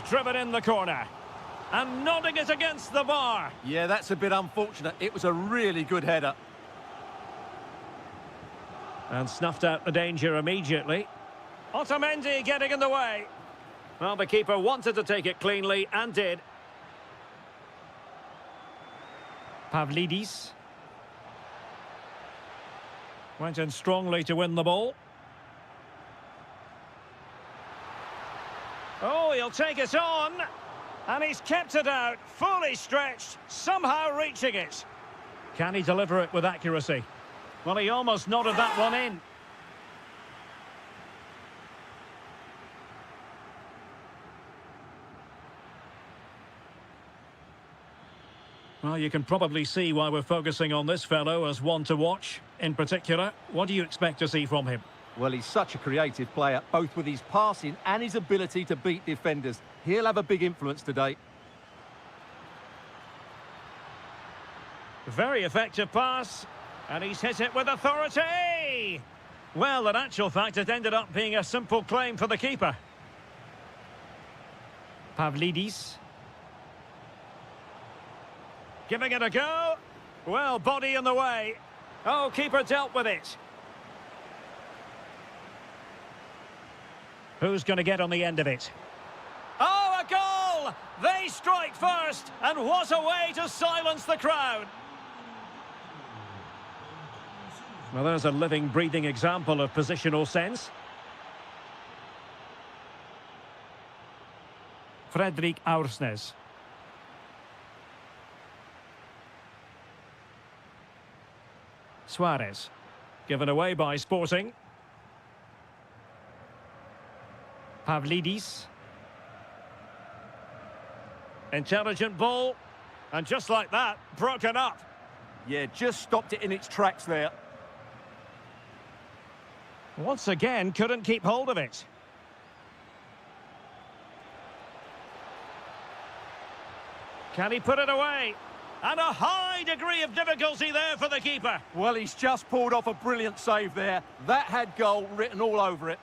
driven in the corner. And nodding it against the bar. Yeah, that's a bit unfortunate. It was a really good header. And snuffed out the danger immediately. Otamendi getting in the way. Well, the keeper wanted to take it cleanly and did. Pavlidis. Went in strongly to win the ball. Oh, he'll take it on. And he's kept it out, fully stretched, somehow reaching it. Can he deliver it with accuracy? Well, he almost nodded that one in. Well, you can probably see why we're focusing on this fellow as one to watch. In particular, what do you expect to see from him? Well, he's such a creative player, both with his passing and his ability to beat defenders. He'll have a big influence today. Very effective pass, and he's hit it with authority! Well, in actual fact, it ended up being a simple claim for the keeper. Pavlidis. Giving it a go. Well, body in the way. Oh, keeper dealt with it. Who's going to get on the end of it? Oh, a goal! They strike first, and what a way to silence the crowd. Well, there's a living, breathing example of positional sense. Fredrik Aursnes. Suarez. Given away by Sporting. Pavlidis. Intelligent ball. And just like that, broken up. Yeah, just stopped it in its tracks there. Once again, couldn't keep hold of it. Can he put it away? And a high degree of difficulty there for the keeper. Well, he's just pulled off a brilliant save there. That had goal written all over it.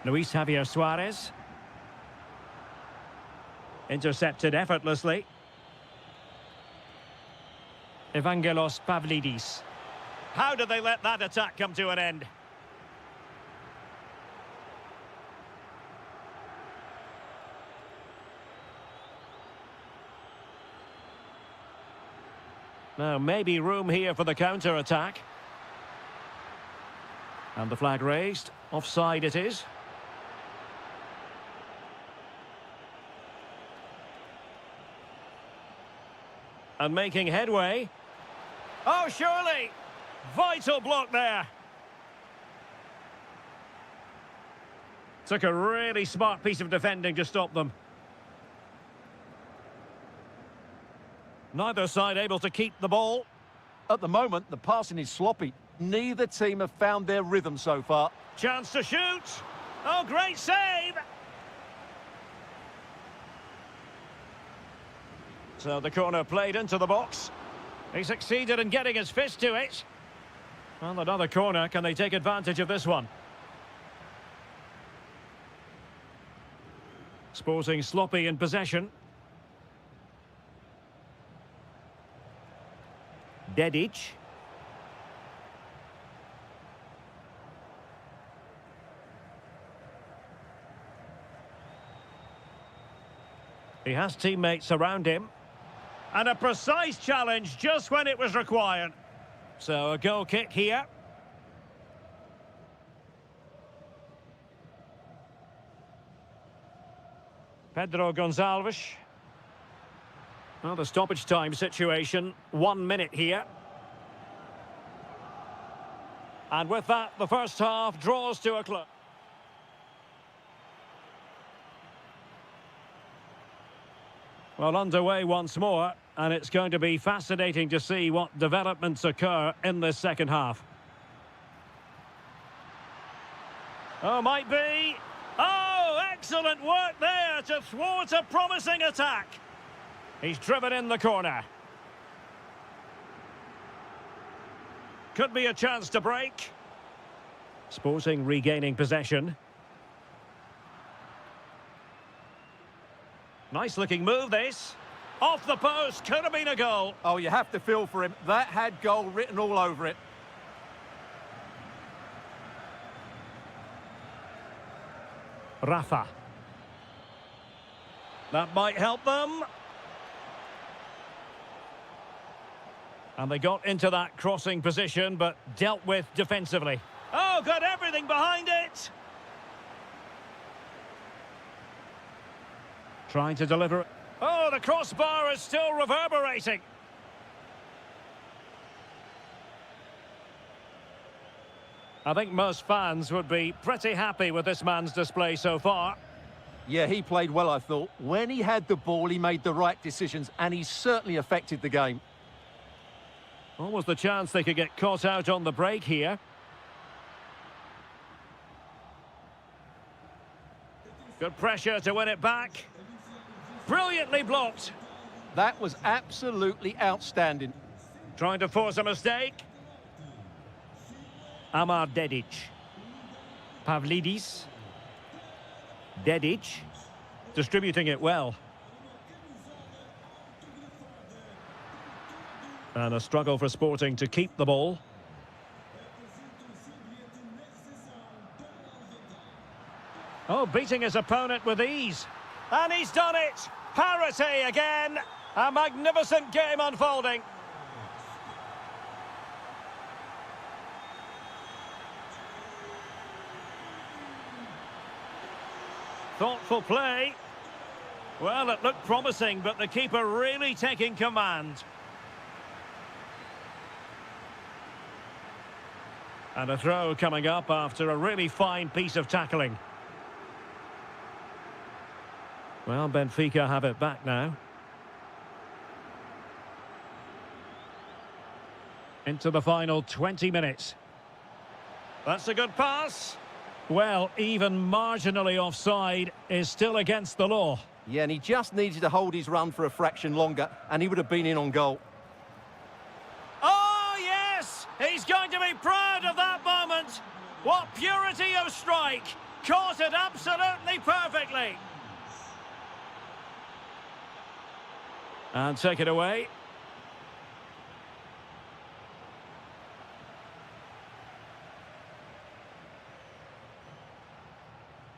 Luis Javier Suarez. Intercepted effortlessly. Evangelos Pavlidis. How did they let that attack come to an end? Now, maybe room here for the counter-attack. And the flag raised. Offside it is. And making headway. Oh, surely! Vital block there. Took a really smart piece of defending to stop them. Neither side able to keep the ball. At the moment, the passing is sloppy. Neither team have found their rhythm so far. Chance to shoot. Oh, great save. So the corner played into the box. He succeeded in getting his fist to it. Well, another corner. Can they take advantage of this one? Sporting sloppy in possession. Dedic. He has teammates around him. And a precise challenge just when it was required. So a goal kick here. Pedro Gonçalves. Well, the stoppage time situation, 1 minute here. And with that, the first half draws to a close. Well, underway once more, and it's going to be fascinating to see what developments occur in this second half. Oh, might be. Oh, excellent work there to thwart a promising attack. He's driven in the corner. Could be a chance to break. Sporting regaining possession. Nice looking move, this. Off the post, could have been a goal. Oh, you have to feel for him. That had goal written all over it. Rafa. That might help them. And they got into that crossing position, but dealt with defensively. Oh, got everything behind it. Trying to deliver. Oh, the crossbar is still reverberating. I think most fans would be pretty happy with this man's display so far. Yeah, he played well, I thought. When he had the ball, he made the right decisions, and he certainly affected the game. Almost the chance they could get caught out on the break here. Good pressure to win it back. Brilliantly blocked. That was absolutely outstanding. Trying to force a mistake. Amar Dedic. Pavlidis. Dedic. Distributing it well. And a struggle for Sporting to keep the ball. Oh, beating his opponent with ease. And he's done it! Parity again! A magnificent game unfolding. Thoughtful play. Well, it looked promising, but the keeper really taking command. And a throw coming up after a really fine piece of tackling. Well, Benfica have it back now. Into the final 20 minutes. That's a good pass. Well, even marginally offside is still against the law. Yeah, and he just needed to hold his run for a fraction longer, and he would have been in on goal. Oh, yes! He's going to be proud of that moment. What purity of strike. Caught it absolutely perfectly. And take it away.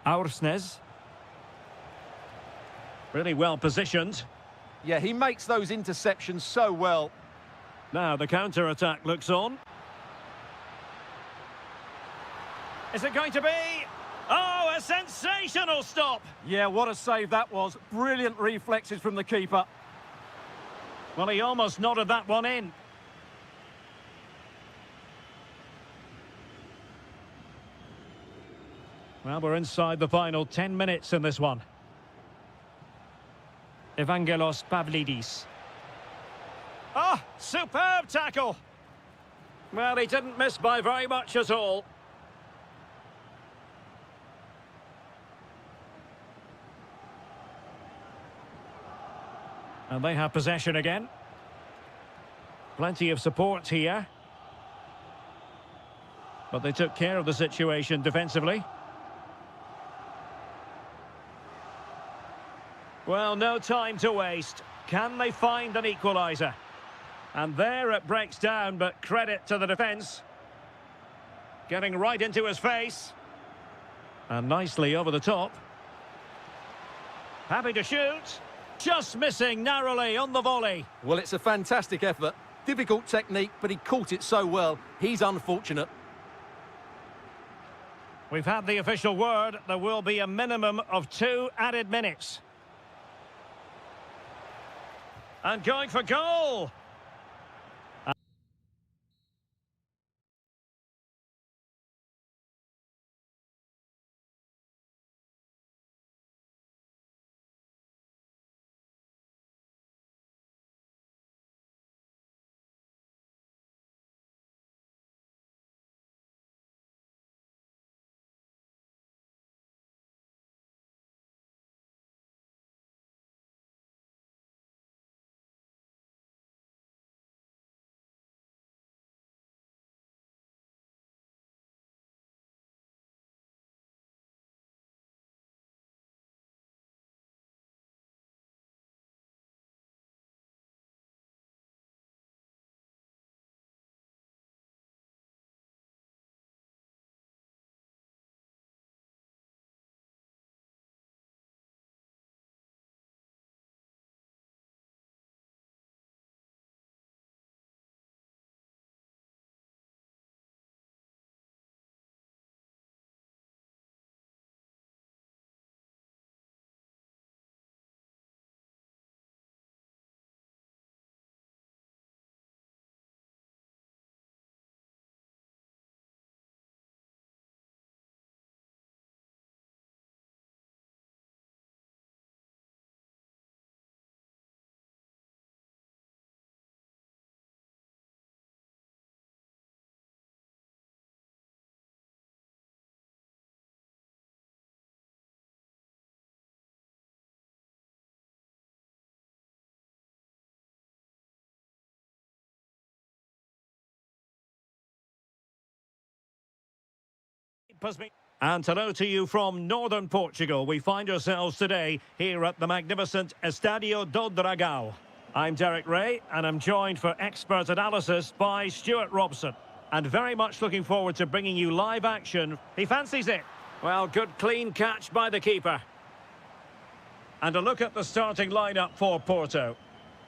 Aursnes. Really well positioned. Yeah, he makes those interceptions so well. Now the counter-attack looks on. Is it going to be? Oh, a sensational stop! Yeah, what a save that was. Brilliant reflexes from the keeper. Well, he almost nodded that one in. Well, we're inside the final 10 minutes in this one. Evangelos Pavlidis. Ah, superb tackle! Well, he didn't miss by very much at all. And they have possession again. Plenty of support here. But they took care of the situation defensively. Well, no time to waste. Can they find an equaliser? And there it breaks down, but credit to the defence. Getting right into his face. And nicely over the top. Happy to shoot. Just missing narrowly on the volley. Well, it's a fantastic effort. Difficult technique, but he caught it so well. He's unfortunate. We've had the official word. There will be a minimum of 2 added minutes. And going for goal. has been... And hello to you from northern Portugal. We find ourselves today here at the magnificent Estadio do Dragão. I'm Derek Ray, and I'm joined for expert analysis by Stuart Robson. And very much looking forward to bringing you live action. He fancies it. Well, good clean catch by the keeper. And a look at the starting lineup for Porto.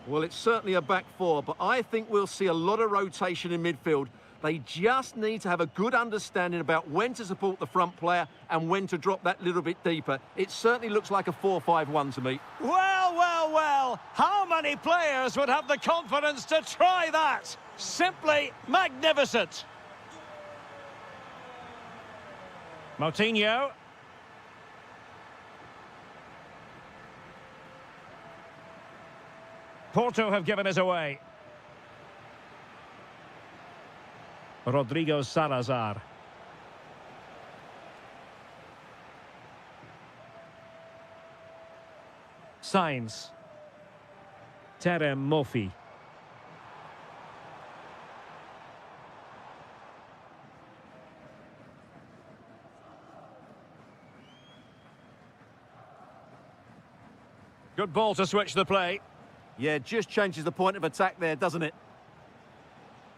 Well, it's certainly a back four, but I think we'll see a lot of rotation in midfield. They just need to have a good understanding about when to support the front player and when to drop that little bit deeper. It certainly looks like a 4-5-1 to me. Well, well, well. How many players would have the confidence to try that? Simply magnificent. Moutinho. Porto have given us away. Rodrigo Salazar. Sainz. Terem Moffi. Good ball to switch the play. Yeah, just changes the point of attack there, doesn't it?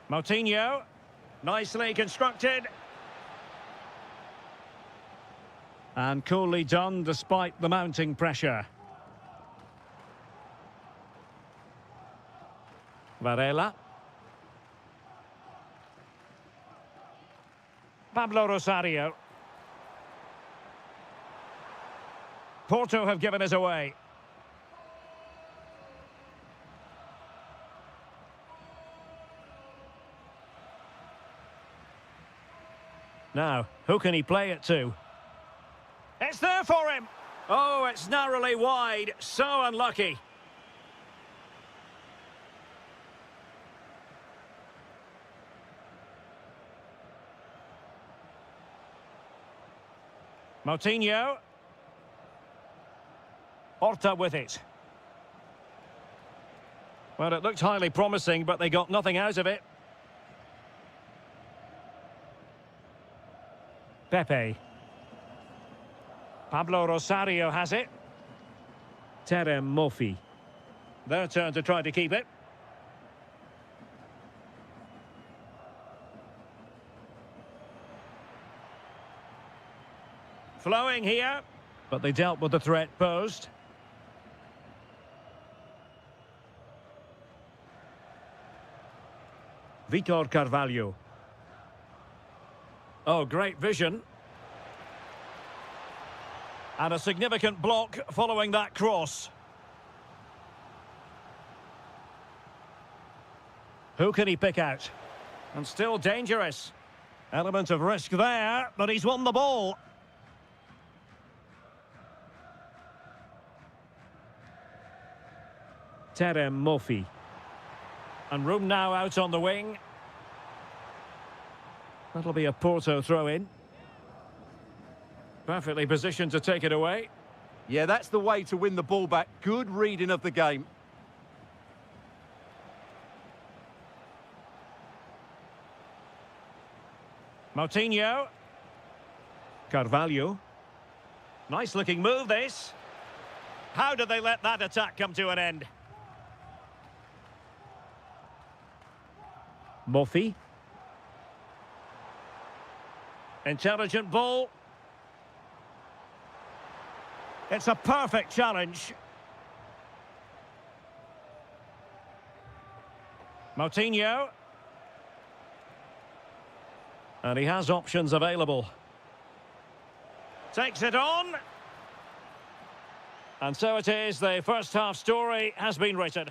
Moutinho. Nicely constructed. And coolly done despite the mounting pressure. Varela. Pablo Rosario. Porto have given us away. Now, who can he play it to? It's there for him! Oh, it's narrowly wide. So unlucky. Moutinho. Horta with it. Well, it looked highly promising, but they got nothing out of it. Pepe. Pablo Rosario has it. Terem Moffi. Their turn to try to keep it. Flowing here, but they dealt with the threat posed. Vitor Carvalho. Oh, great vision. And a significant block following that cross. Who can he pick out? And still dangerous. Element of risk there, but he's won the ball. Terem Moffi. And room now out on the wing. That'll be a Porto throw-in. Perfectly positioned to take it away. Yeah, that's the way to win the ball back. Good reading of the game. Moutinho. Carvalho. Nice-looking move, this. How did they let that attack come to an end? Moffi. Intelligent ball. It's a perfect challenge. Moutinho. And he has options available. Takes it on. And so it is, the first half story has been written.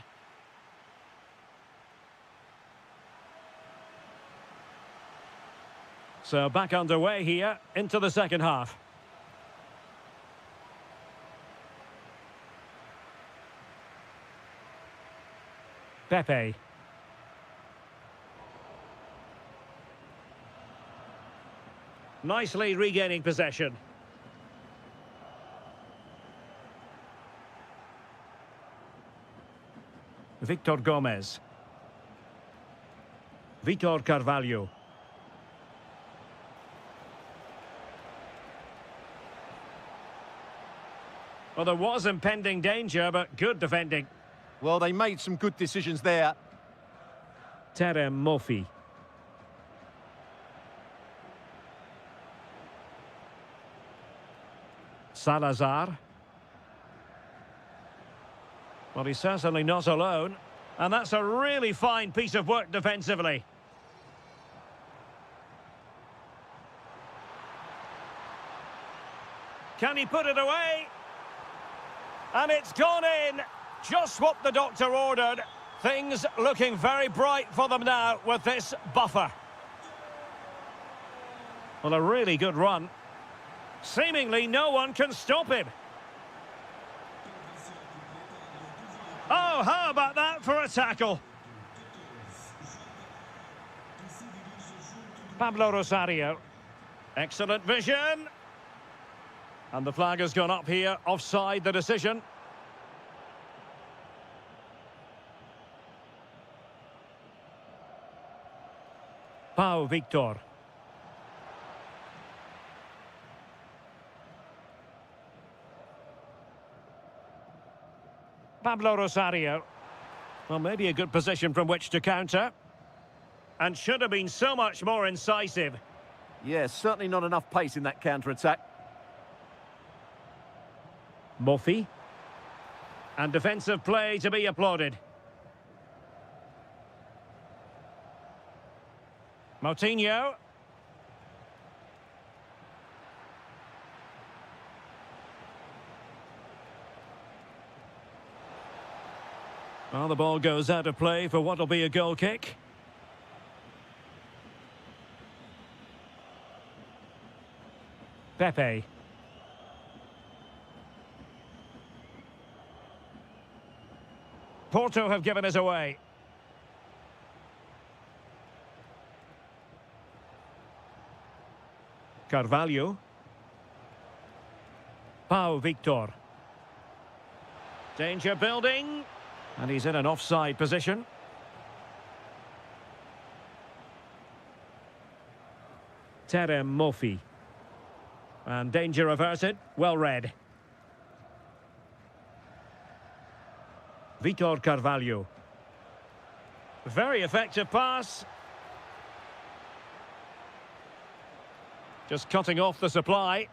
So back underway here into the second half. Pepe. Nicely regaining possession. Victor Gomez. Vitor Carvalho. Well, there was impending danger, but good defending. Well, they made some good decisions there. Mofi. Salazar. Well, he's certainly not alone. And that's a really fine piece of work defensively. Can he put it away? And it's gone in. Just what the doctor ordered. Things looking very bright for them now with this buffer. Well, a really good run. Seemingly no one can stop him. Oh, how about that for a tackle? Pablo Rosario. Excellent vision. And the flag has gone up here, offside the decision. Pau Victor. Pablo Rosario. Well, maybe a good position from which to counter. And should have been so much more incisive. Yeah, certainly not enough pace in that counter-attack. Mofi. And defensive play to be applauded. Moutinho. Well, the ball goes out of play for what will be a goal kick. Pepe. Porto have given us away. Carvalho. Pau Victor. Danger building. And he's in an offside position. Mofi. And danger averted. Well read. Vitor Carvalho. Very effective pass. Just cutting off the supply.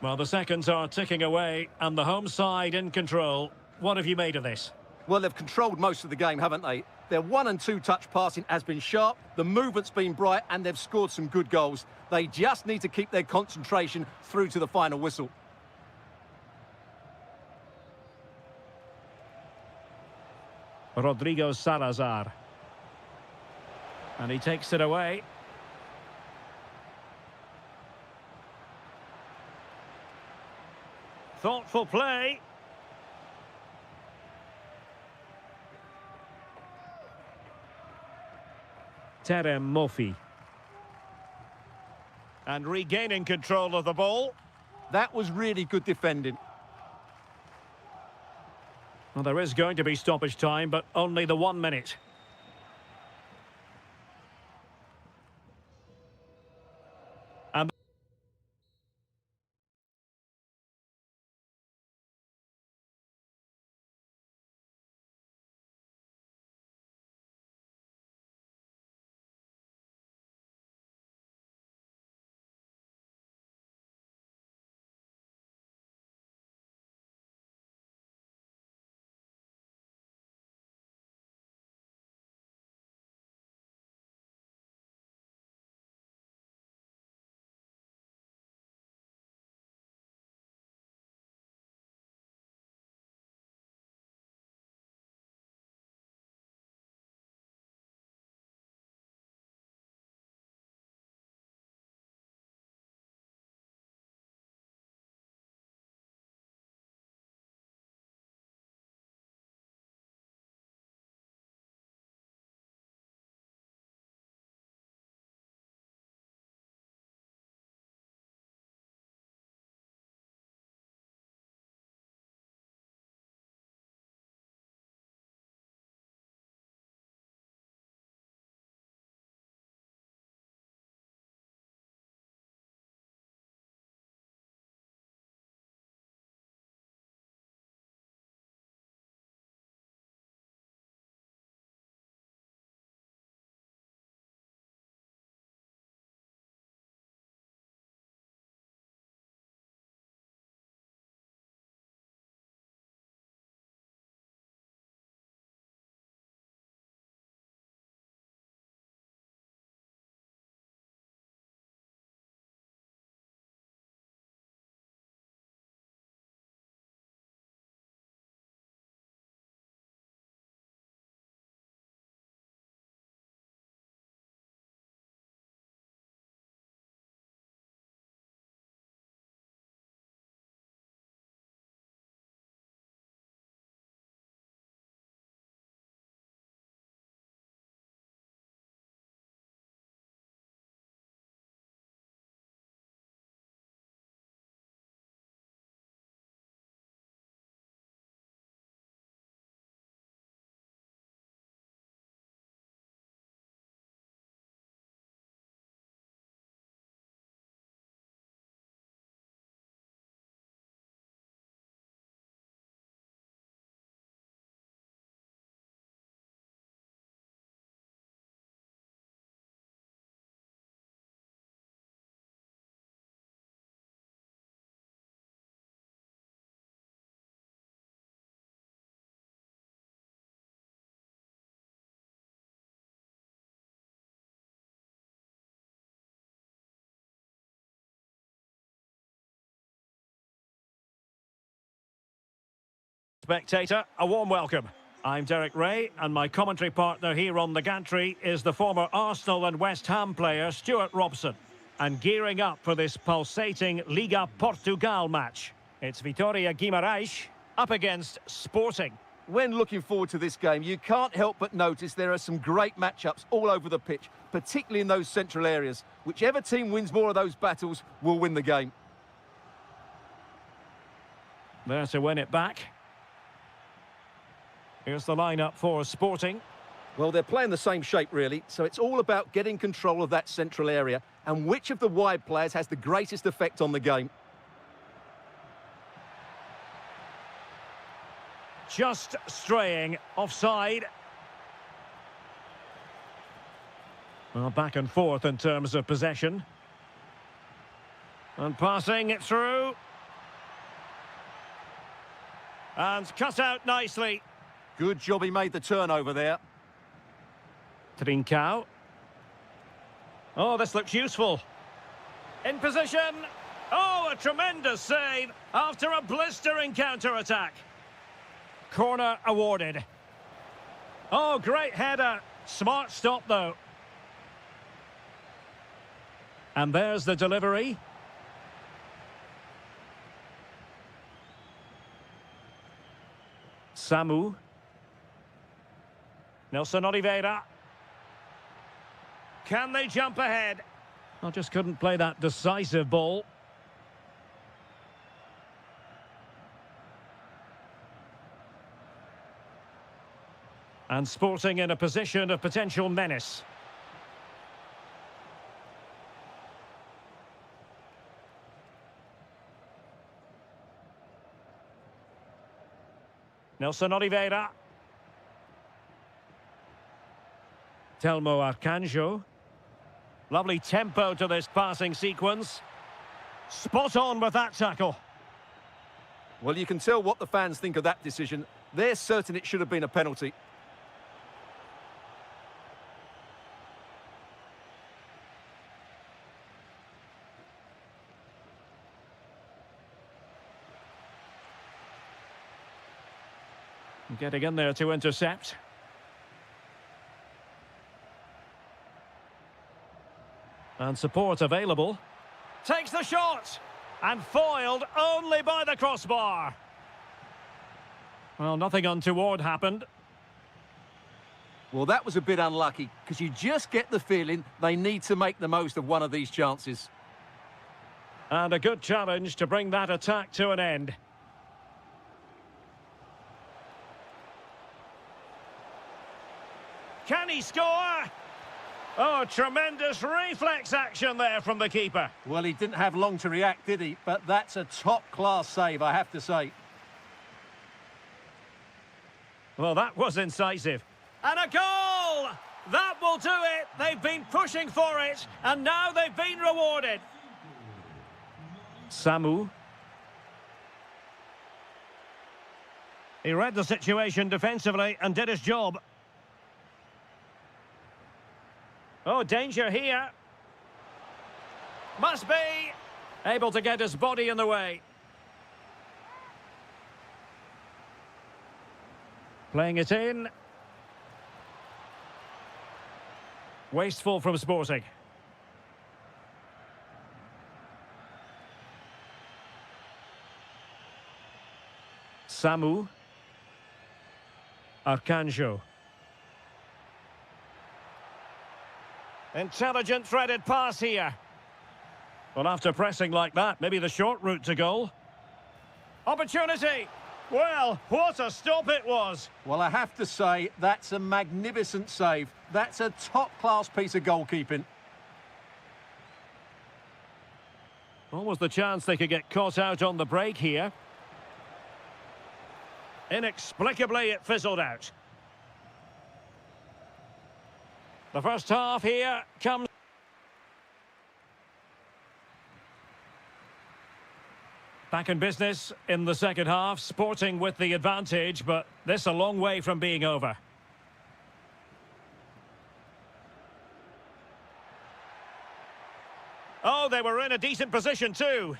Well, the seconds are ticking away, and the home side in control. What have you made of this? Well, they've controlled most of the game, haven't they? Their 1- and 2-touch passing has been sharp, the movement's been bright, and they've scored some good goals. They just need to keep their concentration through to the final whistle. Rodrigo Salazar. And he takes it away. Thoughtful play. Mofi. And regaining control of the ball. That was really good defending. Well, there is going to be stoppage time, but only the 1 minute. spectator, a warm welcome. I'm Derek Ray, and my commentary partner here on the gantry is the former Arsenal and West Ham player Stuart Robson. And gearing up for this pulsating Liga Portugal match, it's Vitória Guimarães up against Sporting. When looking forward to this game, you can't help but notice there are some great matchups all over the pitch, particularly in those central areas. Whichever team wins more of those battles will win the game. There to win it back. Here's the lineup for Sporting. Well, they're playing the same shape, really, so it's all about getting control of that central area and which of the wide players has the greatest effect on the game. Just straying offside. Well, back and forth in terms of possession. And passing it through. And cut out nicely. Good job he made the turnover there. Trincao. Oh, this looks useful. In position. Oh, a tremendous save after a blistering counter-attack. Corner awarded. Oh, great header. Smart stop, though. And there's the delivery. Samu. Nelson Oliveira. Can they jump ahead? I just couldn't play that decisive ball. And Sporting in a position of potential menace. Nelson Oliveira. Telmo Arcanjo. Lovely tempo to this passing sequence. Spot on with that tackle. Well, you can tell what the fans think of that decision. They're certain it should have been a penalty. Getting in there to intercept. And support available. Takes the shot! And foiled only by the crossbar. Well, nothing untoward happened. Well, that was a bit unlucky, because you just get the feeling they need to make the most of one of these chances. And a good challenge to bring that attack to an end. Can he score? Oh, tremendous reflex action there from the keeper. Well, he didn't have long to react, did he? But that's a top-class save, I have to say. Well, that was incisive. And a goal! That will do it. They've been pushing for it, and now they've been rewarded. Samu. He read the situation defensively and did his job. Oh, danger here. Must be. Able to get his body in the way. Playing it in. Wasteful from Sporting. Samu. Arcanjo. Intelligent threaded pass here. Well, after pressing like that, maybe the short route to goal. Opportunity! Well, what a stop it was. Well, I have to say, that's a magnificent save. That's a top-class piece of goalkeeping. Almost the chance they could get caught out on the break here. Inexplicably, it fizzled out. The first half here comes. Back in business in the second half, Sporting with the advantage, but this a long way from being over. Oh, they were in a decent position too.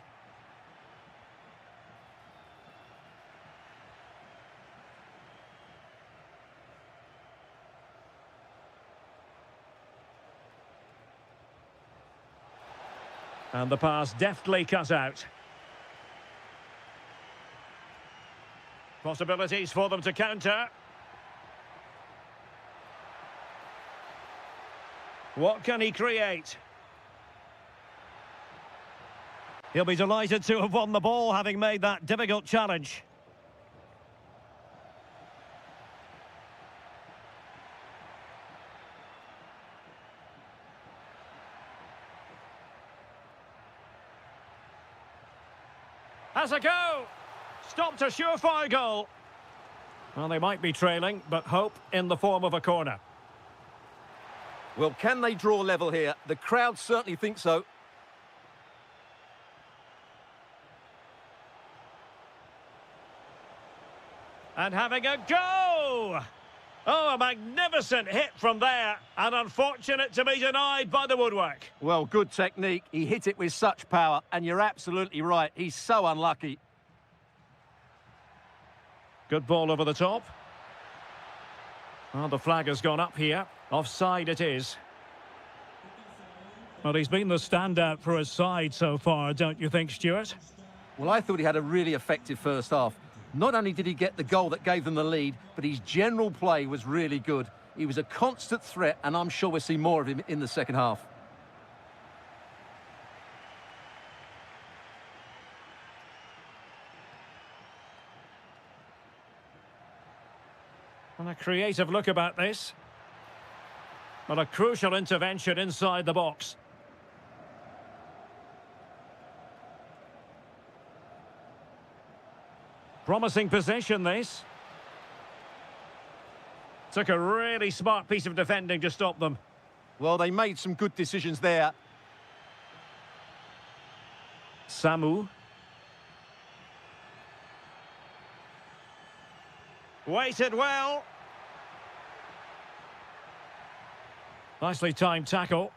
And the pass deftly cut out. Possibilities for them to counter. What can he create? He'll be delighted to have won the ball, having made that difficult challenge. Has a go! Stopped a surefire goal. Well, they might be trailing, but hope in the form of a corner. Well, can they draw level here? The crowd certainly think so. And having a go! Oh, a magnificent hit from there, and unfortunate to be denied by the woodwork. Well, good technique. He hit it with such power, and you're absolutely right. He's so unlucky. Good ball over the top. Well, the flag has gone up here. Offside it is. Well, he's been the standout for his side so far, don't you think, Stuart? Well, I thought he had a really effective first half. Not only did he get the goal that gave them the lead, but his general play was really good. He was a constant threat, and I'm sure we'll see more of him in the second half. And a creative look about this. But a crucial intervention inside the box. Promising position, this. Took a really smart piece of defending to stop them. Well, they made some good decisions there. Samu. Waited well. Nicely timed tackle.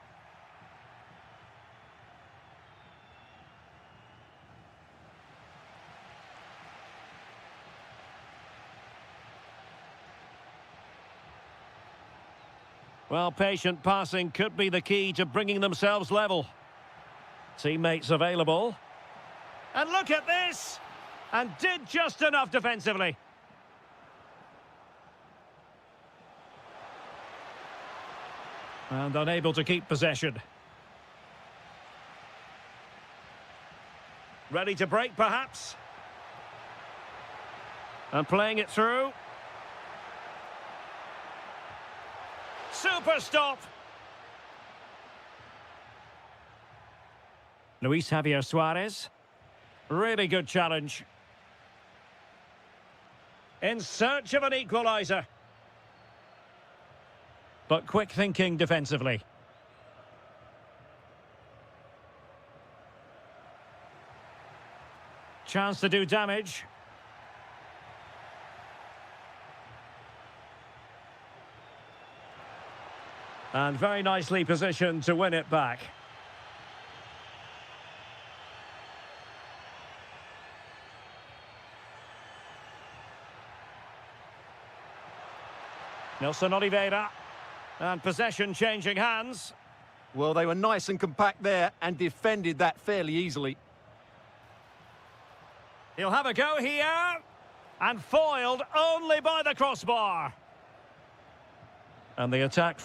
Well, patient passing could be the key to bringing themselves level. Teammates available. And look at this! And did just enough defensively. And unable to keep possession. Ready to break, perhaps? And playing it through. Super stop! Luis Javier Suarez. Really good challenge. In search of an equaliser. But quick thinking defensively. Chance to do damage. And very nicely positioned to win it back. Nelson Oliveira. And possession changing hands. Well, they were nice and compact there and defended that fairly easily. He'll have a go here. And foiled only by the crossbar. And the attack...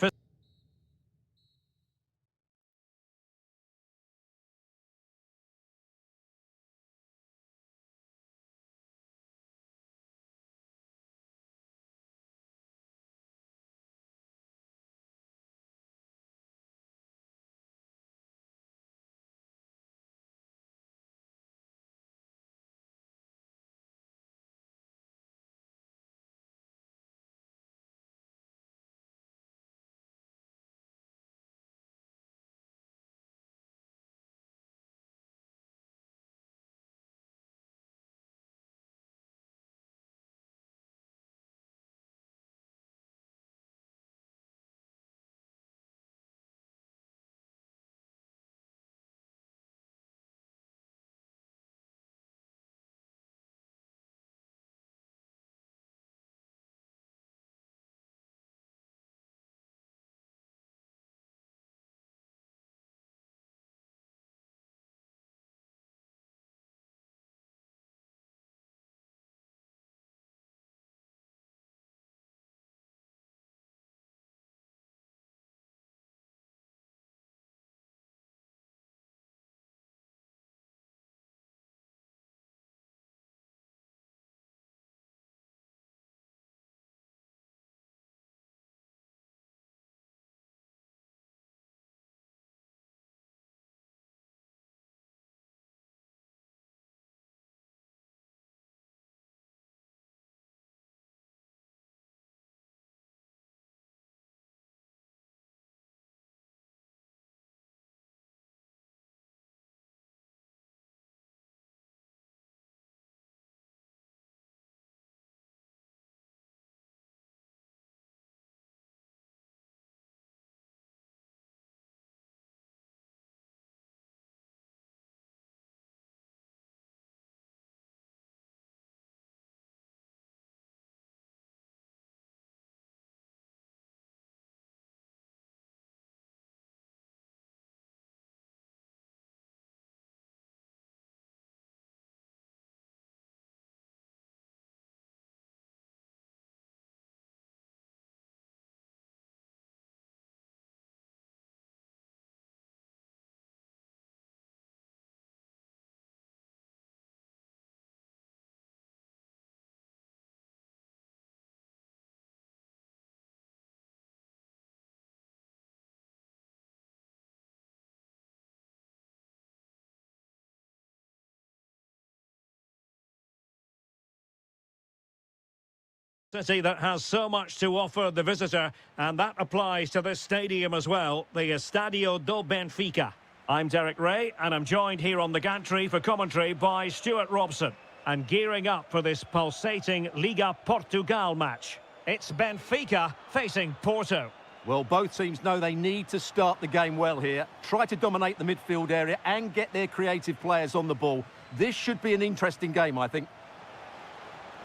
City that has so much to offer the visitor, and that applies to this stadium as well, the Estadio do Benfica. I'm Derek Ray, and I'm joined here on the gantry for commentary by Stuart Robson. And gearing up for this pulsating Liga Portugal match. It's Benfica facing Porto. Well, both teams know they need to start the game well here. Try to dominate the midfield area and get their creative players on the ball. This should be an interesting game, I think.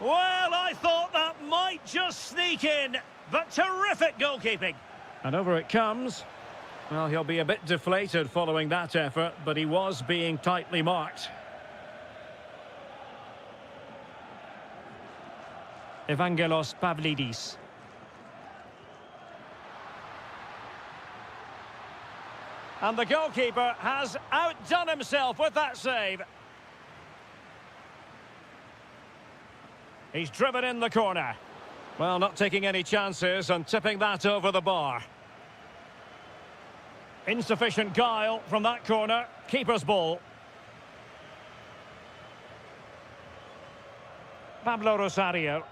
Well, I thought that might just sneak in, but terrific goalkeeping. And over it comes. Well, he'll be a bit deflated following that effort, but he was being tightly marked. Evangelos Pavlidis. And the goalkeeper has outdone himself with that save. He's driven in the corner. Well, not taking any chances and tipping that over the bar. Insufficient guile from that corner. Keeper's ball. Pablo Rosario.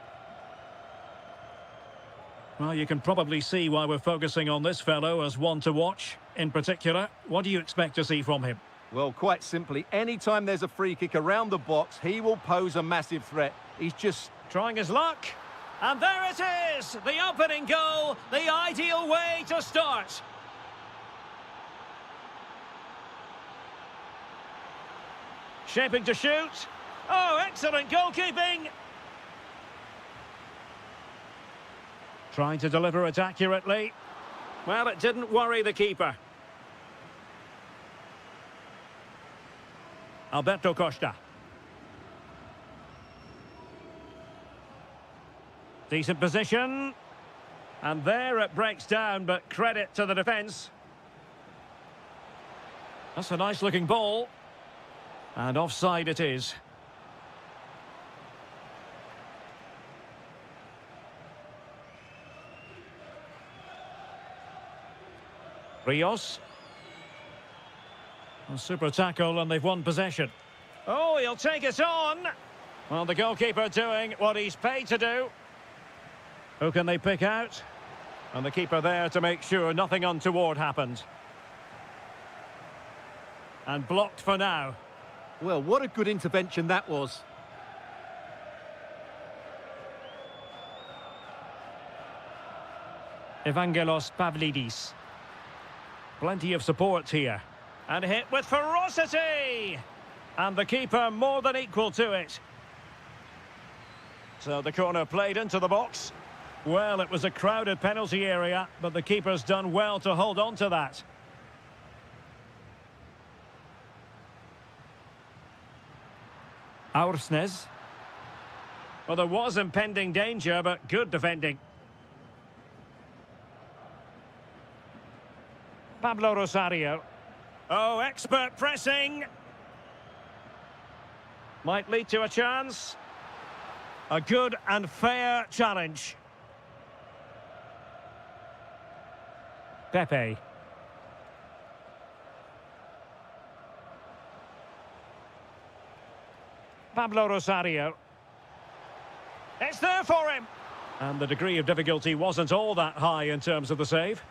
Well, you can probably see why we're focusing on this fellow as one to watch. In particular, what do you expect to see from him? Well, quite simply, anytime there's a free kick around the box, he will pose a massive threat. He's just trying his luck. And there it is! The opening goal, the ideal way to start. Shaping to shoot. Oh, excellent goalkeeping! Trying to deliver it accurately. Well, it didn't worry the keeper. Alberto Costa. Decent position. And there it breaks down, but credit to the defence. That's a nice-looking ball. And offside it is. Rios. A super tackle and they've won possession. Oh, he'll take it on. Well, the goalkeeper doing what he's paid to do. Who can they pick out? And the keeper there to make sure nothing untoward happened. And blocked for now. Well, what a good intervention that was. Evangelos Pavlidis. Plenty of support here. And hit with ferocity! And the keeper more than equal to it. So the corner played into the box. Well, it was a crowded penalty area, but the keeper's done well to hold on to that. Aursnes. Well, there was impending danger, but good defending. Pablo Rosario. Oh, expert pressing. Might lead to a chance. A good and fair challenge. Pepe. Pablo Rosario. It's there for him. And the degree of difficulty wasn't all that high in terms of the save.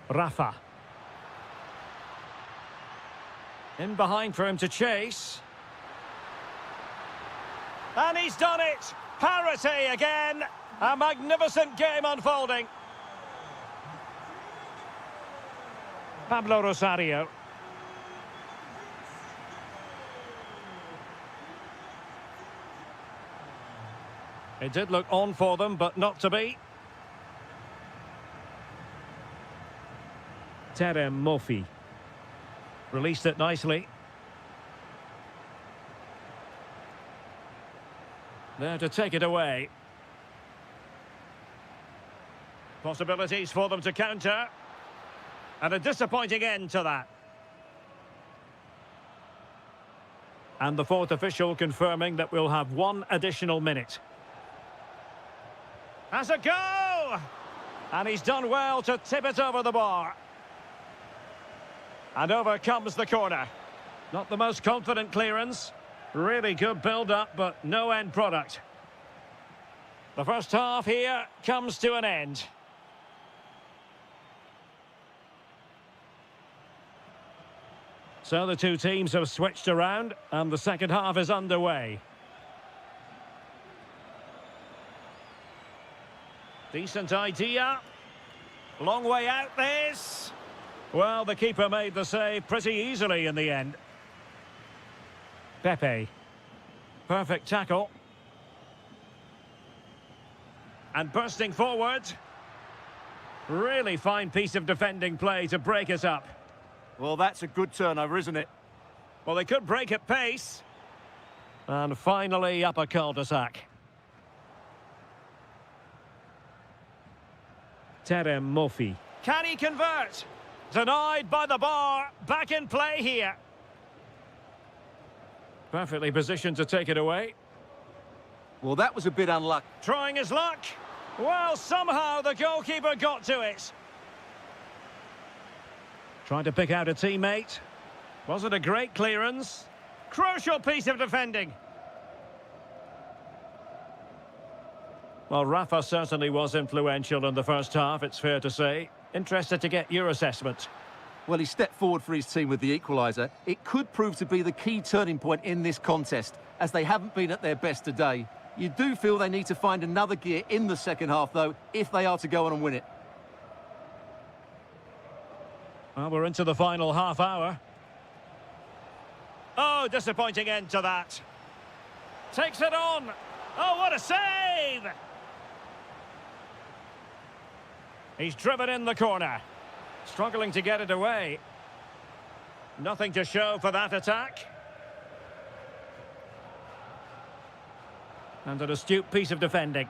Rafa. In behind for him to chase. And he's done it! Parity again! A magnificent game unfolding. Pablo Rosario. It did look on for them, but not to be. Terem Mofi. Released it nicely. There to take it away. Possibilities for them to counter. And a disappointing end to that. And the fourth official confirming that we'll have one additional minute. Has a go! And he's done well to tip it over the bar. And over comes the corner. Not the most confident clearance. Really good build-up, but no end product. The first half here comes to an end. So the two teams have switched around, and the second half is underway. Decent idea. Long way out this. Well, the keeper made the save pretty easily in the end. Pepe. Perfect tackle. And bursting forward. Really fine piece of defending play to break it up. Well, that's a good turnover, isn't it? Well, they could break at pace. And finally up a cul-de-sac. Terem Mofi. Can he convert? Denied by the bar. Back in play here. Perfectly positioned to take it away. Well, that was a bit unlucky. Trying his luck. Well, somehow the goalkeeper got to it. Trying to pick out a teammate. Wasn't a great clearance. Crucial piece of defending. Well, Rafa certainly was influential in the first half, it's fair to say. Interested to get your assessment. Well, he stepped forward for his team with the equaliser. It could prove to be the key turning point in this contest, as they haven't been at their best today. You do feel they need to find another gear in the second half, though, if they are to go on and win it. Well, we're into the final half hour. Oh, disappointing end to that. Takes it on. Oh, what a save! He's driven in the corner. Struggling to get it away. Nothing to show for that attack. And an astute piece of defending.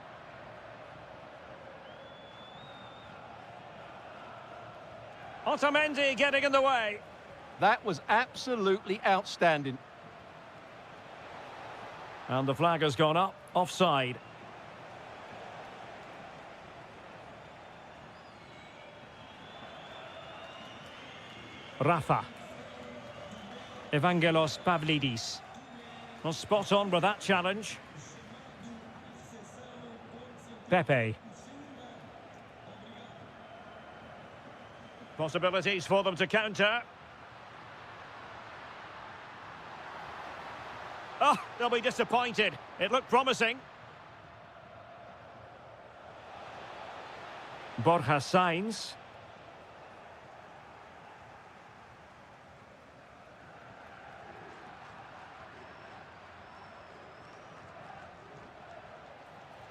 Otamendi getting in the way. That was absolutely outstanding. And the flag has gone up, offside. Rafa. Evangelos Pavlidis. Well, spot on with that challenge. Pepe. Possibilities for them to counter. Oh, they'll be disappointed. It looked promising. Borja Sainz.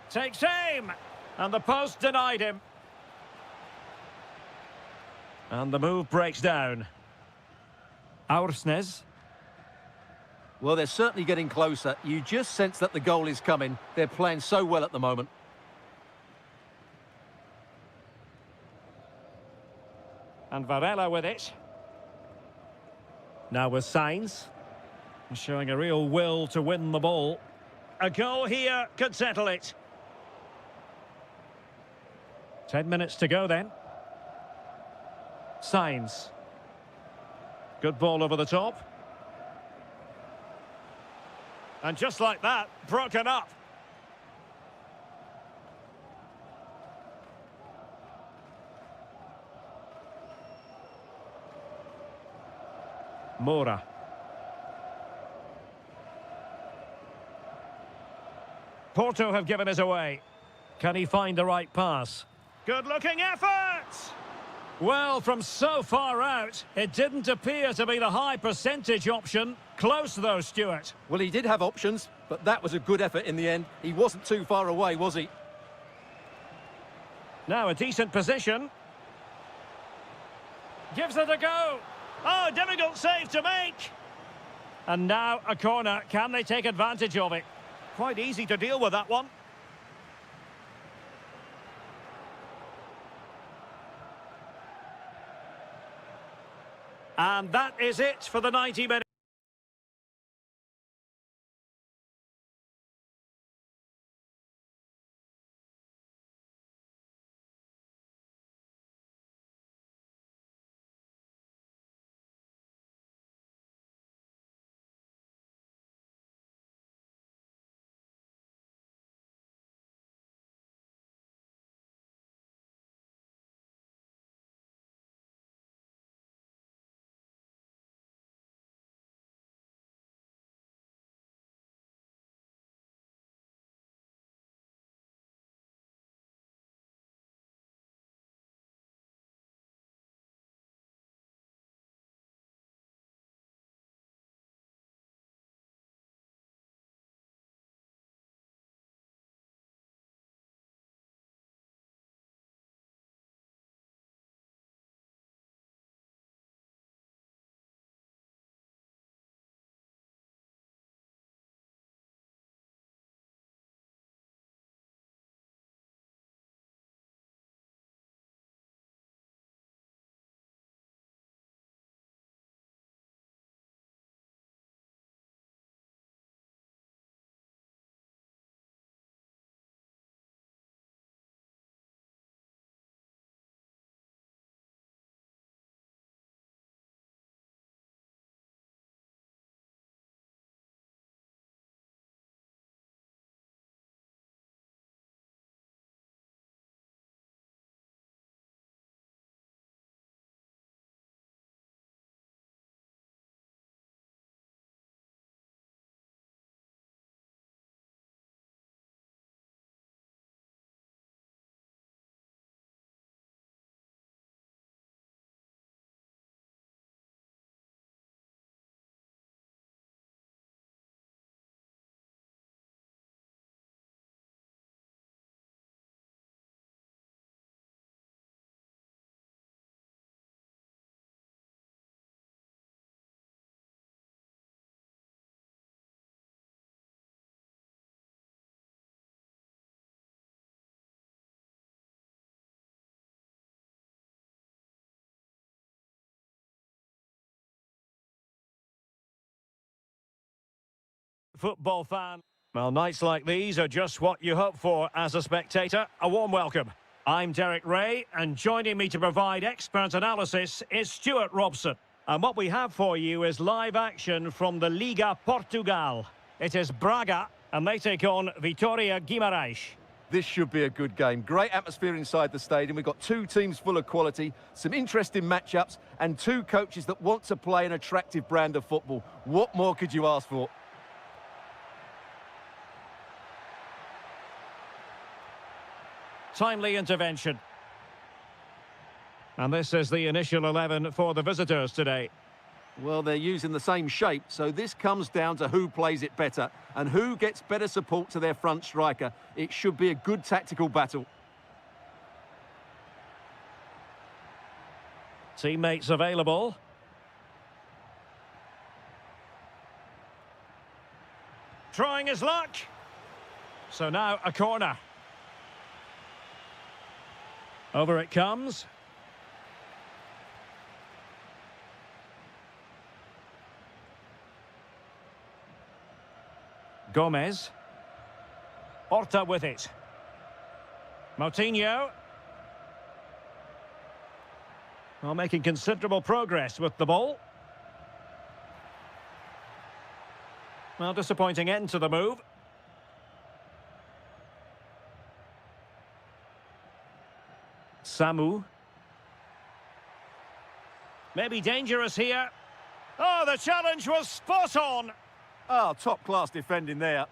Takes aim, and the post denied him. And the move breaks down. Aursnes. Well, they're certainly getting closer. You just sense that the goal is coming. They're playing so well at the moment. And Varela with it. Now with Sainz. Showing a real will to win the ball. A goal here could settle it. 10 minutes to go then. Sainz. Good ball over the top. And just like that, broken up. Moura. Porto have given us away. Can he find the right pass? Good-looking effort! Well, from so far out, it didn't appear to be the high percentage option. Close though, Stuart. Well, he did have options, but that was a good effort in the end. He wasn't too far away, was he? Now a decent position. Gives it a go. Oh, difficult save to make. And now a corner. Can they take advantage of it? Quite easy to deal with that one. And that is it for the 90 minutes. football fan. Well, nights like these are just what you hope for as a spectator. A warm welcome. I'm Derek Ray, and joining me to provide expert analysis is Stuart Robson. And what we have for you is live action from the Liga Portugal. It is Braga, and they take on Vitória Guimarães. This should be a good game. Great atmosphere inside the stadium. We've got two teams full of quality, some interesting matchups, and two coaches that want to play an attractive brand of football. What more could you ask for? Timely intervention. And this is the initial 11 for the visitors today. Well, they're using the same shape, so this comes down to who plays it better and who gets better support to their front striker. It should be a good tactical battle. Teammates available. Trying his luck. So now a corner. Over it comes. Gomez. Horta with it. Moutinho. Well, making considerable progress with the ball. Well, disappointing end to the move. Samu. Maybe dangerous here. Oh, the challenge was spot on. Oh, top-class defending there.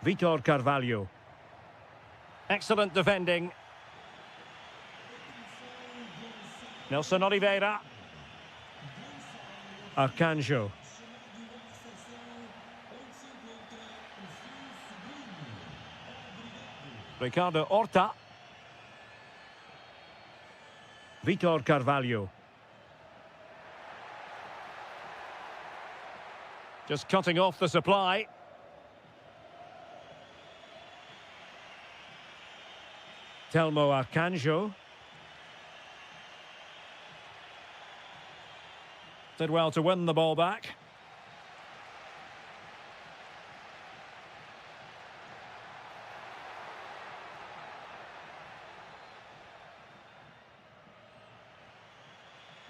Vitor Carvalho. Excellent defending. Nelson Oliveira. Arcanjo. Ricardo Horta. Vitor Carvalho. Just cutting off the supply. Telmo Arcanjo. Did well to win the ball back.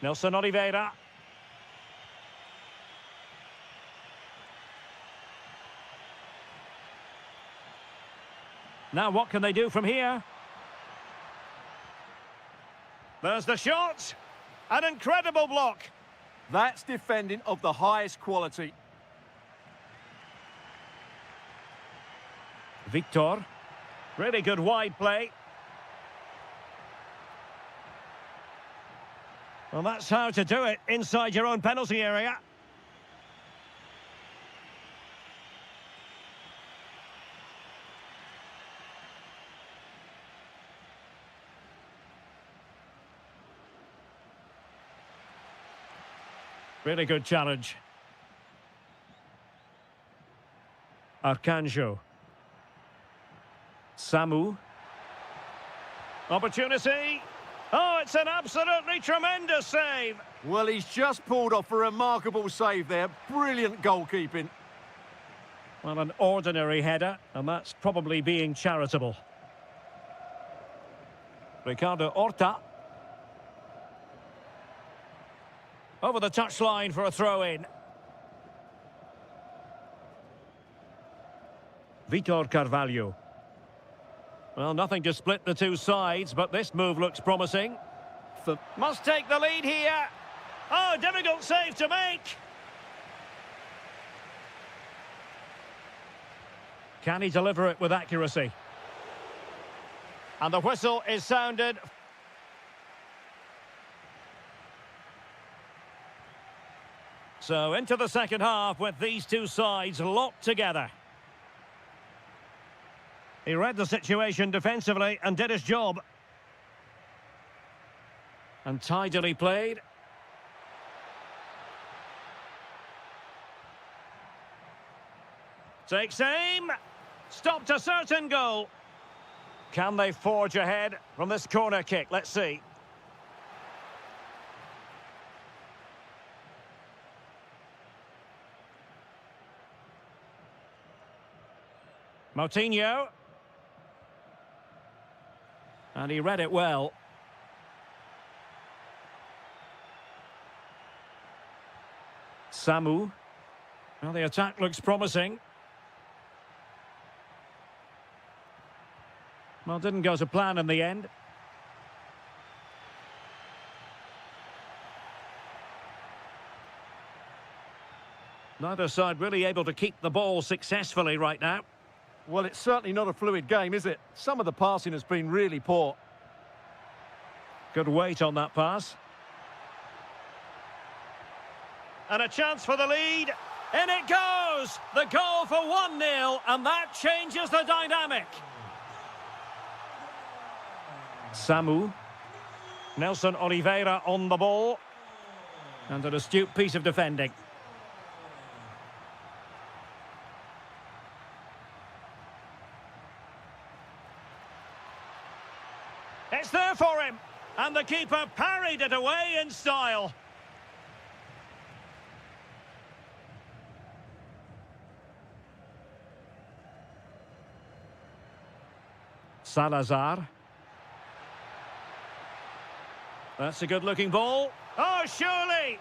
Nelson Oliveira. Now what can they do from here? There's the shot. An incredible block. That's defending of the highest quality. Victor. Really good wide play. Well, that's how to do it inside your own penalty area. Really good challenge. Arcanjo. Samu. Opportunity. Oh, it's an absolutely tremendous save. Well, he's just pulled off a remarkable save there. Brilliant goalkeeping. Well, an ordinary header, and that's probably being charitable. Ricardo Horta. Over the touchline for a throw-in. Vitor Carvalho. Well, nothing to split the two sides, but this move looks promising. Must take the lead here. Oh, difficult save to make. Can he deliver it with accuracy? And the whistle is sounded. So into the second half with these two sides locked together. He read the situation defensively and did his job. And tidily played. Takes aim. Stopped a certain goal. Can they forge ahead from this corner kick? Let's see. Moutinho. And he read it well. Samu. Well, the attack looks promising. Well, didn't go to plan in the end. Neither side really able to keep the ball successfully right now. Well, it's certainly not a fluid game, is it? Some of the passing has been really poor. Good weight on that pass. And a chance for the lead. In it goes! The goal for 1-0, and that changes the dynamic. Samu. Nelson Oliveira on the ball. And an astute piece of defending. It's there for him. And the keeper parried it away in style. Salazar. That's a good-looking ball. Oh, surely!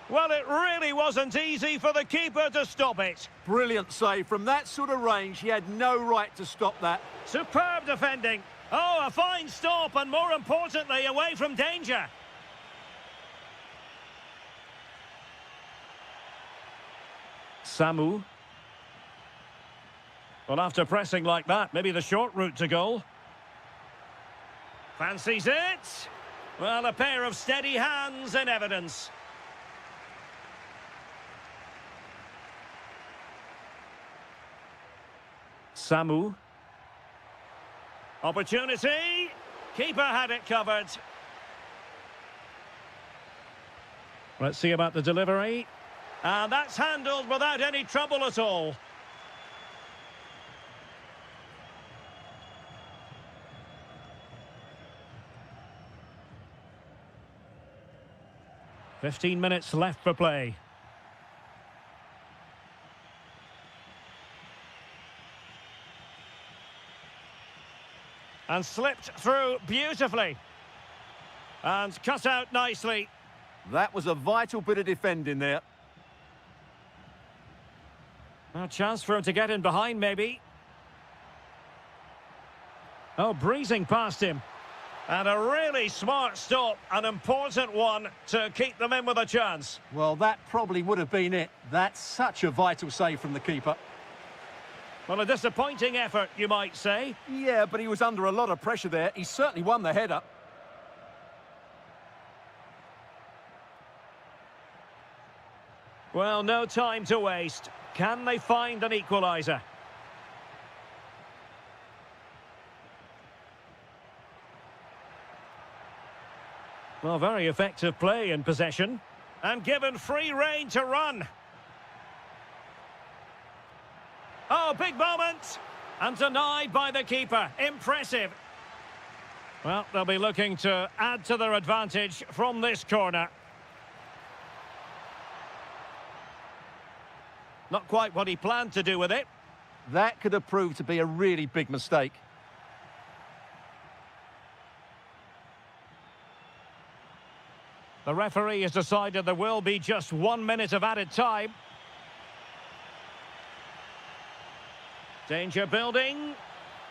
Well, it really wasn't easy for the keeper to stop it. Brilliant save. From that sort of range, he had no right to stop that. Superb defending. Oh, a fine stop, and more importantly, away from danger. Samu. Well, after pressing like that, maybe the short route to goal. Fancies it. Well, a pair of steady hands in evidence. Samu. Opportunity. Keeper had it covered. Let's see about the delivery. And that's handled without any trouble at all. "15 minutes left for play. And slipped through beautifully. And cut out nicely. That was a vital bit of defending there. A chance for him to get in behind, maybe. Oh, breezing past him. And a really smart stop, an important one to keep them in with a chance. Well, that probably would have been it. That's such a vital save from the keeper. Well, a disappointing effort, you might say. Yeah, but he was under a lot of pressure there. He certainly won the header. Well, no time to waste. Can they find an equaliser? Well, very effective play in possession. And given free rein to run. Oh, big moment. And denied by the keeper. Impressive. Well, they'll be looking to add to their advantage from this corner. Not quite what he planned to do with it. That could have proved to be a really big mistake. The referee has decided there will be just 1 minute of added time. Danger building.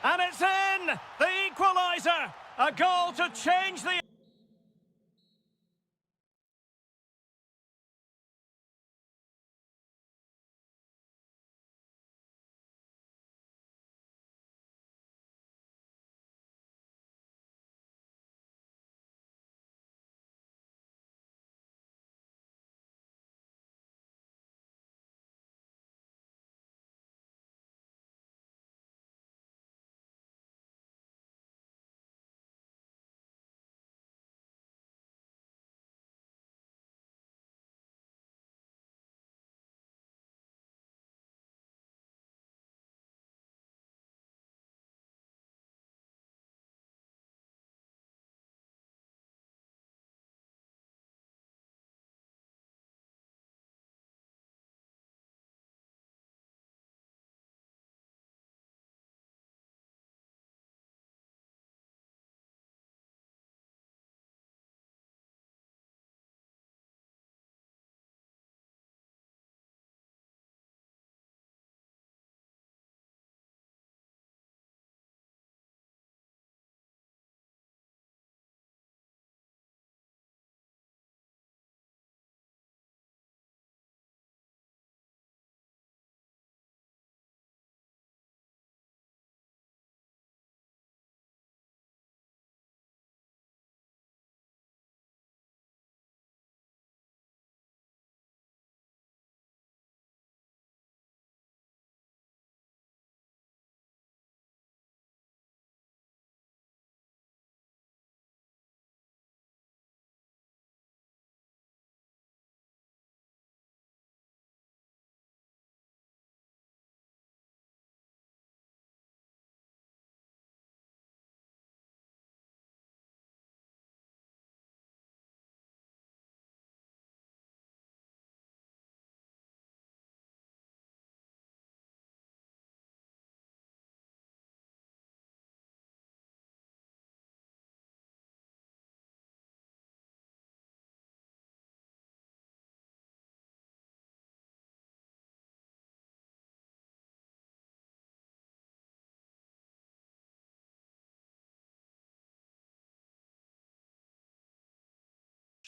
And it's in! The equaliser! A goal to change the...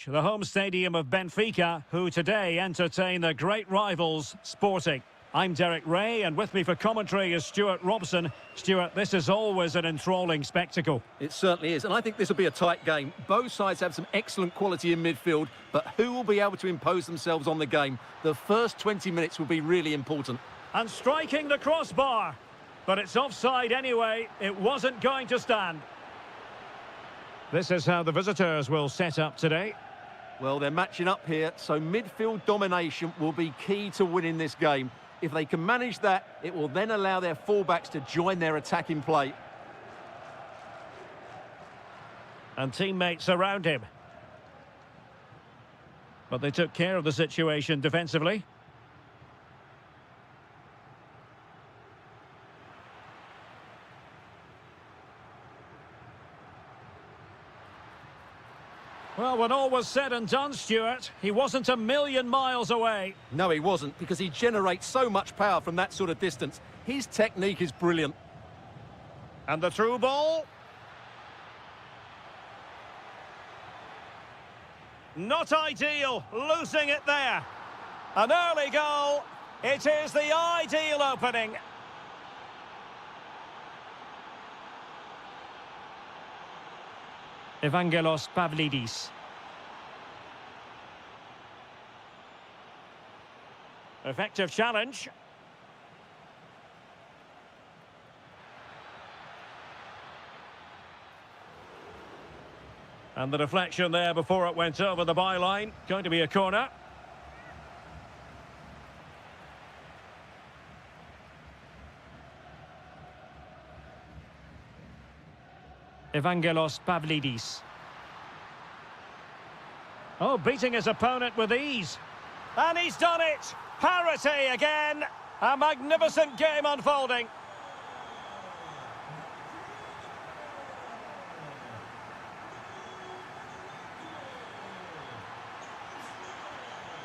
Bridge, the home stadium of Benfica, who today entertain their great rivals, Sporting. I'm Derek Ray, and with me for commentary is Stuart Robson. Stuart, this is always an enthralling spectacle. It certainly is, and I think this will be a tight game. Both sides have some excellent quality in midfield, but who will be able to impose themselves on the game? The first 20 minutes will be really important. And striking the crossbar. But it's offside anyway. It wasn't going to stand. This is how the visitors will set up today. Well, they're matching up here, so midfield domination will be key to winning this game. If they can manage that, it will then allow their fullbacks to join their attacking play. And teammates around him. But they took care of the situation defensively. Well, when all was said and done, Stuart, he wasn't a million miles away. No, he wasn't, because he generates so much power from that sort of distance. His technique is brilliant. And the through ball. Not ideal, losing it there. An early goal. It is the ideal opening. Evangelos Pavlidis. Effective challenge. And the deflection there before it went over the byline. Going to be a corner. Evangelos Pavlidis. Oh, beating his opponent with ease. And he's done it! Parity again! A magnificent game unfolding.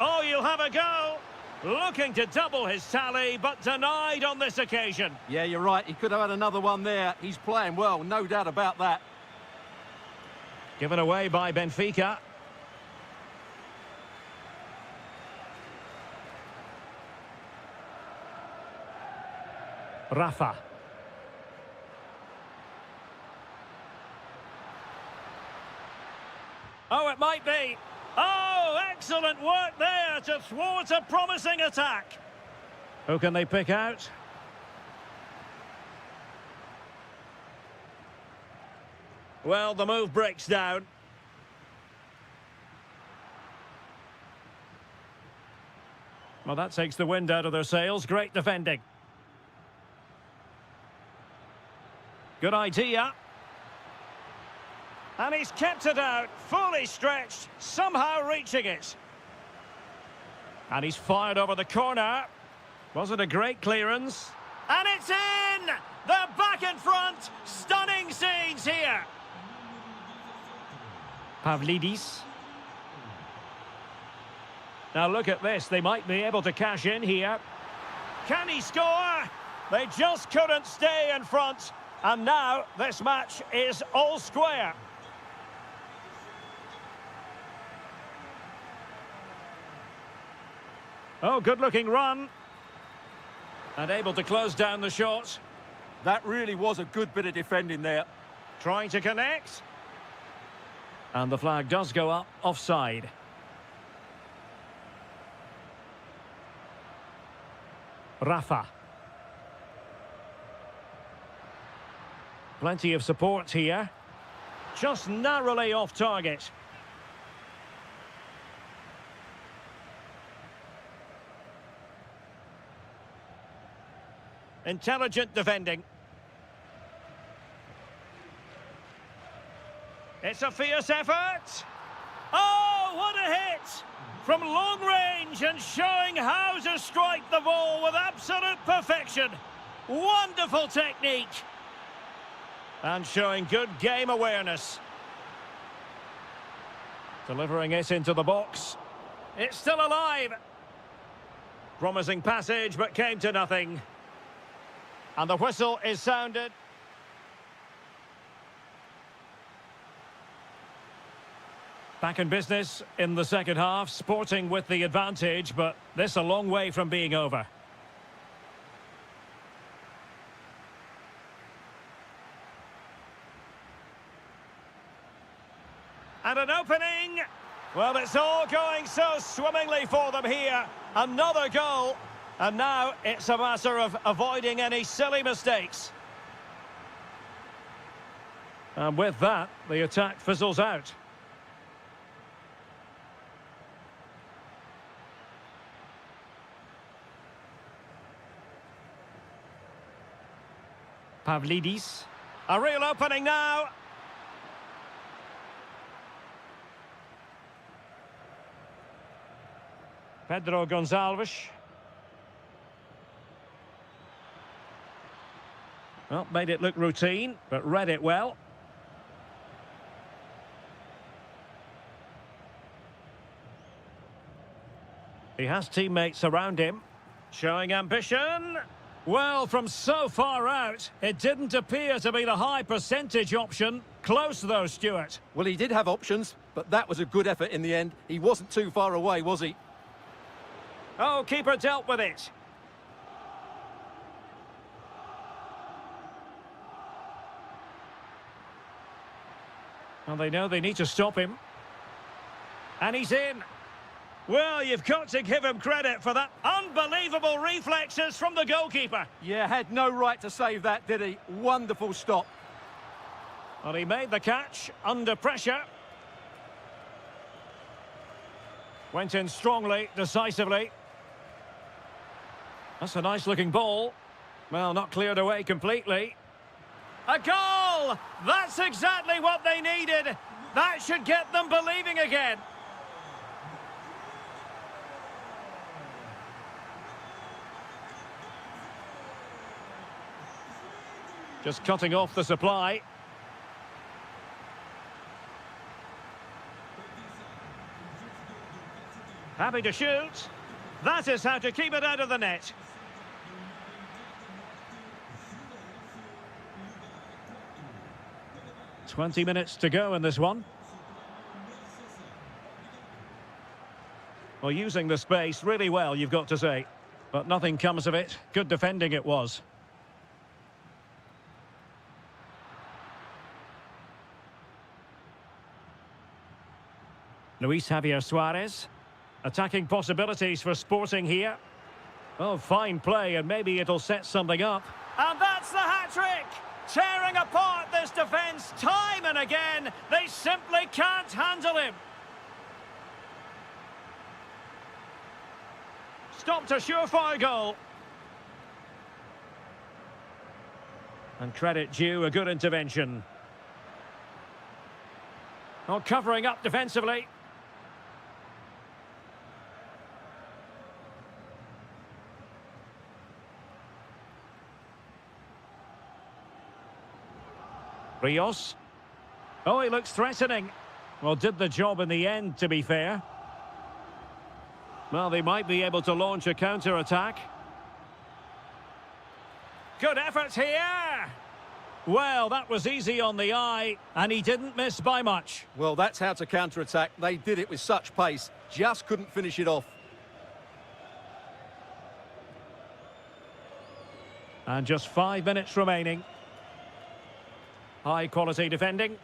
Oh, you'll have a go. Looking to double his tally, but denied on this occasion. Yeah, you're right. He could have had another one there. He's playing well, no doubt about that. Given away by Benfica. Rafa. Oh, it might be. Oh, excellent work there to thwart a promising attack. Who can they pick out? Well, the move breaks down. Well, that takes the wind out of their sails. Great defending. Good idea. And he's kept it out, fully stretched, somehow reaching it. And he's fired over the corner. Was it a great clearance? And it's in! They're back in front! Stunning scenes here! Pavlidis. Now look at this, they might be able to cash in here. Can he score? They just couldn't stay in front. And now this match is all square. Oh, good-looking run. And able to close down the shot. That really was a good bit of defending there. Trying to connect. And the flag does go up, offside. Rafa. Plenty of support here. Just narrowly off target. Intelligent defending. It's a fierce effort. Oh, what a hit! From long range and showing how to strike the ball with absolute perfection. Wonderful technique. And showing good game awareness. Delivering it into the box. It's still alive. Promising passage, but came to nothing. And the whistle is sounded. Back in business in the second half, Sporting with the advantage, but this a long way from being over. And an opening. Well, it's all going so swimmingly for them here. Another goal. And now it's a matter of avoiding any silly mistakes. And with that, the attack fizzles out. Pavlidis. A real opening now. Pedro Gonçalves. Well, made it look routine, but read it well. He has teammates around him, showing ambition. Well, from so far out, it didn't appear to be the high percentage option. Close though, Stuart. Well, he did have options, but that was a good effort in the end. He wasn't too far away, was he? Oh, keeper dealt with it. Well, they know they need to stop him. And he's in. Well, you've got to give him credit for that unbelievable reflexes from the goalkeeper. Yeah, had no right to save that, did he? Wonderful stop. Well, he made the catch under pressure. Went in strongly, decisively. That's a nice-looking ball. Well, not cleared away completely. A goal! That's exactly what they needed. That should get them believing again. Just cutting off the supply. Happy to shoot. That is how to keep it out of the net. "20 minutes to go in this one. Well, using the space really well, you've got to say. But nothing comes of it. Good defending it was. Luis Javier Suarez. Attacking possibilities for Sporting here. Oh, fine play, and maybe it'll set something up. And that's the hat-trick! Tearing apart this defence time and again. They simply can't handle him. Stopped a surefire goal. And credit due, a good intervention. Oh, covering up defensively. Rios. Oh, he looks threatening. Well, did the job in the end, to be fair. Well, they might be able to launch a counter-attack. Good effort here. Well, that was easy on the eye, and he didn't miss by much. Well, that's how to counter-attack. They did it with such pace. Just couldn't finish it off. And just 5 minutes remaining. High-quality defending.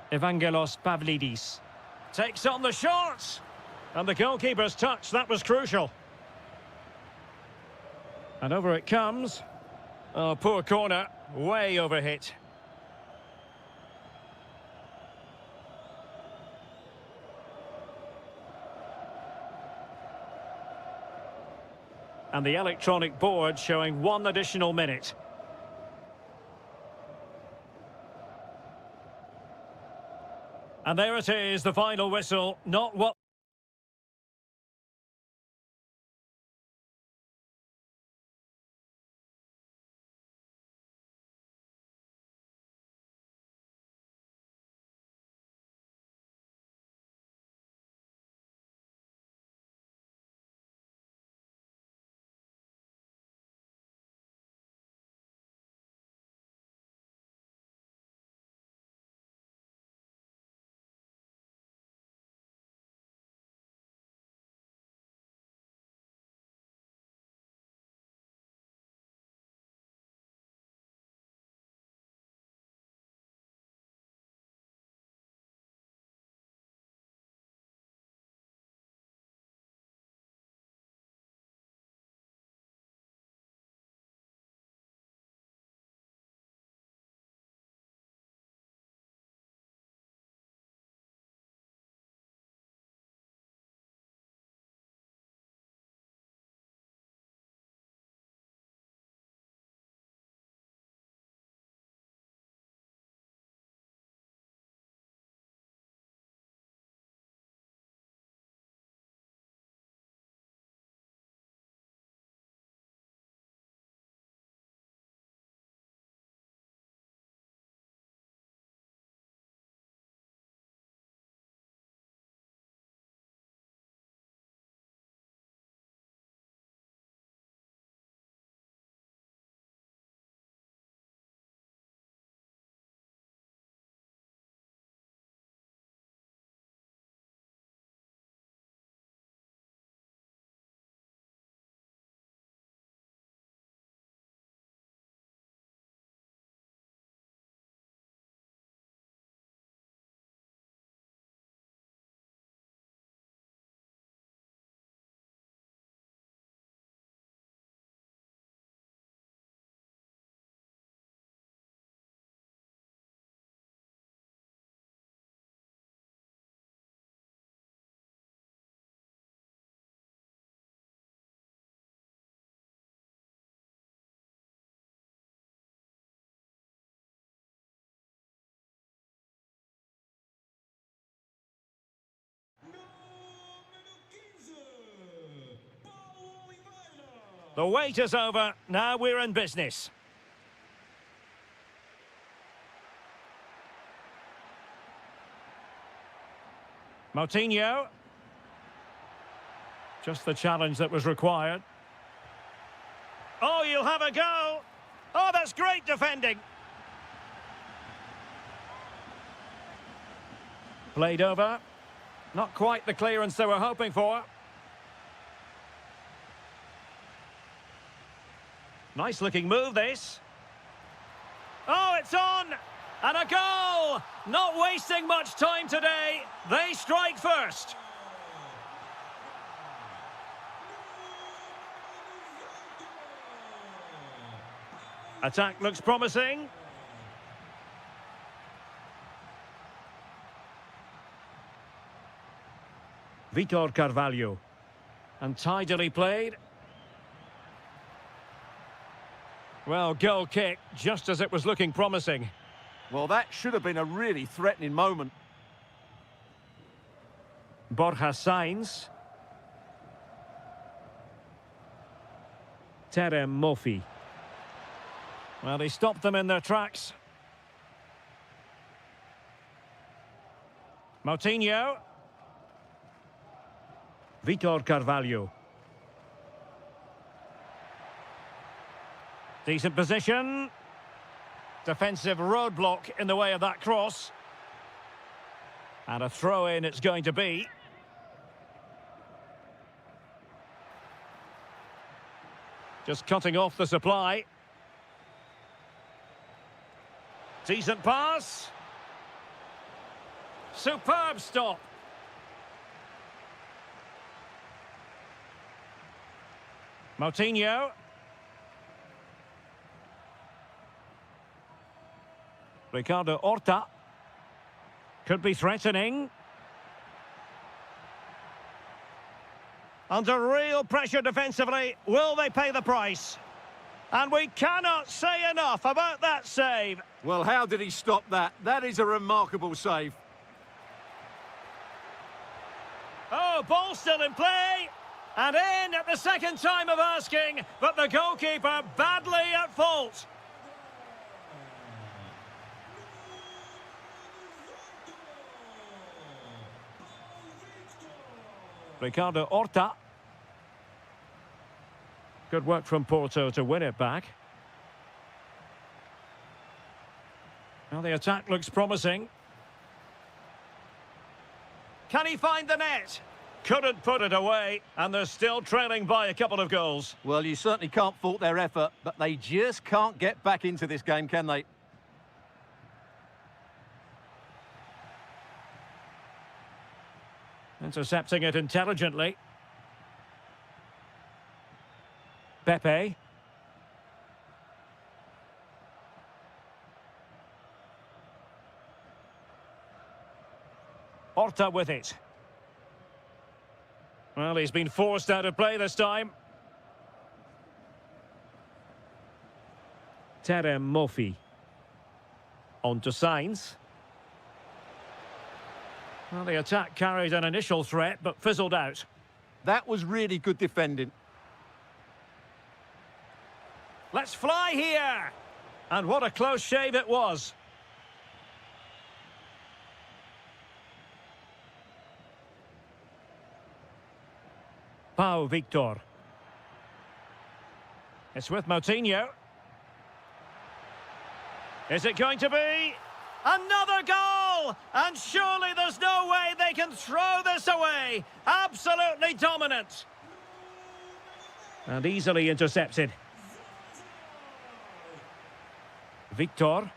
Evangelos Pavlidis takes on the shot. And the goalkeeper's touch, that was crucial. And over it comes. Oh, poor corner, way overhit. And the electronic board showing 1 additional minute. And there it is, the final whistle. Not what The wait is over. Now we're in business. Moutinho. Just the challenge that was required. Oh, you'll have a go. Oh, that's great defending. Played over. Not quite the clearance they were hoping for. Nice looking move, this. Oh, it's on! And a goal! Not wasting much time today. They strike first. Attack looks promising. Vitor Carvalho. And tidily played. Well, goal kick, just as it was looking promising. Well, that should have been a really threatening moment. Borja Sainz. Terem Mofi. Well, he stopped them in their tracks. Moutinho. Vitor Carvalho. Decent position. Defensive roadblock in the way of that cross. And a throw-in it's going to be. Just cutting off the supply. Decent pass. Superb stop. Moutinho. Ricardo Horta. Could be threatening. Under real pressure defensively. Will they pay the price? And we cannot say enough about that save. Well, how did he stop that? That is a remarkable save. Oh, ball still in play. And in at the second time of asking, but the goalkeeper badly at fault. Ricardo Horta. Good work from Porto to win it back. Well, the attack looks promising. Can he find the net? Couldn't put it away, and they're still trailing by a couple of goals. Well, you certainly can't fault their effort, but they just can't get back into this game, can they? Intercepting it intelligently. Pepe. Horta with it. Well, he's been forced out of play this time. Terem Mofi. On to Sainz. Well, the attack carried an initial threat, but fizzled out. That was really good defending. Let's fly here! And what a close shave it was. Pau Victor. It's with Moutinho. Is it going to be? Another goal! And surely there's no way they can throw this away. Absolutely dominant. And easily intercepted. Victor.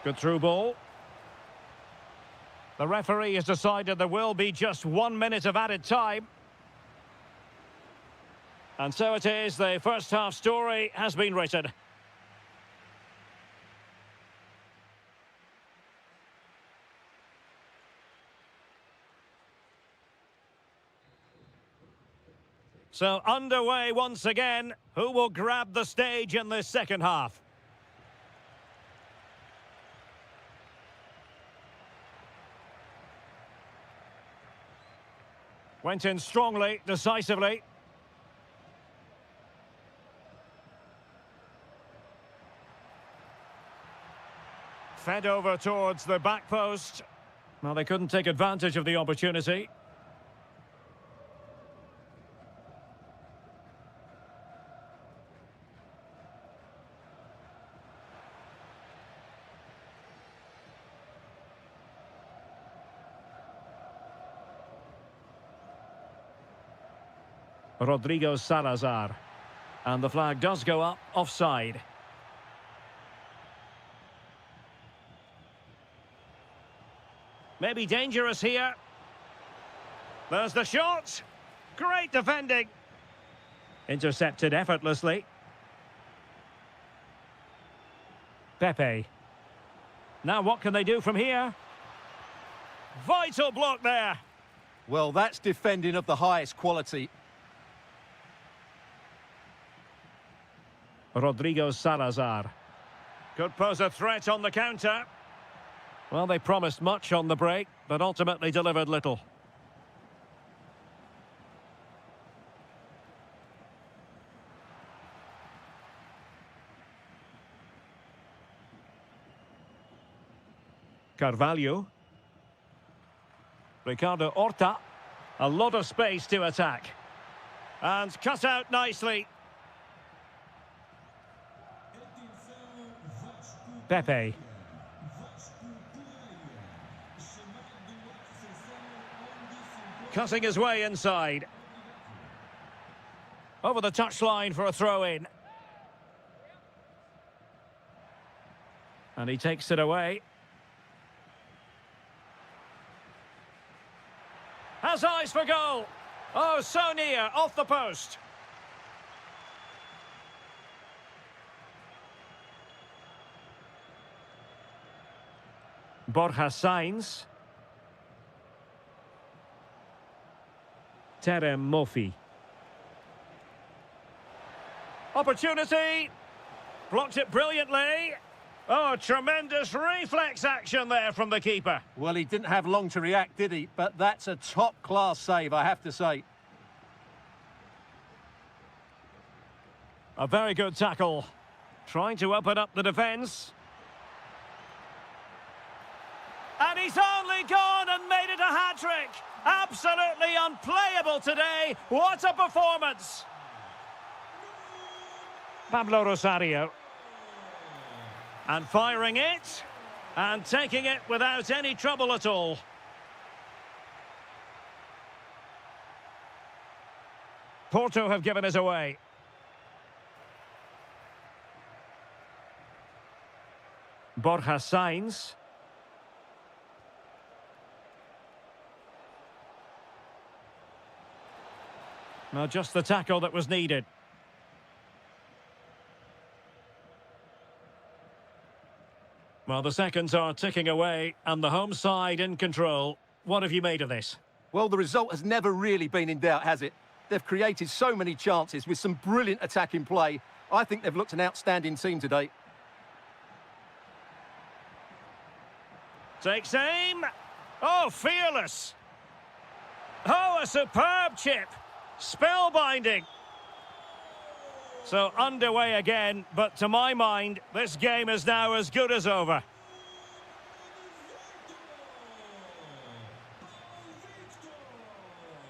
Good through ball. The referee has decided there will be just 1 minute of added time. And so it is, the first half story has been written. So underway once again. Who will grab the stage in this second half? Went in strongly, decisively. Fed over towards the back post. Well, they couldn't take advantage of the opportunity. Rodrigo Salazar. And the flag does go up, offside. Maybe dangerous here. There's the shot. Great defending. Intercepted effortlessly. Pepe. Now what can they do from here? Vital block there. Well, that's defending of the highest quality. Rodrigo Salazar. Could pose a threat on the counter. Well, they promised much on the break, but ultimately delivered little. Carvalho. Ricardo Horta. A lot of space to attack. And cut out nicely. Pepe. Cutting his way inside. Over the touchline for a throw-in. And he takes it away. Has eyes for goal. Oh, so near, off the post. Borja Sainz. Terem Mofi. Opportunity. Blocked it brilliantly. Oh, tremendous reflex action there from the keeper. Well, he didn't have long to react, did he? But that's a top-class save, I have to say. A very good tackle. Trying to open up the defence. And he's only gone and made it a hat-trick. Absolutely unplayable today. What a performance. Pablo Rosario. And firing it. And taking it without any trouble at all. Porto have given us away. Borja Sainz. Well, just the tackle that was needed. Well, the seconds are ticking away, and the home side in control. What have you made of this? Well, the result has never really been in doubt, has it? They've created so many chances with some brilliant attacking play. I think they've looked an outstanding team today. Takes aim. Oh, fearless. Oh, a superb chip. Spellbinding. So underway again, but to my mind, this game is now as good as over.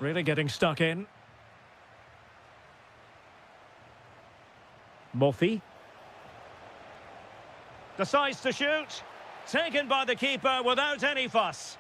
Really getting stuck in. Mofi. Decides to shoot. Taken by the keeper without any fuss.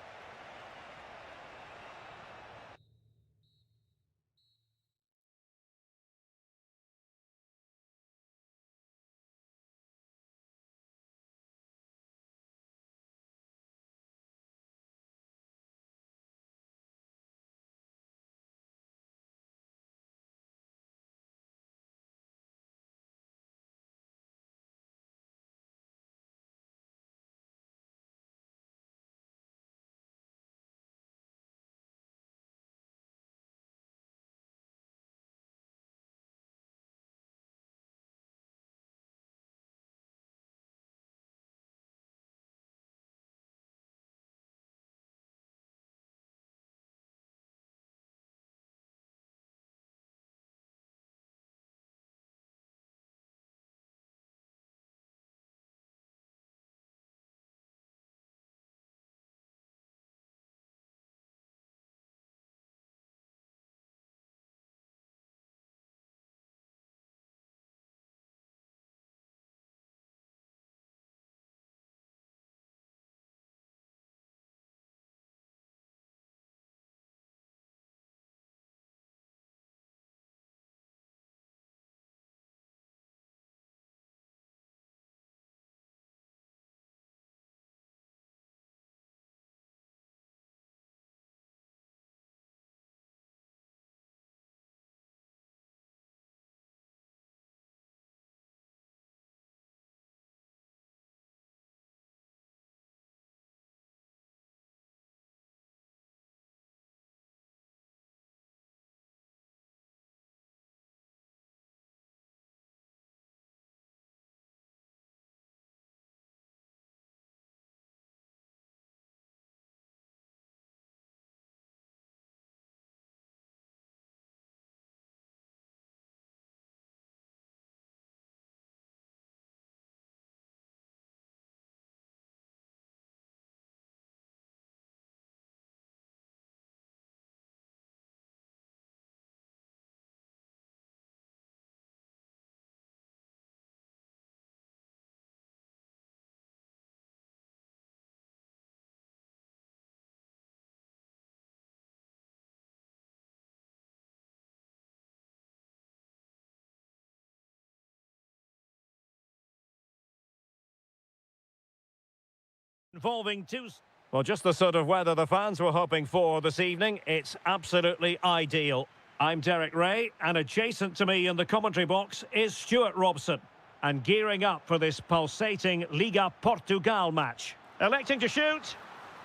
Involving two... Well, just the sort of weather the fans were hoping for this evening. It's absolutely ideal. I'm Derek Ray, and adjacent to me in the commentary box is Stuart Robson. And gearing up for this pulsating Liga Portugal match. Electing to shoot,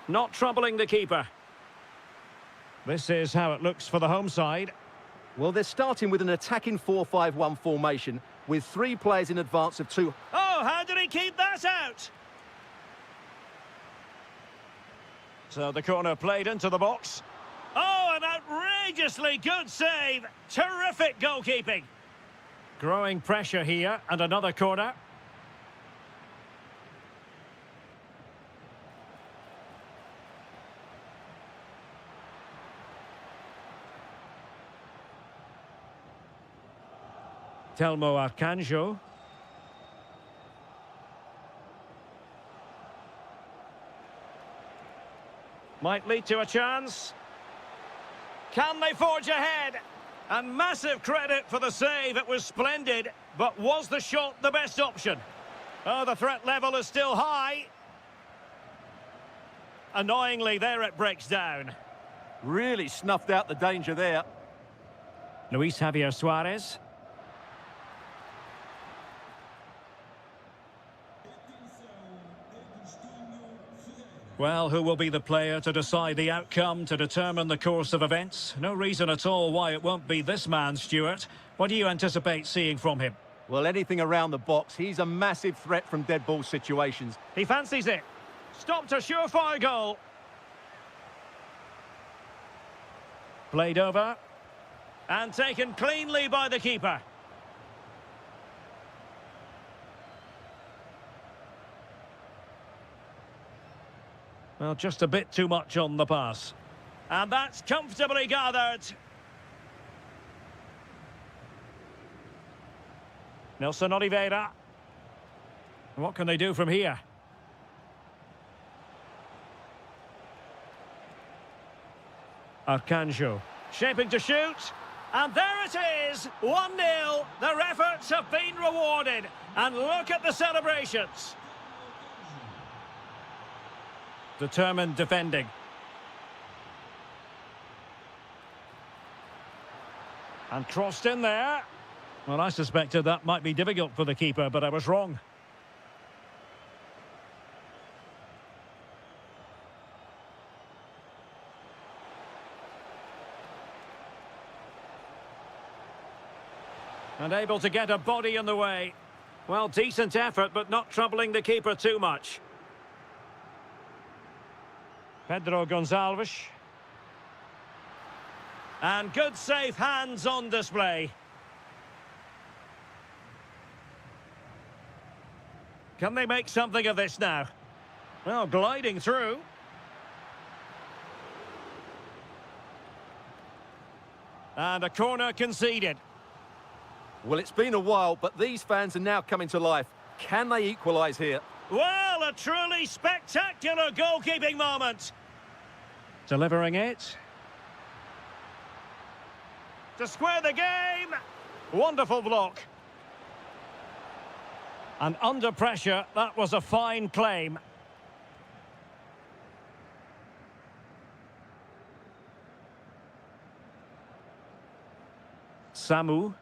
not troubling the keeper. This is how it looks for the home side. Well, they're starting with an attacking 4-5-1 formation with 3 players in advance of 2. Oh, how did he keep that out? So the corner played into the box. Oh, an outrageously good save. Terrific goalkeeping. Growing pressure here, and another corner. Telmo Arcanjo. Might lead to a chance. Can they forge ahead? And massive credit for the save. It was splendid. But was the shot the best option? Oh, the threat level is still high. Annoyingly, there it breaks down. Really snuffed out the danger there. Luis Javier Suarez. Well, who will be the player to decide the outcome, to determine the course of events? No reason at all why it won't be this man, Stuart. What do you anticipate seeing from him? Well, anything around the box. He's a massive threat from dead ball situations. He fancies it. Stopped a surefire goal. Played over. And taken cleanly by the keeper. Well, just a bit too much on the pass. And that's comfortably gathered. Nelson Oliveira. What can they do from here? Arcanjo. Shaping to shoot. And there it is. 1-0. Their efforts have been rewarded. And look at the celebrations. Determined defending. And crossed in there. Well, I suspected that might be difficult for the keeper, but I was wrong. And able to get a body in the way. Well, decent effort, but not troubling the keeper too much. Pedro Gonçalves. And good safe hands on display. Can they make something of this now? Well, gliding through. And a corner conceded. Well, it's been a while, but these fans are now coming to life. Can they equalise here? Well, a truly spectacular goalkeeping moment. Delivering it. To square the game. Wonderful block. And under pressure, that was a fine claim. Samu.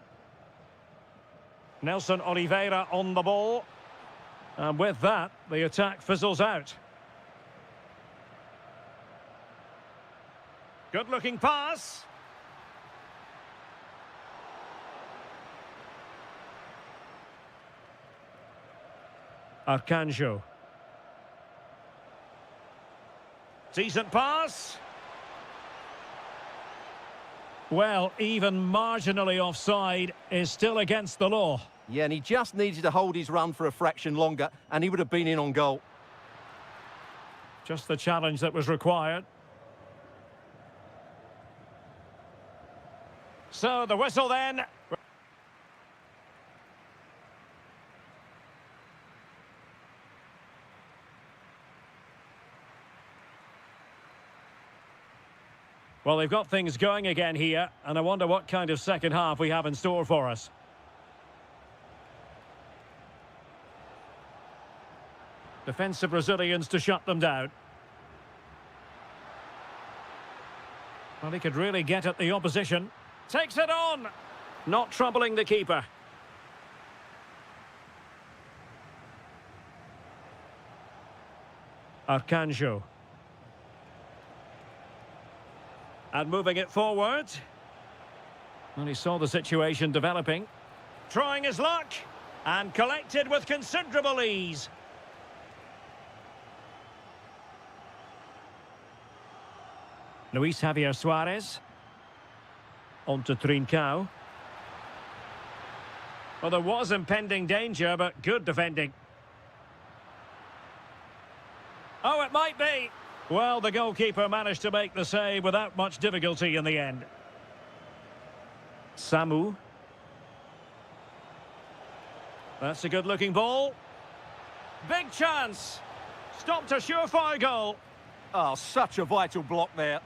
Nelson Oliveira on the ball. And with that, the attack fizzles out. Good-looking pass. Arcanjo. Decent pass. Well, even marginally offside is still against the law. Yeah, and he just needed to hold his run for a fraction longer, and he would have been in on goal. Just the challenge that was required. So, the whistle then. Well, they've got things going again here, and I wonder what kind of second half we have in store for us. Defensive resilience to shut them down. Well, he could really get at the opposition. Takes it on! Not troubling the keeper. Arcanjo. And moving it forward. And he saw the situation developing. Trying his luck. And collected with considerable ease. Luis Javier Suarez. On to Trincao. Well, there was impending danger, but good defending. Oh, it might be. Well, the goalkeeper managed to make the save without much difficulty in the end. Samu. That's a good-looking ball. Big chance. Stopped a surefire goal. Oh, such a vital block there.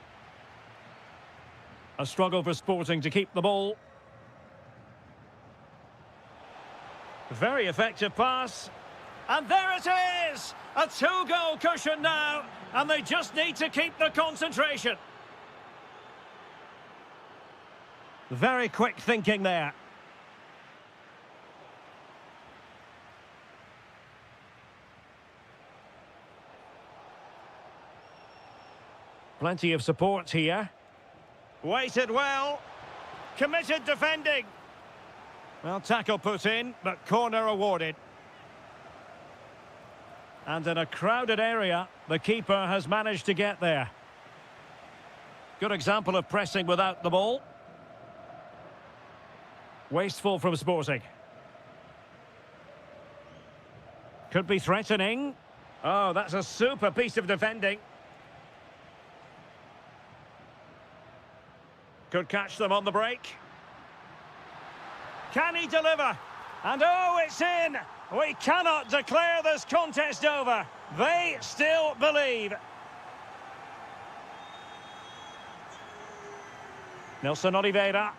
A struggle for Sporting to keep the ball. Very effective pass. And there it is! A two-goal cushion now. And they just need to keep the concentration. Very quick thinking there. Plenty of support here. Waited well. Committed defending. Well, tackle put in, but corner awarded. And in a crowded area, the keeper has managed to get there. Good example of pressing without the ball. Wasteful from Sporting. Could be threatening. Oh, that's a super piece of defending. Could catch them on the break. Can he deliver? And oh, it's in! We cannot declare this contest over. They still believe. Nelson Oliveira.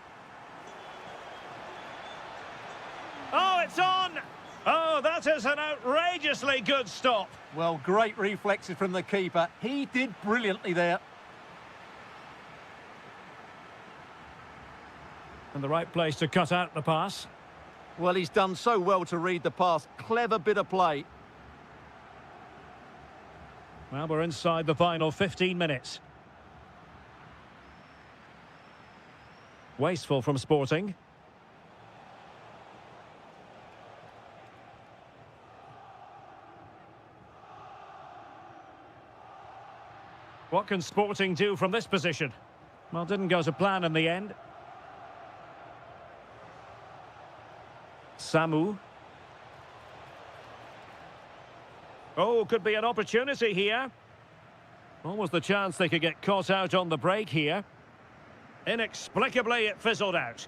Oh, it's on! Oh, that is an outrageously good stop. Well, great reflexes from the keeper. He did brilliantly there. And the right place to cut out the pass. Well, he's done so well to read the pass. Clever bit of play. Well, we're inside the final 15 minutes. Wasteful from Sporting. What can Sporting do from this position? Well, didn't go to plan in the end. Samu. Oh, could be an opportunity here. Almost the chance they could get caught out on the break here. Inexplicably, it fizzled out.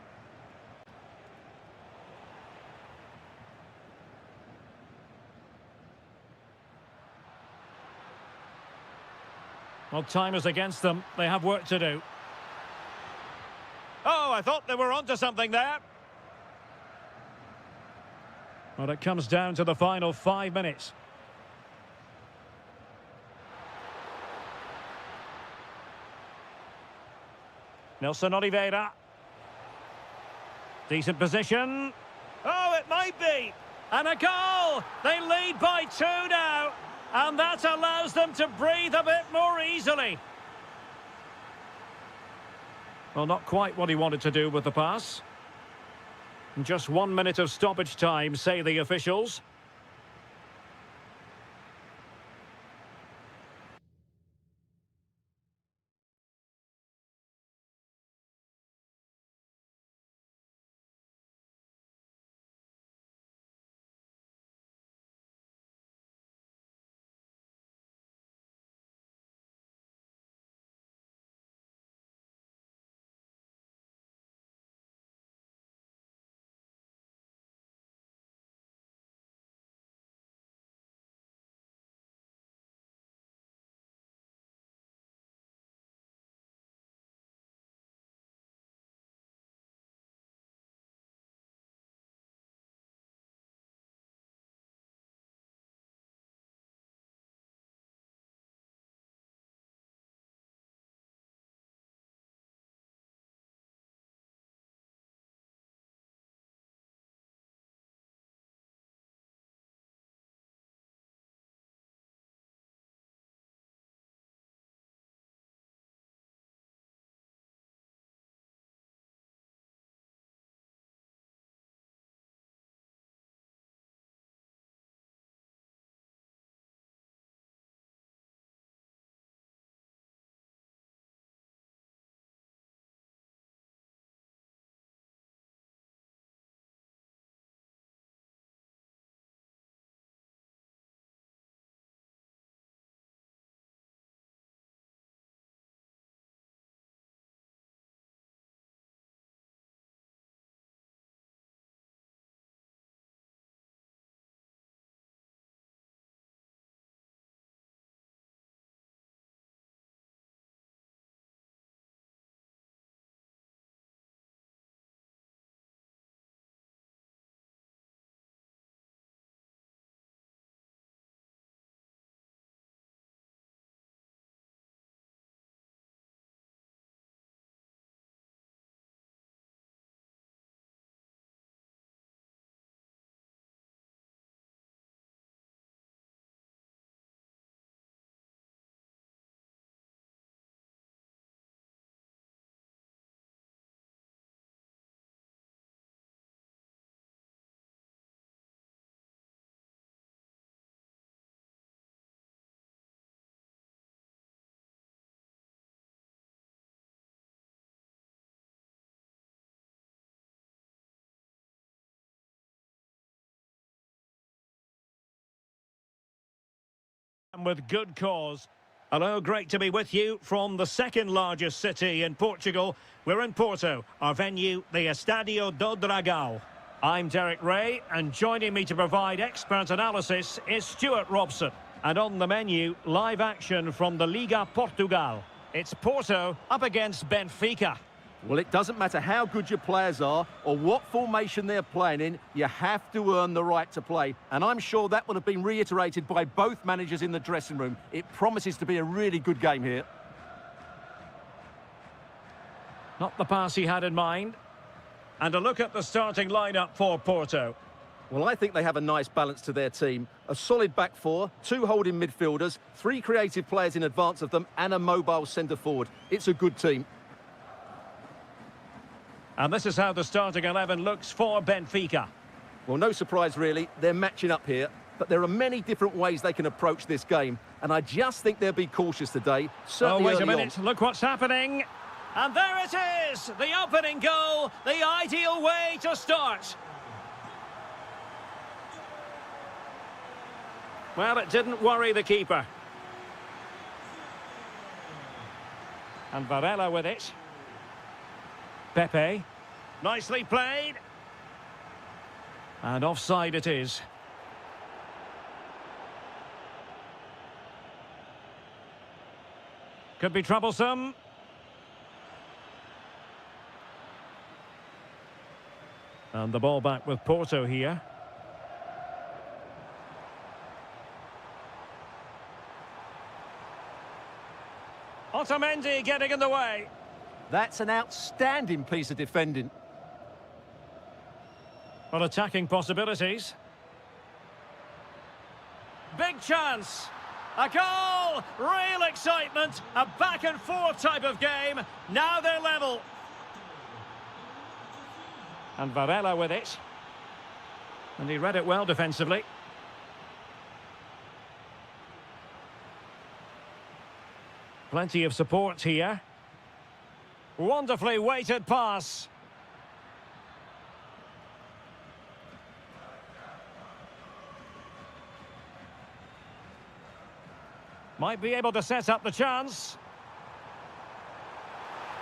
Well, time is against them. They have work to do. Oh, I thought they were onto something there. Well, it comes down to the final 5 minutes. Nelson Oliveira. Decent position. Oh, it might be. And a goal! They lead by 2 now. And that allows them to breathe a bit more easily. Well, not quite what he wanted to do with the pass. Just 1 minute of stoppage time, say the officials. And with good cause. Hello, great to be with you from the second largest city in Portugal. We're in Porto, our venue, the Estádio do Dragão. I'm Derek Ray, and joining me to provide expert analysis is Stuart Robson. And on the menu, live action from the Liga Portugal. It's Porto up against Benfica. Well, it doesn't matter how good your players are or what formation they're playing in, you have to earn the right to play. And I'm sure that would have been reiterated by both managers in the dressing room. It promises to be a really good game here. Not the pass he had in mind. And a look at the starting lineup for Porto. Well, I think they have a nice balance to their team. A solid back four, two holding midfielders, three creative players in advance of them, and a mobile centre-forward. It's a good team. And this is how the starting 11 looks for Benfica. Well, no surprise, really. They're matching up here. But there are many different ways they can approach this game. And I just think they'll be cautious today. Certainly wait a early minute. on. Look what's happening. And there it is. The opening goal. The ideal way to start. Well, it didn't worry the keeper. And Varela with it. Pepe. Nicely played. And offside it is. Could be troublesome. And the ball back with Porto here. Otamendi getting in the way. That's an outstanding piece of defending. Well, attacking possibilities. Big chance. A goal! Real excitement. A back and forth type of game. Now they're level. And Varela with it. And he read it well defensively. Plenty of support here. Wonderfully weighted pass. Might be able to set up the chance.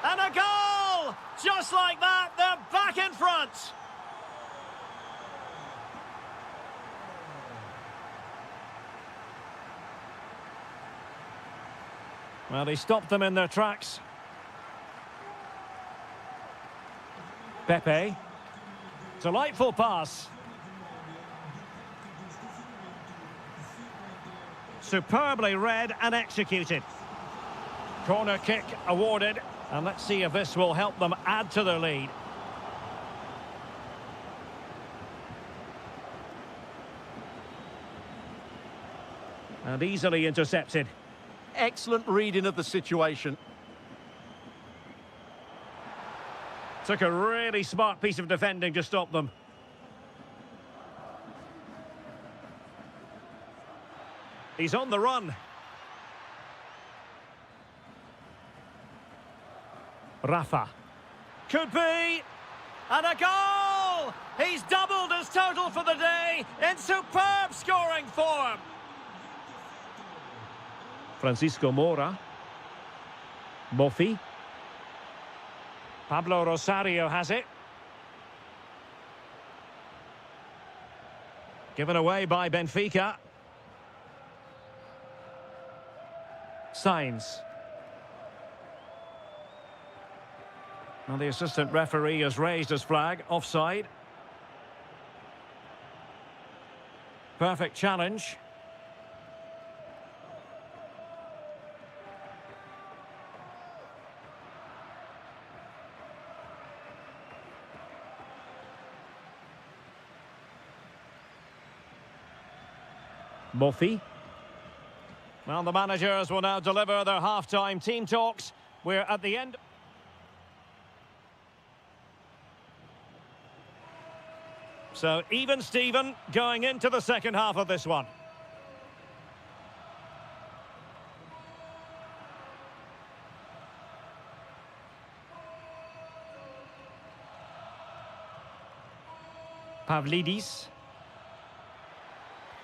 And a goal! Just like that, they're back in front. Well, they stopped them in their tracks. Pepe. Delightful pass. Superbly read and executed. Corner kick awarded. And let's see if this will help them add to their lead. And easily intercepted. Excellent reading of the situation. Took a really smart piece of defending to stop them. He's on the run. Rafa. Could be. And a goal! He's doubled his total for the day in superb scoring form. Francisco Moura. Mofi. Pablo Rosario has it. Given away by Benfica. Signs. Well, the assistant referee has raised his flag. Offside. Perfect challenge. Mofi. Well, the managers will now deliver their half-time team talks. We're at the end. So, even Steven going into the second half of this one. Pavlidis.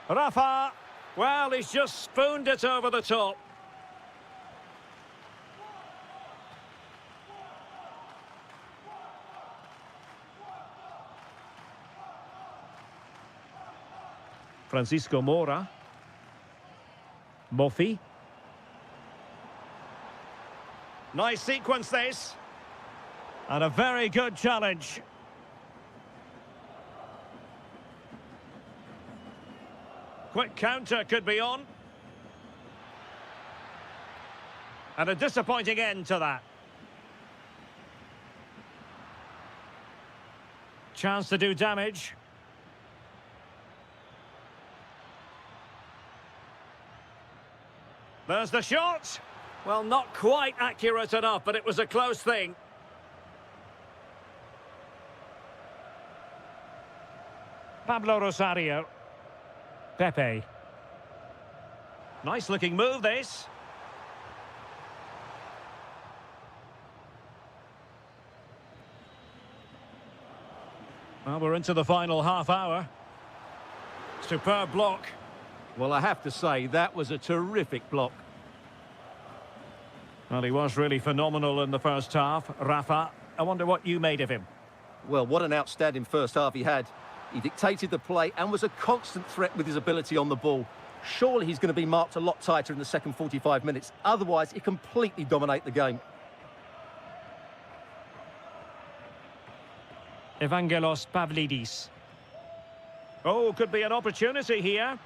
Rafa. Well, he's just spooned it over the top. Francisco Mora. Moffi. Nice sequence this. And a very good challenge. Quick counter could be on. And a disappointing end to that. Chance to do damage. There's the shot. Well, not quite accurate enough, but it was a close thing. Pablo Rosario. Pepe. Nice looking move, this. Well, we're into the final half hour. Superb block. Well, I have to say, that was a terrific block. Well, he was really phenomenal in the first half. Rafa, I wonder what you made of him. Well, what an outstanding first half he had. He dictated the play and was a constant threat with his ability on the ball. Surely he's going to be marked a lot tighter in the second 45 minutes. Otherwise, he completely dominate the game. Evangelos Pavlidis. Oh, could be an opportunity here.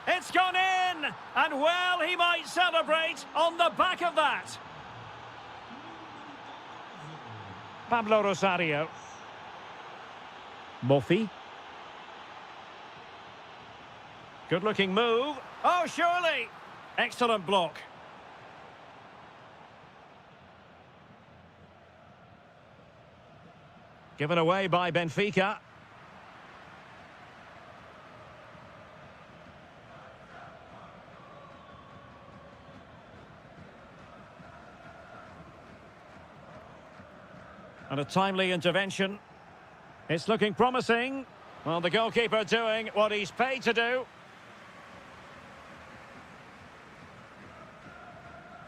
It's gone in! And well, he might celebrate on the back of that. Pablo Rosario. Moffi. Good-looking move. Oh, surely! Excellent block. Given away by Benfica. And a timely intervention. It's looking promising. Well, the goalkeeper doing what he's paid to do.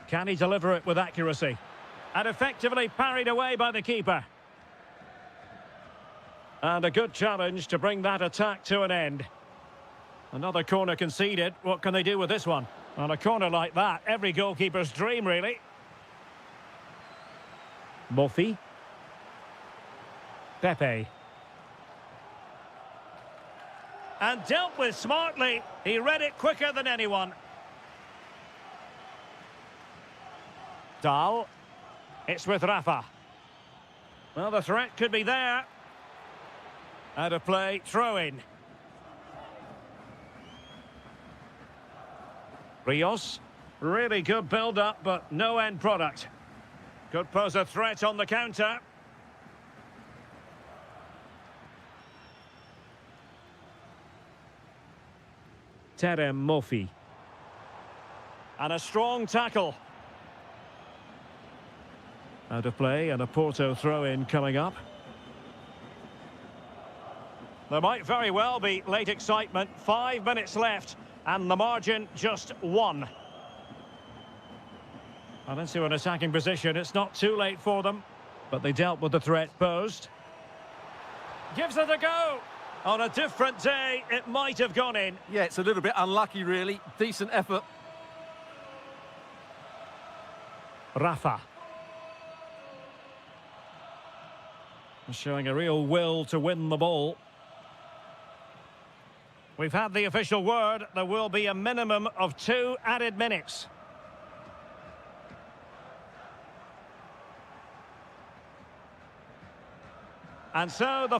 Can he deliver it with accuracy? And effectively parried away by the keeper. And a good challenge to bring that attack to an end. Another corner conceded. What can they do with this one? On a corner like that, every goalkeeper's dream, really. Moffi. Pepe. And dealt with smartly. He read it quicker than anyone. Dahl. It's with Rafa. Well, the threat could be there. Out of play, throw in. Rios. Really good build-up, but no end product. Could pose a threat on the counter. Terem Moffi. And a strong tackle. Out of play and a Porto throw-in coming up. There might very well be late excitement. 5 minutes left and the margin just 1. And into an attacking position. It's not too late for them, but they dealt with the threat posed. Gives it a go. On a different day, it might have gone in. Yeah, it's a little bit unlucky, really. Decent effort. Rafa. Showing a real will to win the ball. We've had the official word. There will be a minimum of 2 added minutes. And so the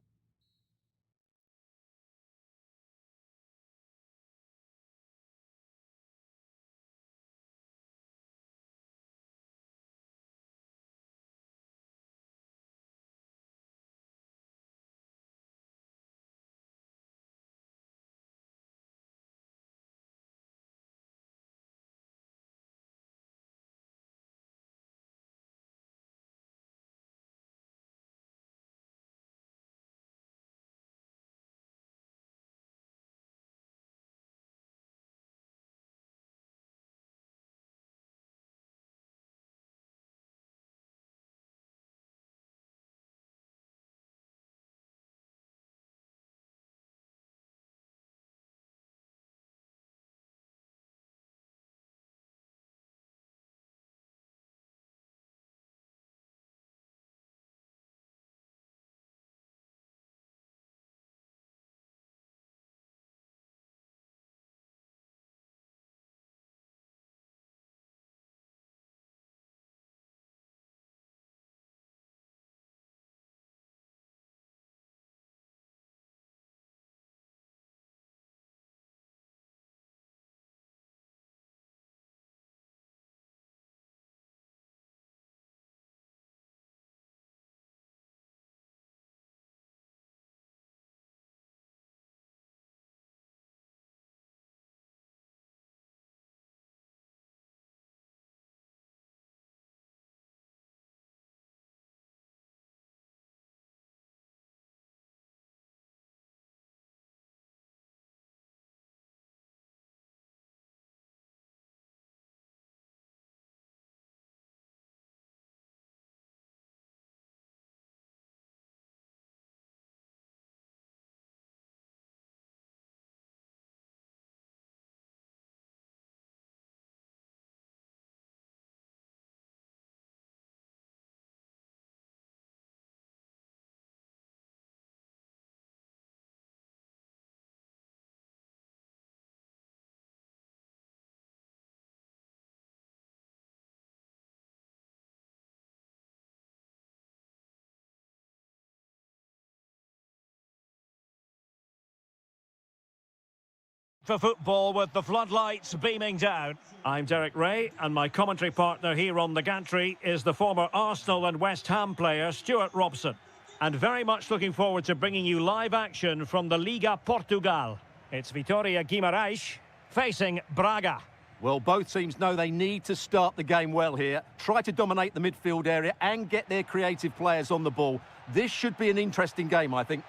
For football with the floodlights beaming down. I'm Derek Ray, and my commentary partner here on the gantry is the former Arsenal and West Ham player Stuart Robson. And very much looking forward to bringing you live action from the Liga Portugal. It's Vitória Guimarães facing Braga. Well, both teams know they need to start the game well here, try to dominate the midfield area and get their creative players on the ball. This should be an interesting game, I think.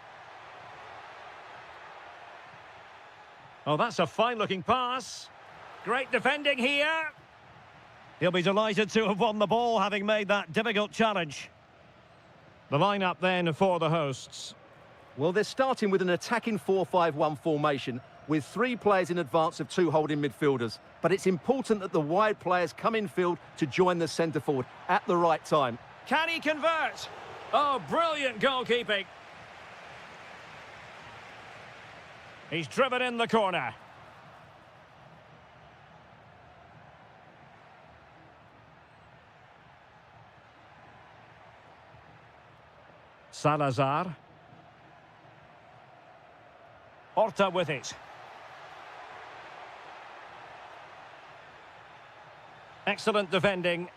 Oh, that's a fine-looking pass. Great defending here. He'll be delighted to have won the ball, having made that difficult challenge. The lineup then for the hosts. Well, they're starting with an attacking 4-5-1 formation with 3 players in advance of 2 holding midfielders. But it's important that the wide players come in field to join the centre forward at the right time. Can he convert? Oh, brilliant goalkeeping. He's driven in the corner. Salazar. Horta with it. Excellent defending.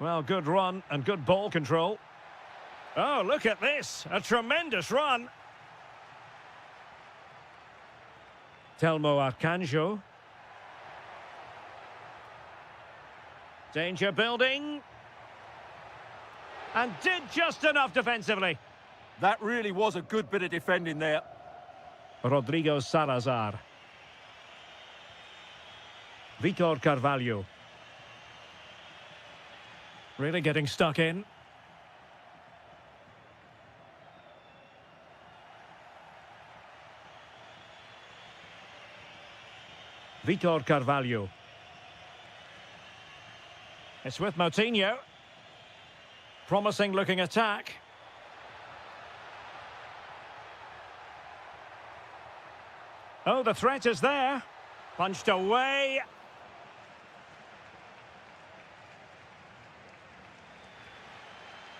Well, good run and good ball control. Oh, look at this. A tremendous run. Telmo Arcanjo. Danger building. And did just enough defensively. That really was a good bit of defending there. Rodrigo Salazar. Vitor Carvalho. Really getting stuck in. Vitor Carvalho. It's with Moutinho. Promising looking attack. Oh, the threat is there. Punched away.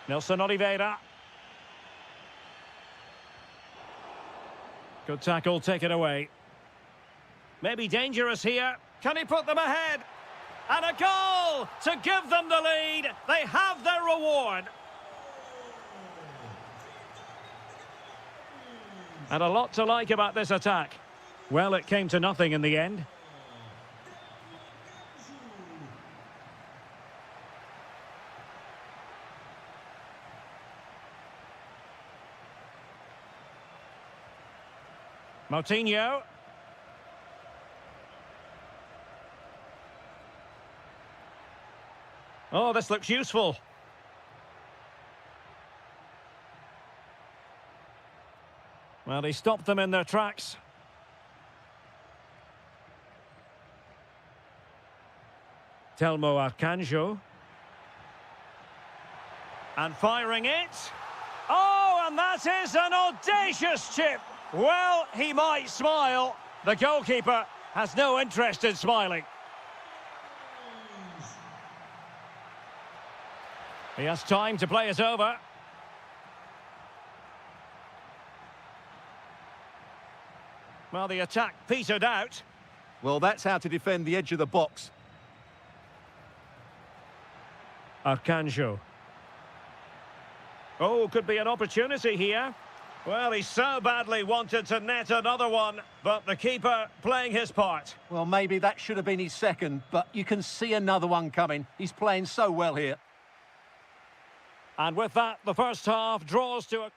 Nelson Oliveira. Good tackle, taken away. Maybe dangerous here. Can he put them ahead? And a goal to give them the lead. They have their reward. And a lot to like about this attack. Well, it came to nothing in the end. Moutinho. Oh, this looks useful. Well, he stopped them in their tracks. Telmo Arcanjo. And firing it. Oh, and that is an audacious chip. Well, he might smile. The goalkeeper has no interest in smiling. He has time to play it over. Well, the attack petered out. Well, that's how to defend the edge of the box. Arcanjo. Oh, could be an opportunity here. Well, he so badly wanted to net another one, but the keeper playing his part. Well, maybe that should have been his second, but you can see another one coming. He's playing so well here. And with that, the first half draws to a...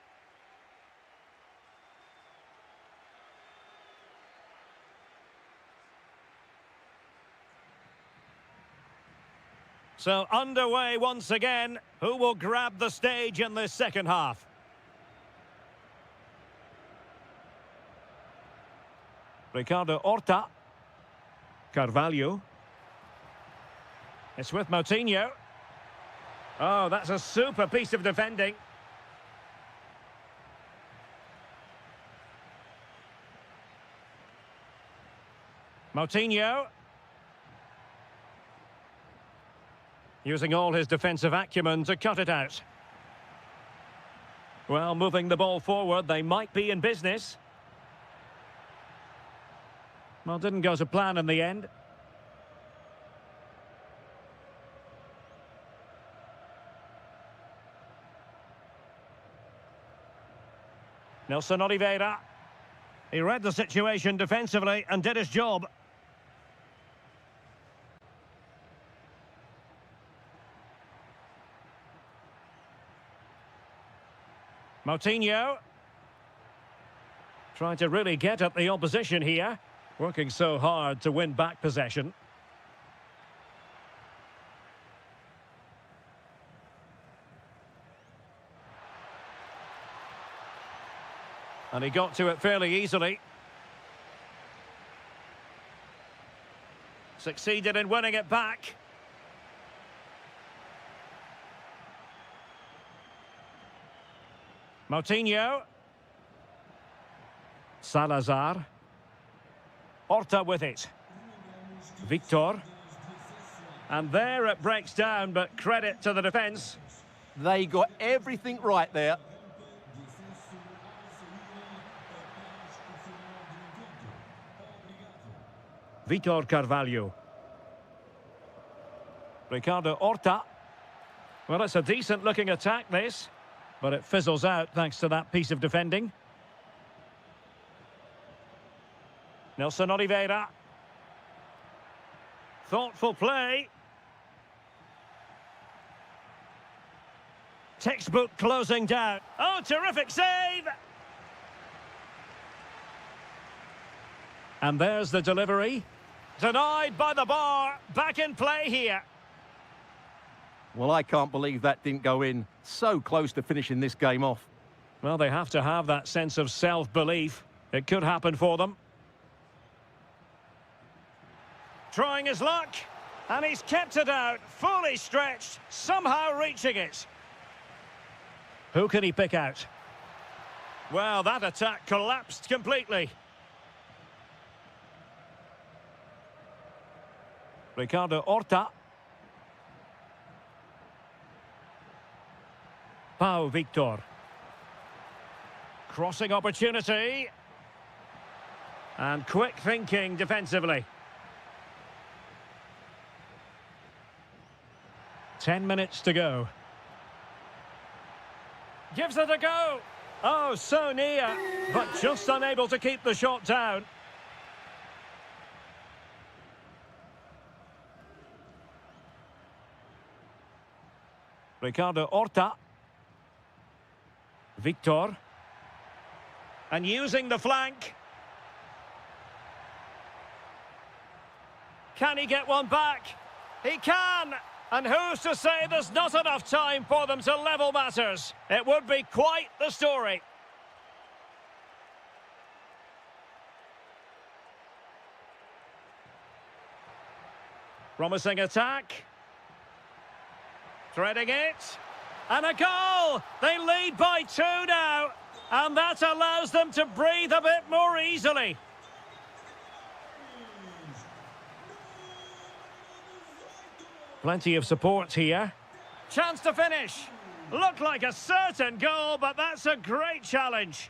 So underway once again. Who will grab the stage in this second half? Ricardo Horta. Carvalho. It's with Moutinho. Oh, that's a super piece of defending. Moutinho. Using all his defensive acumen to cut it out. Well, moving the ball forward, they might be in business. Well, didn't go to plan in the end. Nelson Oliveira. He read the situation defensively and did his job. Moutinho. Trying to really get at the opposition here. Working so hard to win back possession. And he got to it fairly easily. Succeeded in winning it back. Moutinho. Salazar. Horta with it. Victor. And there it breaks down, but credit to the defence. They got everything right there. Vitor Carvalho. Ricardo Horta. Well, it's a decent-looking attack, this. But it fizzles out thanks to that piece of defending. Nelson Oliveira. Thoughtful play. Textbook closing down. Oh, terrific save! And there's the delivery. Denied by the bar. Back in play here. Well, I can't believe that didn't go in. So close to finishing this game off. Well, they have to have that sense of self-belief. It could happen for them. Trying his luck. And he's kept it out. Fully stretched. Somehow reaching it. Who can he pick out? Well, that attack collapsed completely. Ricardo Horta. Pau Victor. Crossing opportunity. And quick thinking defensively. 10 minutes to go. Gives it a go. Oh, so near, but just unable to keep the shot down. Ricardo Horta. Victor. And using the flank. Can he get one back? He can! And who's to say there's not enough time for them to level matters? It would be quite the story. Promising attack. Threading it. And a goal! They lead by 2 now. And that allows them to breathe a bit more easily. Plenty of support here. Chance to finish. Looked like a certain goal, but that's a great challenge.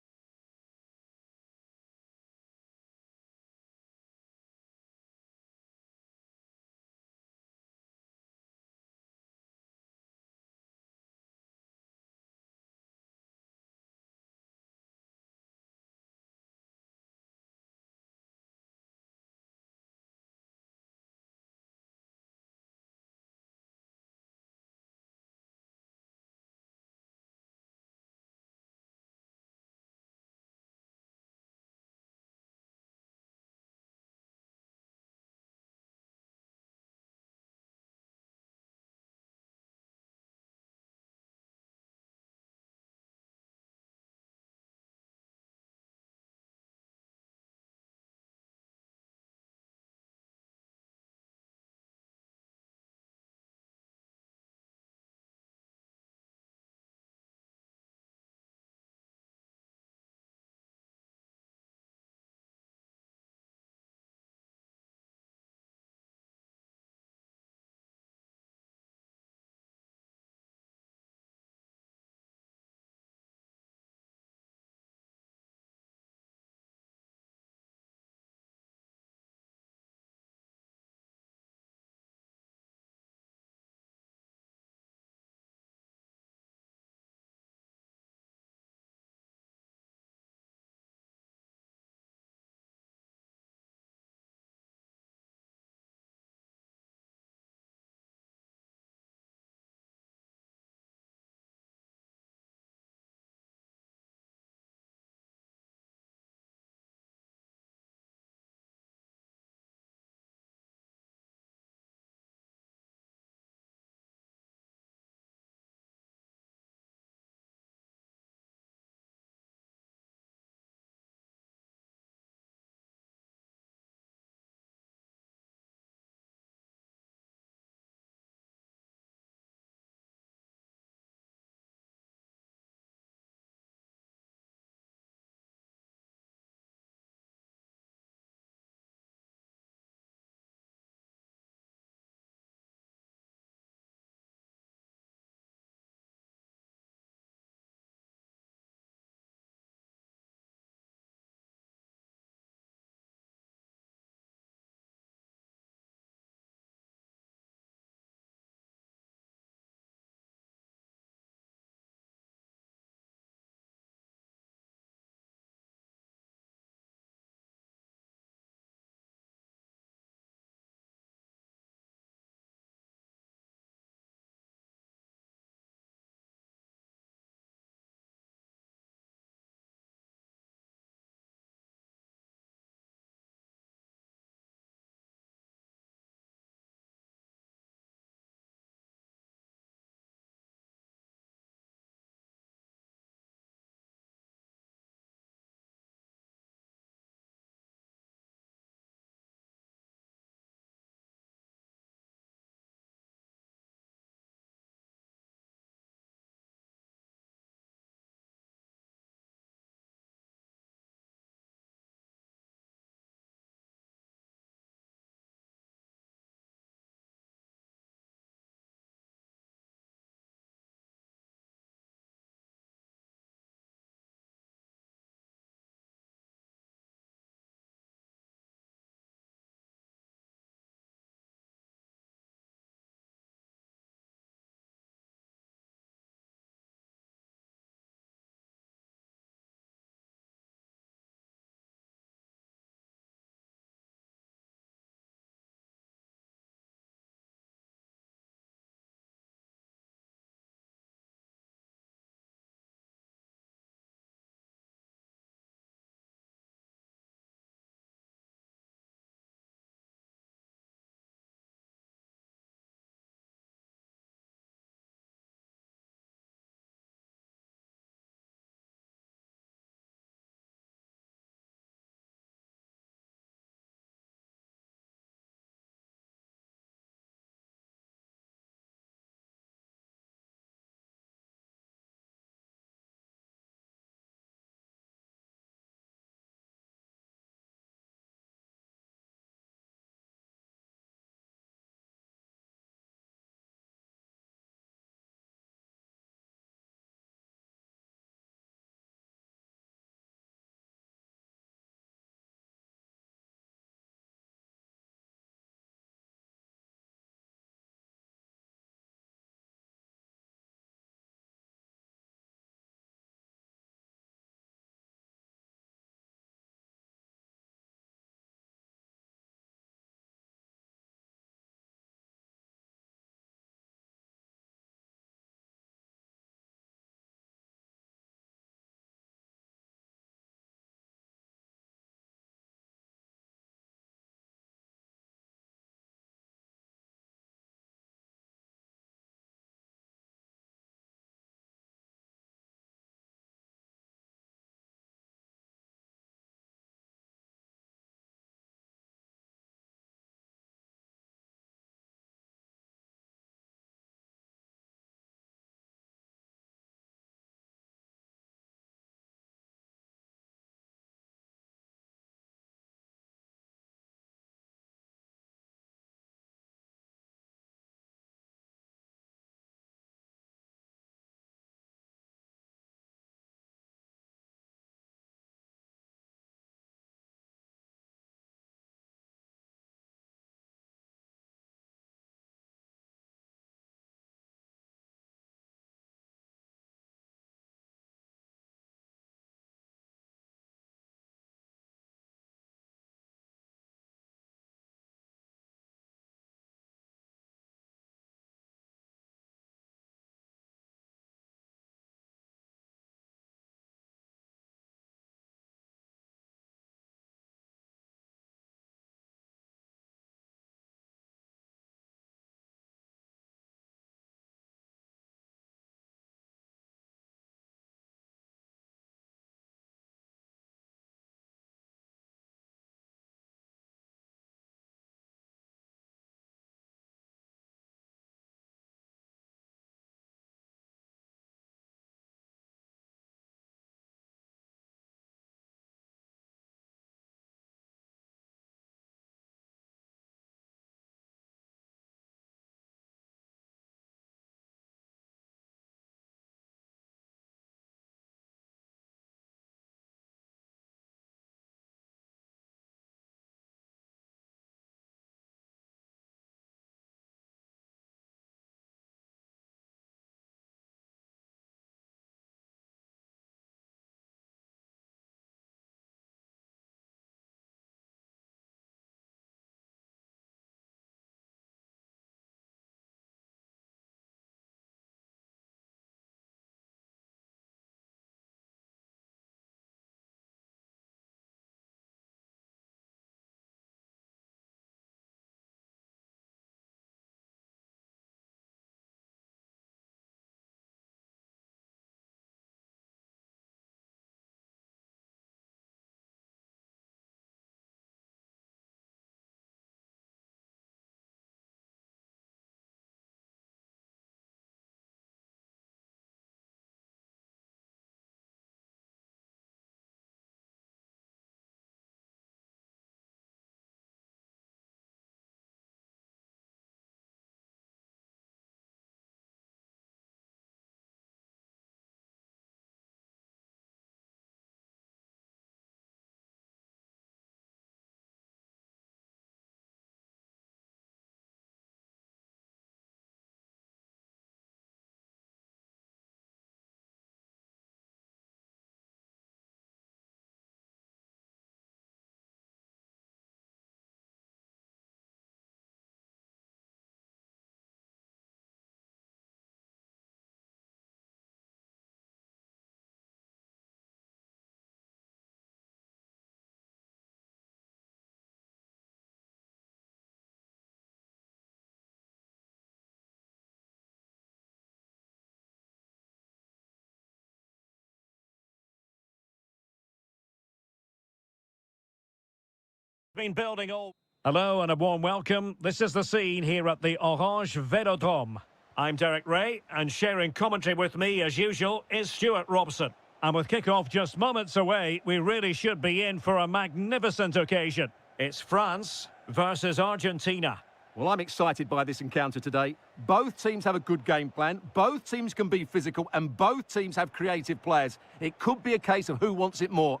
been building all... Hello and a warm welcome. This is the scene here at the Orange Velodrome. I'm Derek Ray, and sharing commentary with me, as usual, is Stuart Robson. And with kick-off just moments away, we really should be in for a magnificent occasion. It's France versus Argentina. Well, I'm excited by this encounter today. Both teams have a good game plan, both teams can be physical, and both teams have creative players. It could be a case of who wants it more.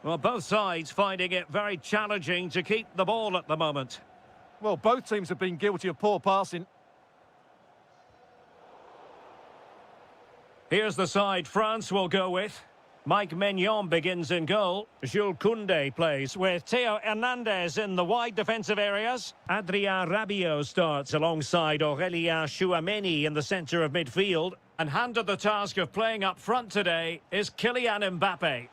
Well, both sides finding it very challenging to keep the ball at the moment. Well, both teams have been guilty of poor passing. Here's the side France will go with. Mike Maignan begins in goal. Jules Koundé plays with Theo Hernandez in the wide defensive areas. Adrien Rabiot starts alongside Aurélien Chouameni in the centre of midfield. And handed the task of playing up front today is Kylian Mbappé.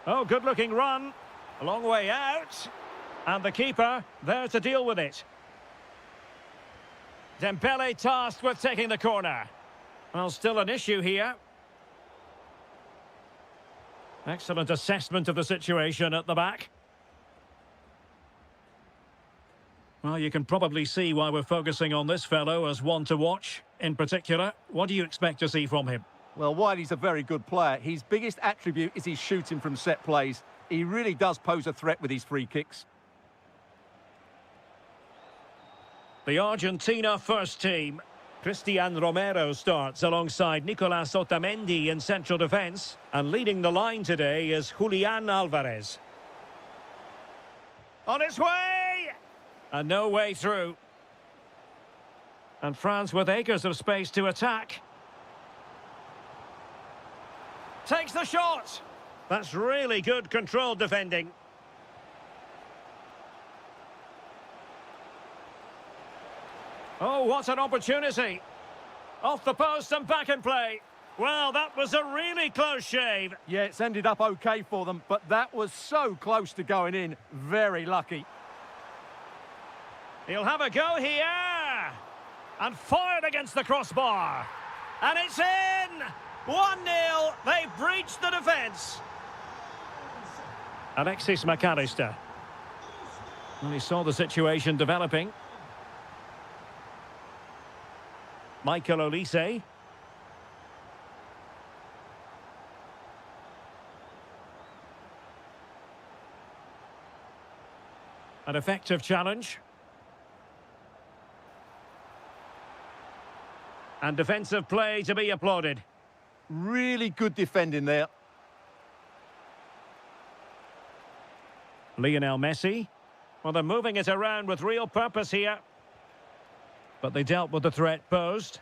Oh, good-looking run. A long way out. And the keeper there to deal with it. Dembele tasked with taking the corner. Well, still an issue here. Excellent assessment of the situation at the back. Well, you can probably see why we're focusing on this fellow as one to watch. In particular, what do you expect to see from him? Well, Wiley's a very good player. His biggest attribute is his shooting from set plays. He really does pose a threat with his free kicks. The Argentina first team. Cristian Romero starts alongside Nicolas Otamendi in central defence. And leading the line today is Julian Alvarez. On its way! And no way through. And France with acres of space to attack. Takes the shot. That's really good controlled defending. Oh, what an opportunity. Off the post and back in play. Well, that was a really close shave. Yeah, it's ended up okay for them, but that was so close to going in. Very lucky. He'll have a go here. And fired against the crossbar. And it's in! 1-0, they've breached the defence. Alexis McAllister. Well, he saw the situation developing. Michael Olise. An effective challenge. And defensive play to be applauded. Really good defending there. Lionel Messi. Well, they're moving it around with real purpose here. But they dealt with the threat posed.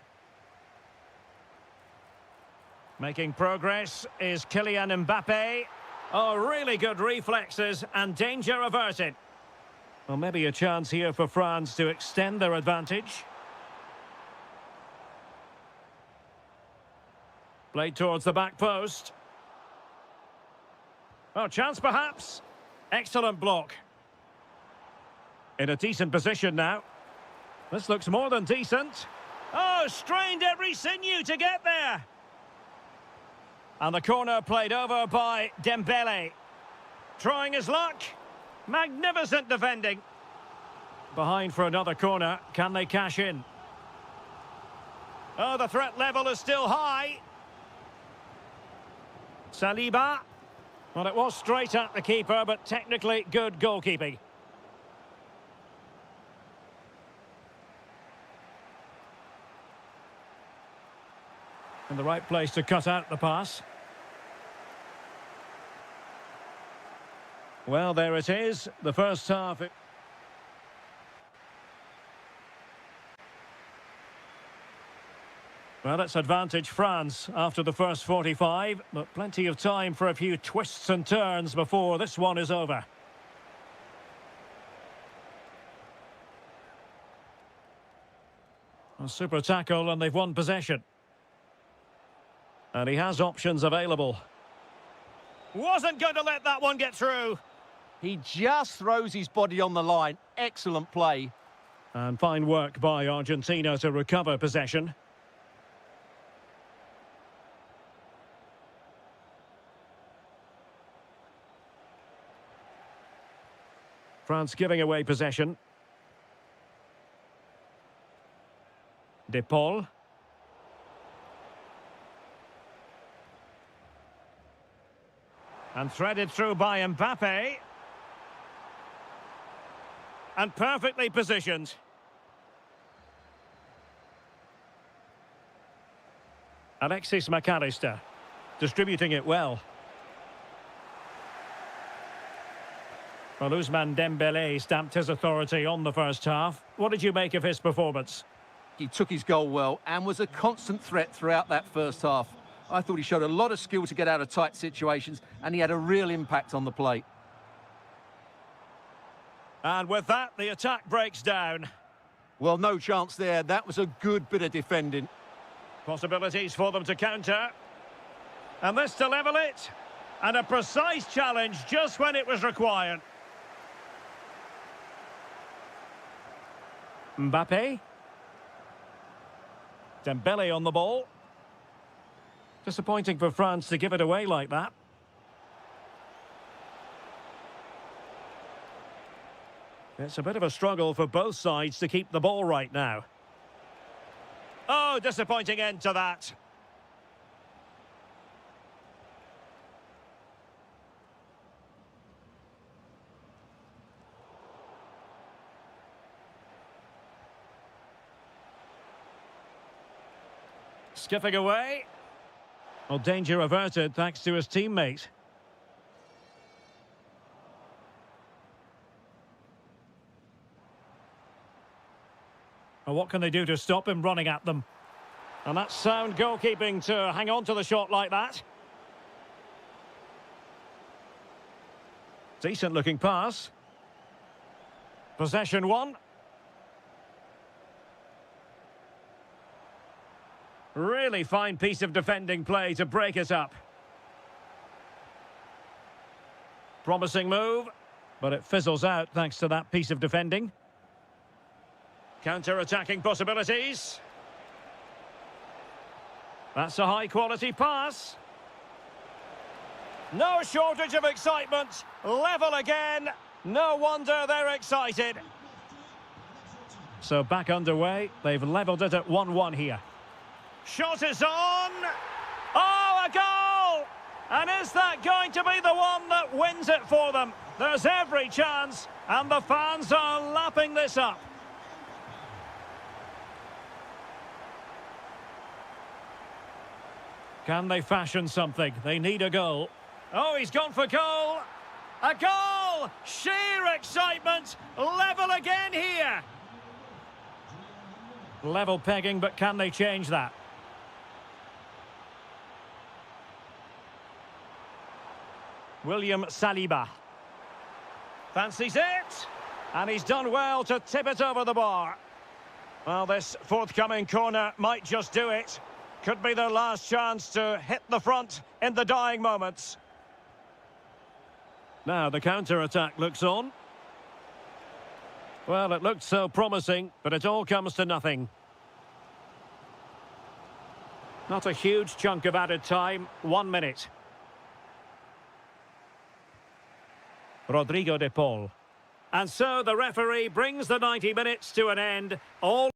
Making progress is Kylian Mbappé. Oh, really good reflexes and danger averted. Well, maybe a chance here for France to extend their advantage. Played towards the back post. Oh, chance perhaps. Excellent block. In a decent position now. This looks more than decent. Oh, strained every sinew to get there. And the corner played over by Dembele. Trying his luck. Magnificent defending. Behind for another corner. Can they cash in? Oh, the threat level is still high. Saliba. Well, it was straight at the keeper, but technically good goalkeeping. In the right place to cut out the pass. Well, there it is. The first half. Well, it's advantage France after the first 45, but plenty of time for a few twists and turns before this one is over. A super tackle and they've won possession. And he has options available. Wasn't going to let that one get through. He just throws his body on the line. Excellent play. And fine work by Argentina to recover possession. France giving away possession. De Paul. And threaded through by Mbappe. And perfectly positioned. Alexis McAllister, distributing it well. Well, Ousmane Dembélé stamped his authority on the first half. What did you make of his performance? He took his goal well and was a constant threat throughout that first half. I thought he showed a lot of skill to get out of tight situations, and he had a real impact on the plate. And with that, the attack breaks down. Well, no chance there. That was a good bit of defending. Possibilities for them to counter. And this to level it. And a precise challenge just when it was required. Mbappe. Dembélé on the ball. Disappointing for France to give it away like that. It's a bit of a struggle for both sides to keep the ball right now. Oh, disappointing end to that. Skipping away. Well, danger averted thanks to his teammate. Well, what can they do to stop him running at them? And that's sound goalkeeping to hang on to the shot like that. Decent looking pass. Possession one. Really fine piece of defending play to break it up. Promising move, but it fizzles out thanks to that piece of defending. Counter-attacking possibilities. That's a high-quality pass. No shortage of excitement. Level again. No wonder they're excited. So back underway. They've levelled it at 1-1 here. Shot is on. Oh, a goal! And is that going to be the one that wins it for them? There's every chance, and the fans are lapping this up. Can they fashion something? They need a goal. Oh, he's gone for goal. A goal! Sheer excitement. Level again here. Level pegging, but can they change that? William Saliba. Fancies it. And he's done well to tip it over the bar. Well, this forthcoming corner might just do it. Could be their last chance to hit the front in the dying moments. Now the counter-attack looks on. Well, it looked so promising, but it all comes to nothing. Not a huge chunk of added time, 1 minute. Rodrigo de Paul. And so the referee brings the 90 minutes to an end. All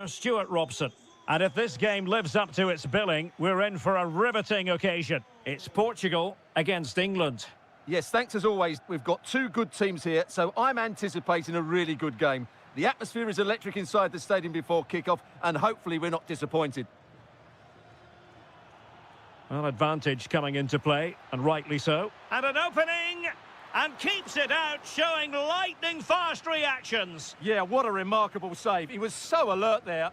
Stuart Robson. And if this game lives up to its billing, we're in for a riveting occasion. It's Portugal against England. Yes, thanks as always. We've got two good teams here, so I'm anticipating a really good game. The atmosphere is electric inside the stadium before kick-off, and hopefully we're not disappointed. Well, advantage coming into play, and rightly so. And an opening, and keeps it out, showing lightning-fast reactions. Yeah, what a remarkable save. He was so alert there.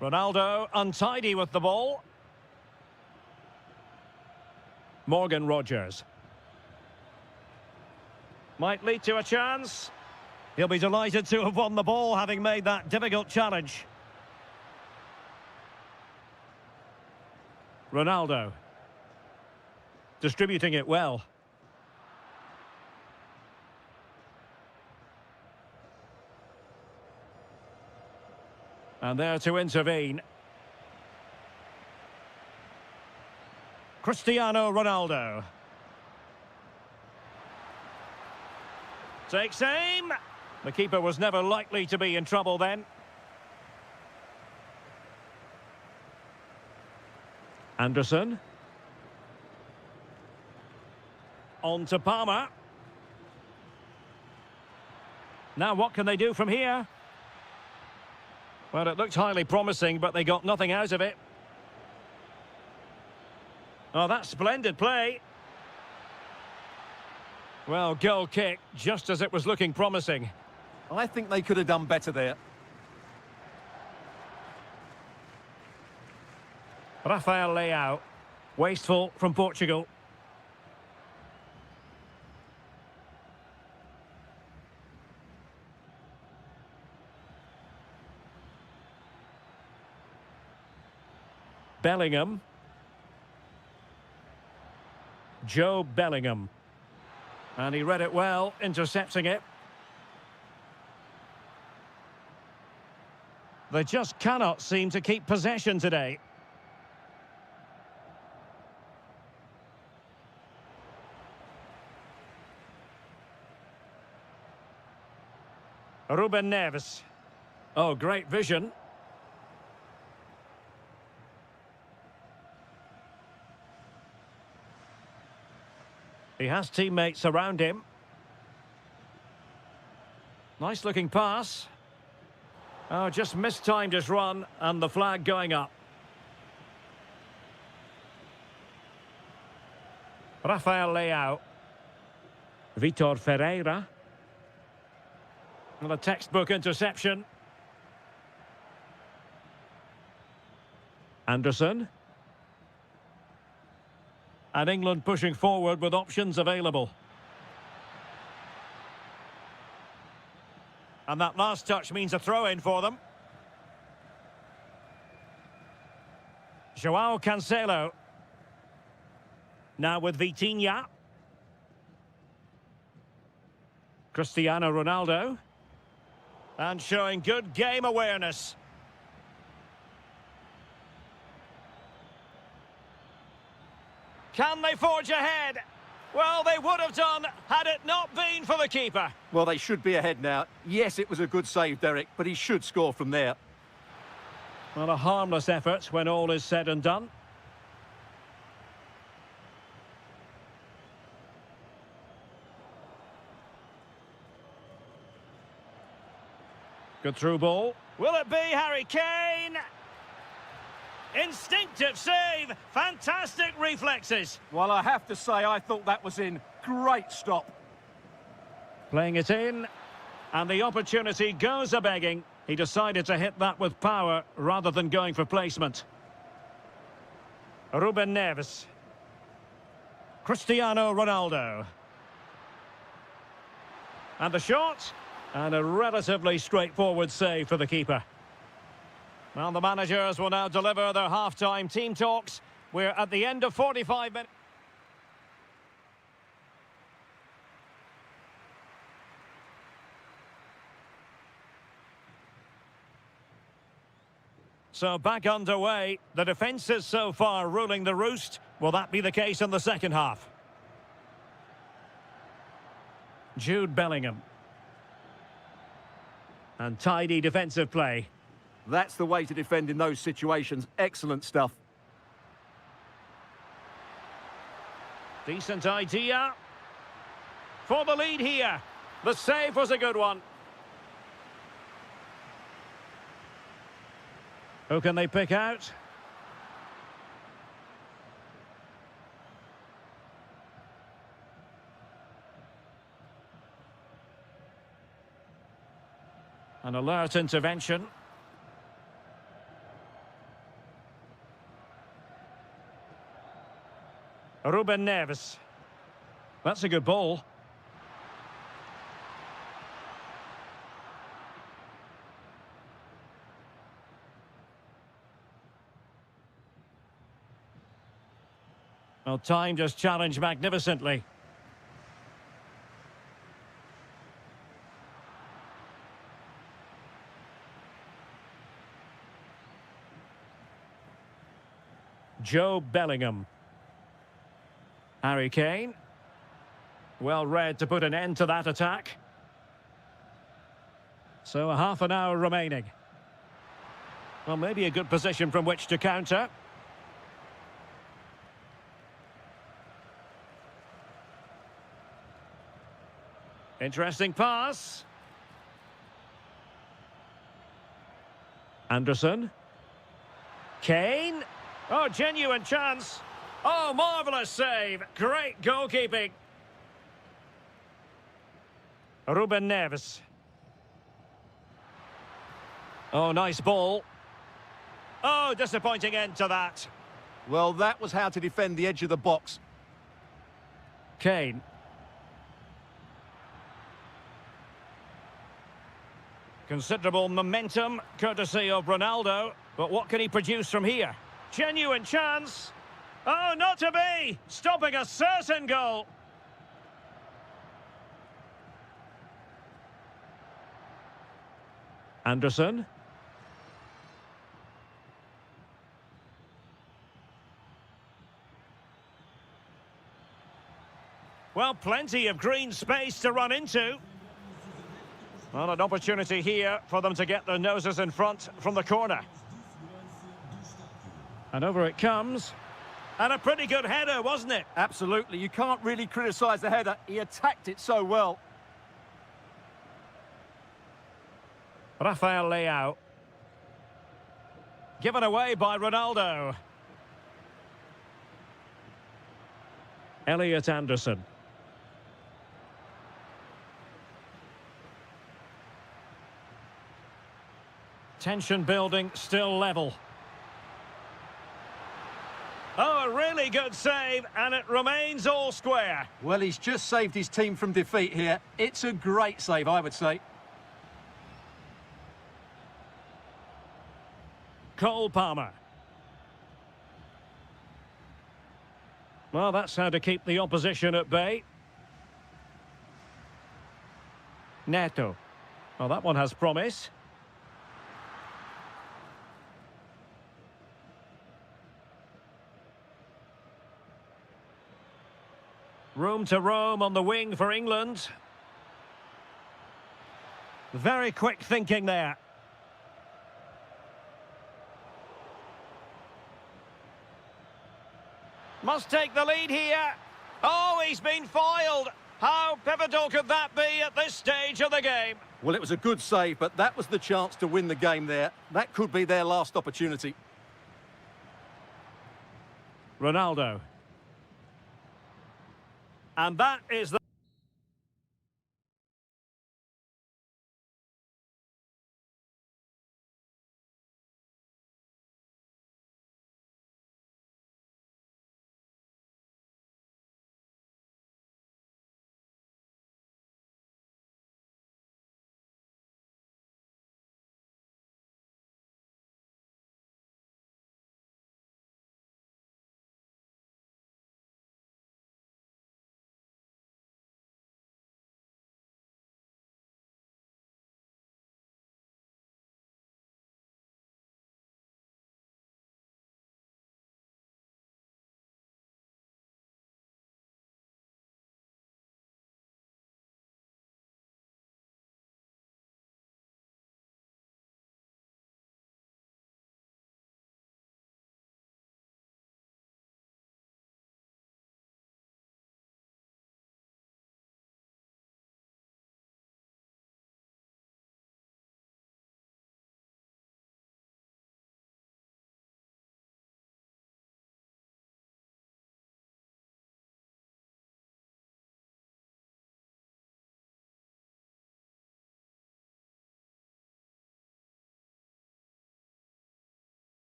Ronaldo untidy with the ball. Morgan Rogers. Might lead to a chance. He'll be delighted to have won the ball, having made that difficult challenge. Ronaldo. Distributing it well. And there to intervene. Cristiano Ronaldo. Takes aim. The keeper was never likely to be in trouble then. Anderson. On to Palmer. Now what can they do from here? Well, it looked highly promising, but they got nothing out of it. Oh, that's splendid play. Well, goal kick, just as it was looking promising. I think they could have done better there. Rafael Leão. Wasteful from Portugal. Bellingham. Joe Bellingham. And he read it well, intercepting it. They just cannot seem to keep possession today. Ruben Neves. Oh, great vision. He has teammates around him. Nice looking pass. Oh, just mistimed his run, and the flag going up. Rafael Leão. Vitor Ferreira. And a textbook interception. Anderson. And England pushing forward with options available. And that last touch means a throw-in for them. João Cancelo. Now with Vitinha. Cristiano Ronaldo. And showing good game awareness. Can they forge ahead? Well, they would have done had it not been for the keeper. Well, they should be ahead now. Yes, it was a good save, Derek, but he should score from there. Well, a harmless effort when all is said and done. Good through ball. Will it be Harry Kane? Instinctive save. Fantastic reflexes. Well, I have to say, I thought that was in. Great stop. Playing it in. And the opportunity goes a-begging. He decided to hit that with power rather than going for placement. Ruben Neves. Cristiano Ronaldo. And the shot. And a relatively straightforward save for the keeper. Well, the managers will now deliver their half-time team talks. We're at the end of 45 minutes. So back underway. The defences so far ruling the roost. Will that be the case in the second half? Jude Bellingham. And tidy defensive play. That's the way to defend in those situations. Excellent stuff. Decent idea. For the lead here. The save was a good one. Who can they pick out? An alert intervention. Ruben Neves. That's a good ball. Well, time just challenged magnificently. Joe Bellingham. Harry Kane. Well read to put an end to that attack. So a half an hour remaining. Well, maybe a good position from which to counter. Interesting pass. Anderson. Kane. Oh, genuine chance. Oh, marvellous save. Great goalkeeping. Ruben Neves. Oh, nice ball. Oh, disappointing end to that. Well, that was how to defend the edge of the box. Kane. Considerable momentum, courtesy of Ronaldo. But what can he produce from here? Genuine chance. Oh, not to be! Stopping a certain goal. Anderson. Well, plenty of green space to run into. Well, an opportunity here for them to get their noses in front from the corner. And over it comes. And a pretty good header, wasn't it? Absolutely. You can't really criticise the header. He attacked it so well. Rafael Leao. Given away by Ronaldo. Elliot Anderson. Tension building, still level. Oh, a really good save, and it remains all square. Well, he's just saved his team from defeat here. It's a great save, I would say. Cole Palmer. Well, that's how to keep the opposition at bay. Neto. Well, that one has promise. Room to roam on the wing for England. Very quick thinking there. Must take the lead here. Oh, he's been foiled. How pivotal could that be at this stage of the game? Well, it was a good save, but that was the chance to win the game there. That could be their last opportunity. Ronaldo. And that is the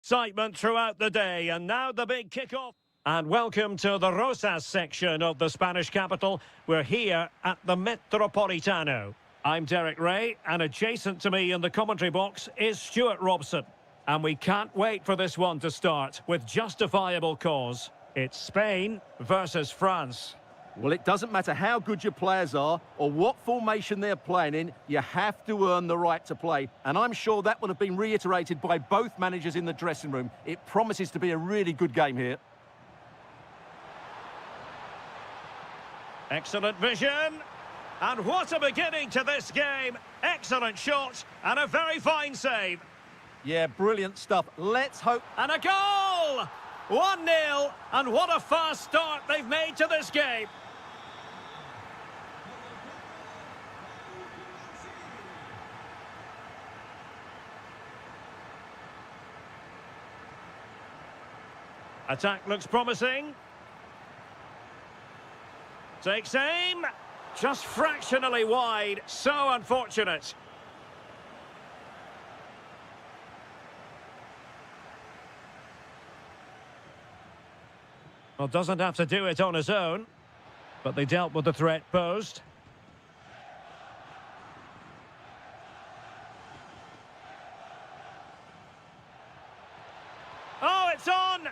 Excitement throughout the day, and now the big kick-off. And welcome to the Rosas section of the Spanish capital. We're here at the Metropolitano. I'm Derek Ray, and adjacent to me in the commentary box is Stuart Robson. And we can't wait for this one to start with justifiable cause. It's Spain versus France. Well, it doesn't matter how good your players are or what formation they're playing in, you have to earn the right to play. And I'm sure that will have been reiterated by both managers in the dressing room. It promises to be a really good game here. Excellent vision. And what a beginning to this game. Excellent shot and a very fine save. Yeah, brilliant stuff. Let's hope... And a goal! 1-0, and what a fast start they've made to this game. Attack looks promising. Takes aim. Just fractionally wide. So unfortunate. Well, doesn't have to do it on his own, but they dealt with the threat posed. Oh, it's on!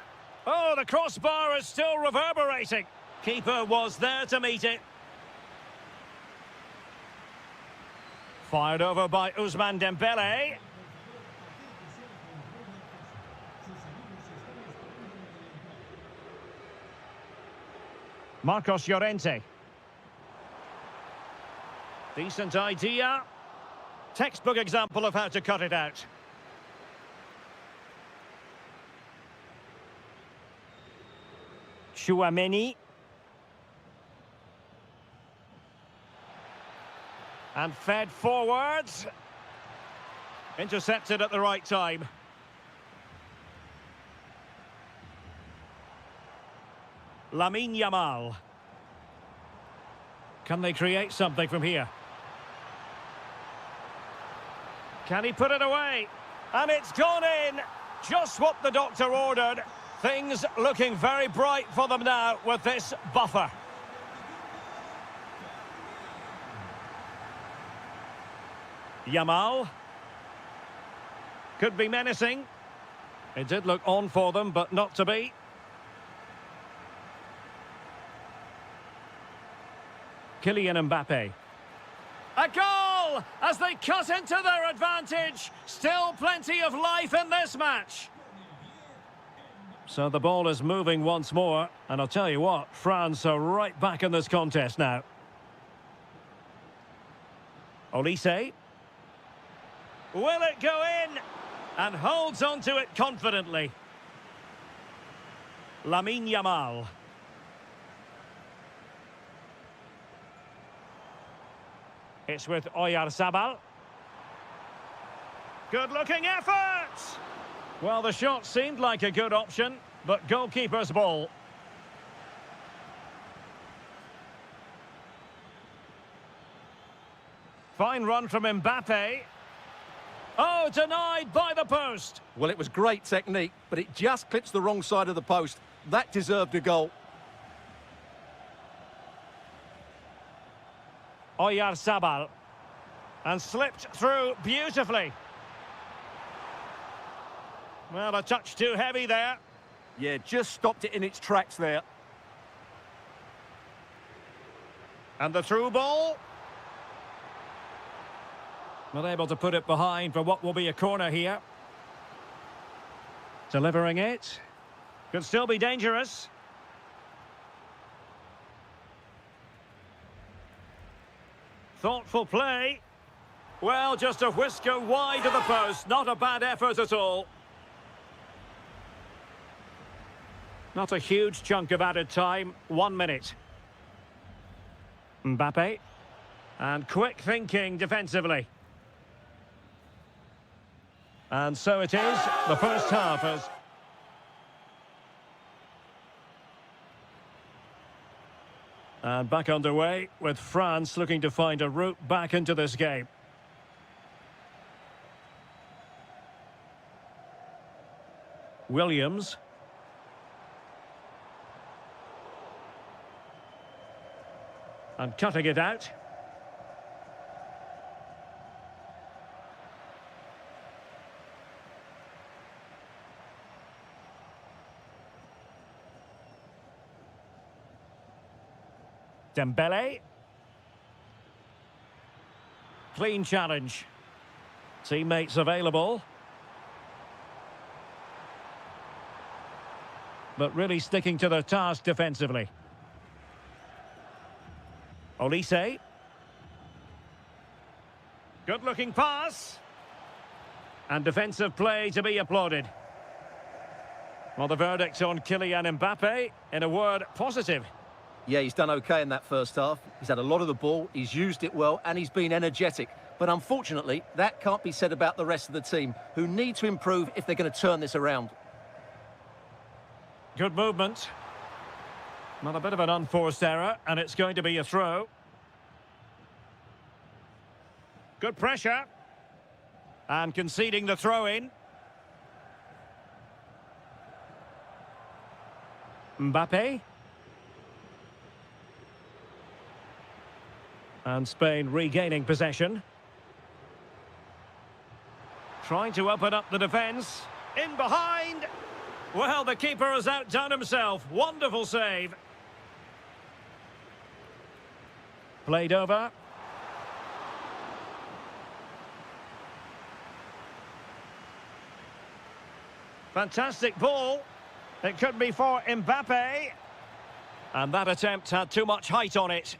Oh, the crossbar is still reverberating. Keeper was there to meet it. Fired over by Ousmane Dembele. Marcos Llorente. Decent idea. Textbook example of how to cut it out. Chouameni. And fed forwards. Intercepted at the right time. Lamine Yamal. Can they create something from here? Can he put it away? And it's gone in. Just what the doctor ordered. Things looking very bright for them now with this buffer. Yamal. Could be menacing. It did look on for them, but not to be. Kylian Mbappe. A goal as they cut into their advantage. Still plenty of life in this match. So the ball is moving once more. And I'll tell you what, France are right back in this contest now. Olise. Will it go in? And holds on to it confidently. Lamine Yamal. It's with Oyarzabal. Good-looking effort! Well, the shot seemed like a good option, but goalkeeper's ball. Fine run from Mbappe. Oh, denied by the post. Well, it was great technique, but it just clips the wrong side of the post. That deserved a goal. Oyarzabal. And slipped through beautifully. Well, a touch too heavy there. Yeah, just stopped it in its tracks there. And the through ball. Not able to put it behind for what will be a corner here. Delivering it. Could still be dangerous. Thoughtful play. Well, just a whisker wide of the post. Not a bad effort at all. Not a huge chunk of added time. 1 minute. Mbappe. And quick thinking defensively. And so it is. The first half is... And back underway with France looking to find a route back into this game. Williams. And cutting it out. Dembele. Clean challenge. Teammates available. But really sticking to their task defensively. Olise. Good-looking pass. And defensive play to be applauded. Well, the verdict on Kylian Mbappe, in a word, positive. Yeah, he's done okay in that first half. He's had a lot of the ball, he's used it well, and he's been energetic. But unfortunately, that can't be said about the rest of the team, who need to improve if they're going to turn this around. Good movement. Not a bit of an unforced error, and it's going to be a throw. Good pressure. And conceding the throw-in. Mbappe. And Spain regaining possession. Trying to open up the defence. In behind. Well, the keeper has outdone himself. Wonderful save. Played over. Fantastic ball. It could be for Mbappe. And that attempt had too much height on it.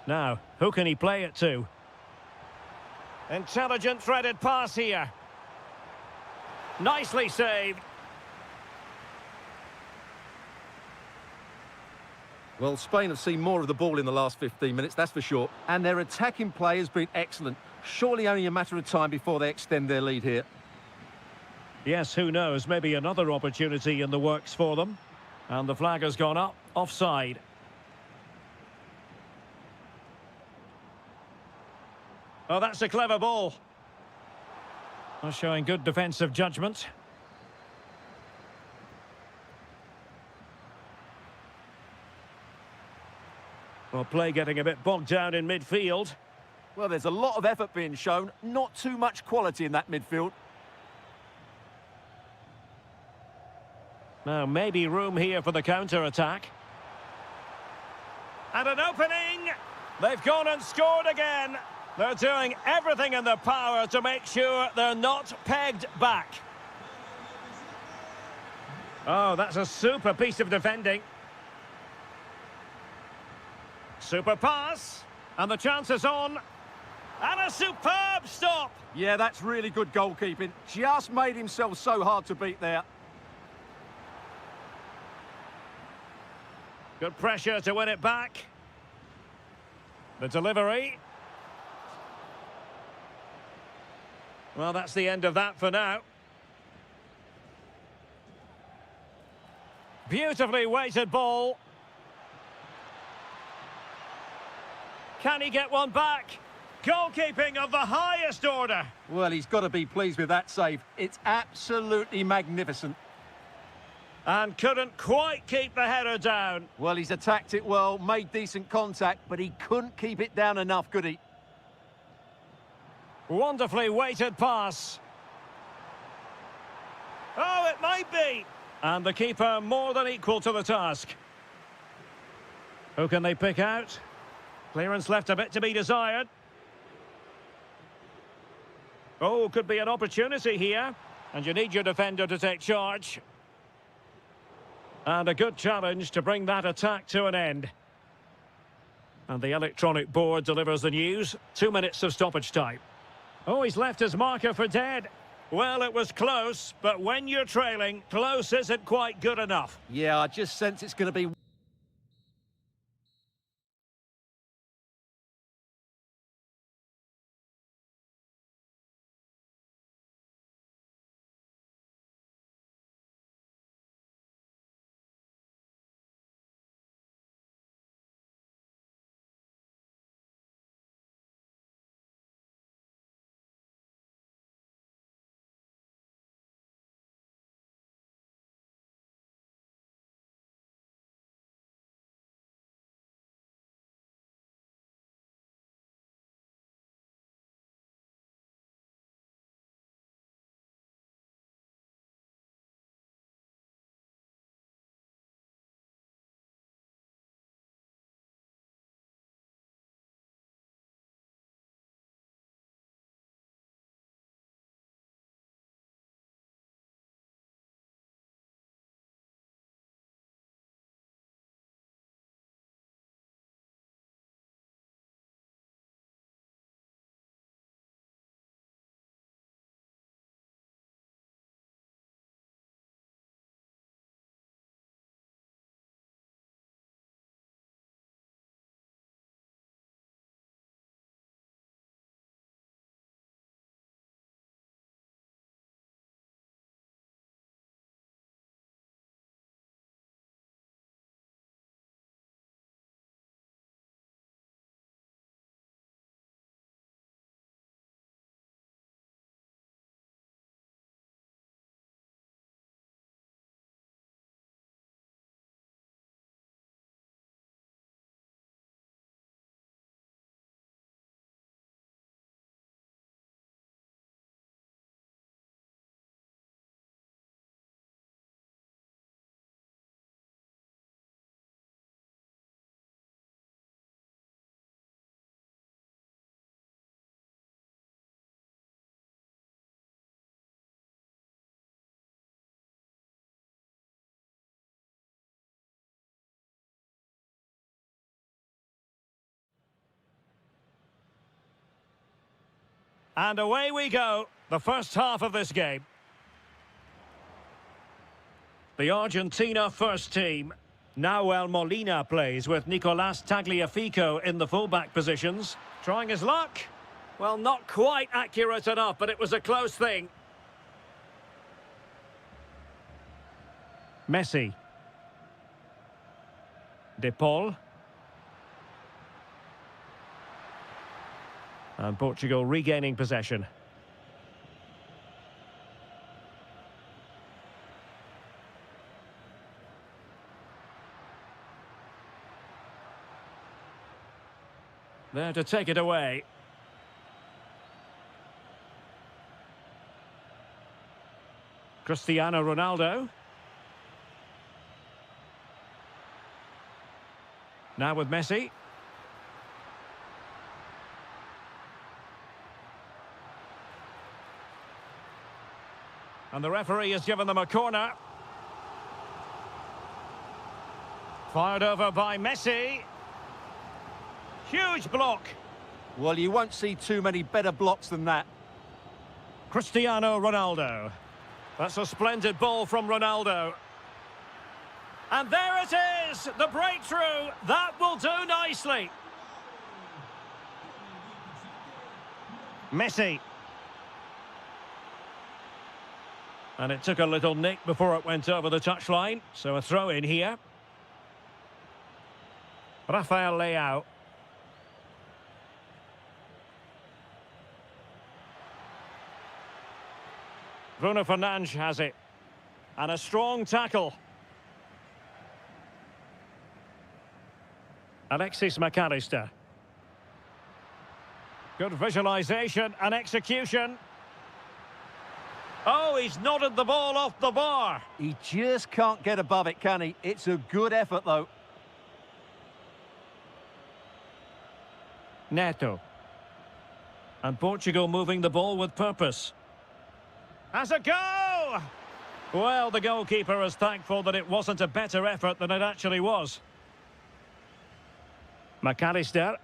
Now, who can he play it to? Intelligent threaded pass here. Nicely saved. Well, Spain have seen more of the ball in the last 15 minutes, that's for sure. And their attacking play has been excellent. Surely only a matter of time before they extend their lead here. Yes, who knows? Maybe another opportunity in the works for them. And the flag has gone up, offside. Oh, that's a clever ball. Well, showing good defensive judgment. Well, play getting a bit bogged down in midfield. Well, there's a lot of effort being shown, not too much quality in that midfield. Now, maybe room here for the counter-attack. And an opening! They've gone and scored again. They're doing everything in their power to make sure they're not pegged back. Oh, that's a super piece of defending. Super pass. And the chance is on. And a superb stop. Yeah, that's really good goalkeeping. Just made himself so hard to beat there. Good pressure to win it back. The delivery. Well, that's the end of that for now. Beautifully weighted ball. Can he get one back? Goalkeeping of the highest order. Well, he's got to be pleased with that save. It's absolutely magnificent. And couldn't quite keep the header down. Well, he's attacked it well, made decent contact, but he couldn't keep it down enough, could he? Wonderfully weighted pass. Oh, it might be. And the keeper more than equal to the task. Who can they pick out? Clearance left a bit to be desired. Oh, could be an opportunity here. And you need your defender to take charge. And a good challenge to bring that attack to an end. And the electronic board delivers the news. 2 minutes of stoppage time. Oh, he's left his marker for dead. Well, it was close, but when you're trailing, close isn't quite good enough. Yeah, I just sense it's going to be And away we go, the first half of this game. The Argentina first team. Nahuel Molina plays with Nicolas Tagliafico in the fullback positions. Trying his luck. Well, not quite accurate enough, but it was a close thing. Messi. De Paul. And Portugal regaining possession. There to take it away. Cristiano Ronaldo. Now with Messi. And the referee has given them a corner. Fired over by Messi. Huge block. Well, you won't see too many better blocks than that. Cristiano Ronaldo. That's a splendid ball from Ronaldo. And there it is, the breakthrough. That will do nicely. Messi. And it took a little nick before it went over the touchline. So a throw in here. Rafael Leao. Bruno Fernandes has it. And a strong tackle. Alexis McAllister. Good visualisation and execution. Oh, he's nodded the ball off the bar. He just can't get above it, can he? It's a good effort, though. Neto. And Portugal moving the ball with purpose. Has a go! Well, the goalkeeper is thankful that it wasn't a better effort than it actually was. McAllister.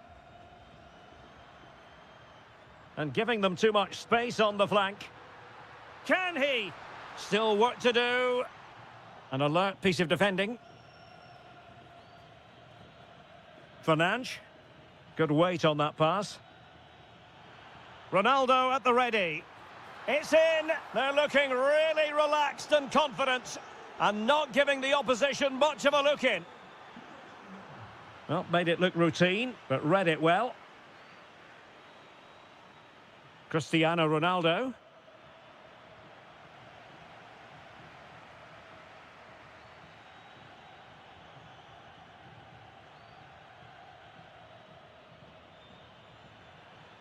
And giving them too much space on the flank. Can he? Still work to do. An alert piece of defending. Fernandes. Good weight on that pass. Ronaldo at the ready. It's in. They're looking really relaxed and confident and not giving the opposition much of a look in. Well, made it look routine, but read it well. Cristiano Ronaldo.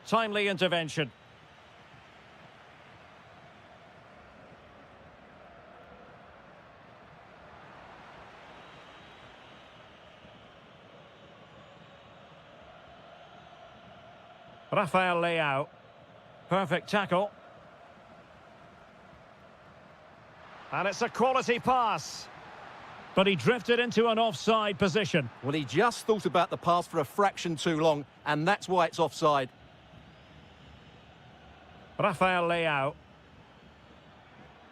Timely intervention. Rafael Leao. Perfect tackle. And it's a quality pass. But he drifted into an offside position. Well, he just thought about the pass for a fraction too long, and that's why it's offside. Rafael Leao.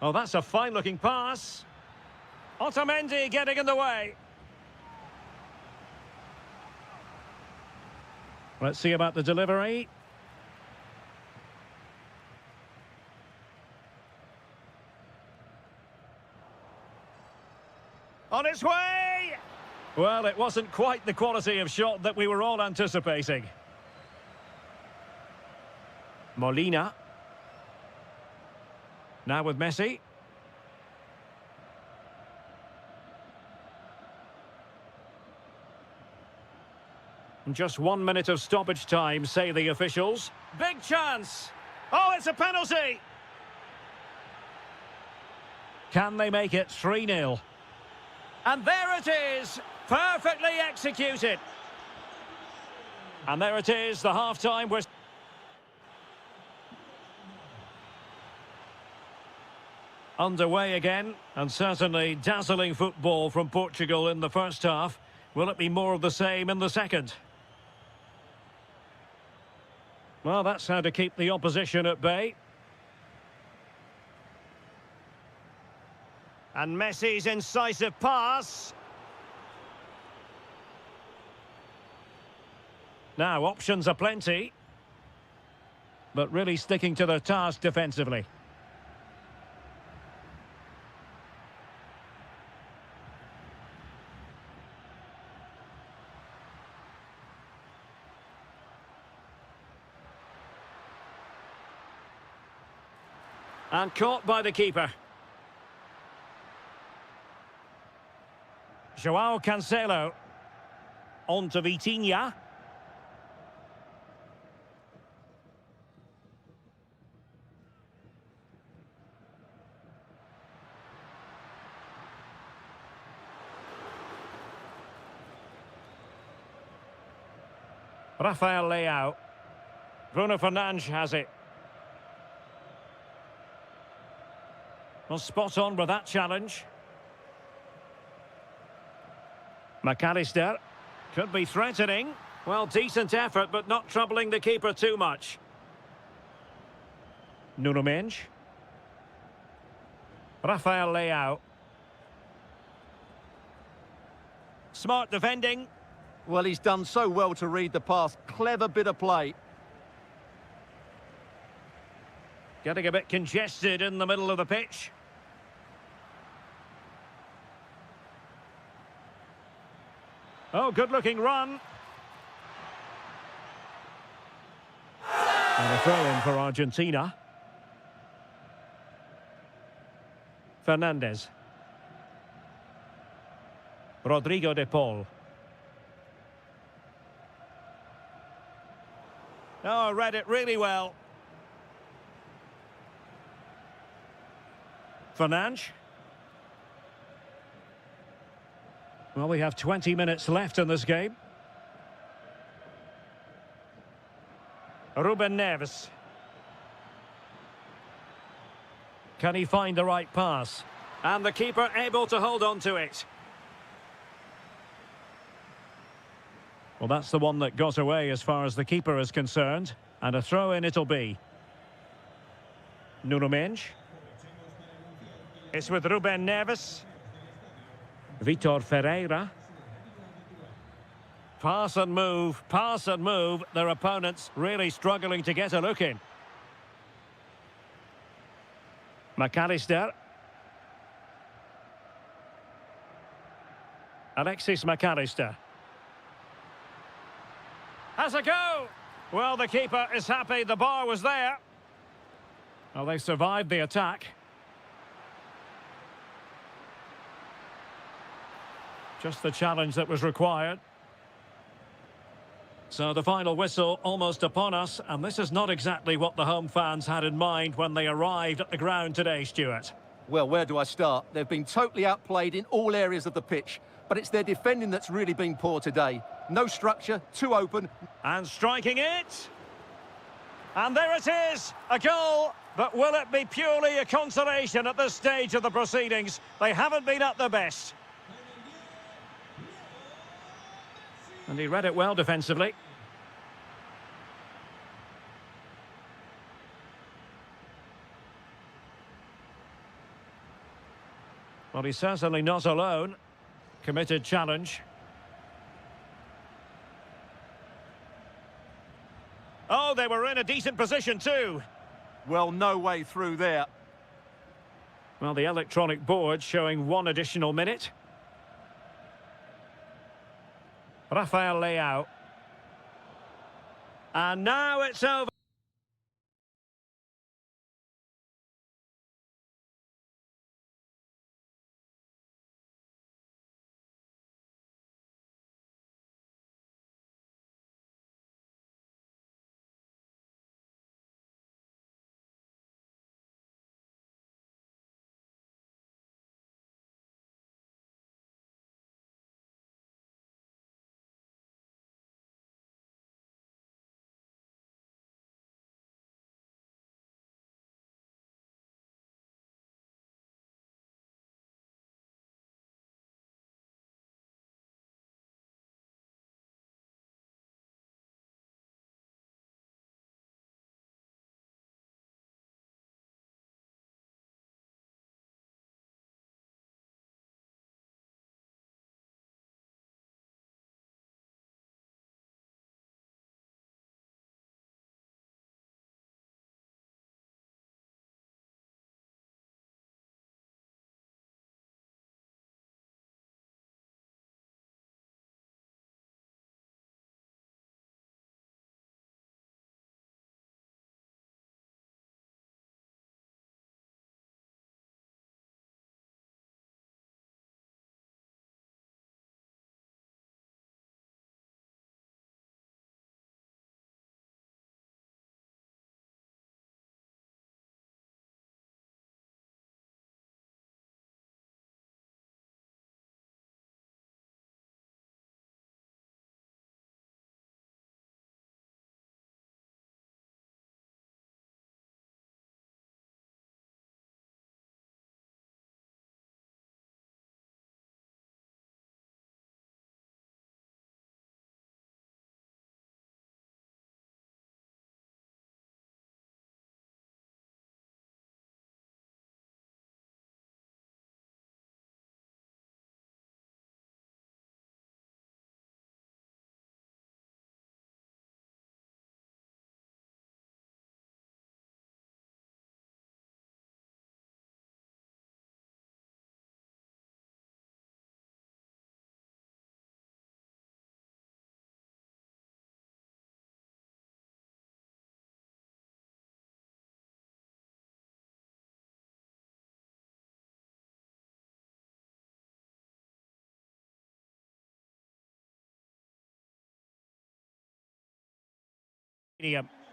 Oh, that's a fine-looking pass. Otamendi getting in the way. Let's see about the delivery. On its way! Well, it wasn't quite the quality of shot that we were all anticipating. Molina. Now with Messi. Just 1 minute of stoppage time, say the officials. Big chance! Oh, it's a penalty! Can they make it 3-0? And there it is! Perfectly executed! And there it is, the half-time was... Underway again, and certainly dazzling football from Portugal in the first half. Will it be more of the same in the second? Well, that's how to keep the opposition at bay. And Messi's incisive pass. Now, options are plenty. But really sticking to their task defensively. And caught by the keeper. João Cancelo. On to Vitinha. Rafael Leao. Bruno Fernandes has it. Well, spot on with that challenge. McAllister. Could be threatening. Well, decent effort, but not troubling the keeper too much. Nuno Mendes. Rafael Leao. Smart defending. Well, he's done so well to read the pass. Clever bit of play. Getting a bit congested in the middle of the pitch. Oh, good-looking run. And a throw-in for Argentina. Fernandes. Rodrigo de Paul. Oh, read it really well. Fernandes. Well, we have 20 minutes left in this game. Ruben Neves. Can he find the right pass? And the keeper able to hold on to it. Well, that's the one that got away as far as the keeper is concerned. And a throw-in it'll be. Nuno Mendes. It's with Ruben Neves. Vitor Ferreira. Pass and move, pass and move. Their opponents really struggling to get a look in. McAllister. Alexis McAllister. Has a go! Well, the keeper is happy the bar was there. Well, they survived the attack. Just the challenge that was required. So the final whistle almost upon us, and this is not exactly what the home fans had in mind when they arrived at the ground today, Stuart. Well, where do I start? They've been totally outplayed in all areas of the pitch, but it's their defending that's really been poor today. No structure, too open. And striking it. And there it is, a goal. But will it be purely a consolation at this stage of the proceedings? They haven't been at their best. And he read it well defensively. Well, he's certainly not alone. Committed challenge. Oh, they were in a decent position too. Well, no way through there. Well, the electronic board showing one additional minute. Rafael Leao. And now it's over.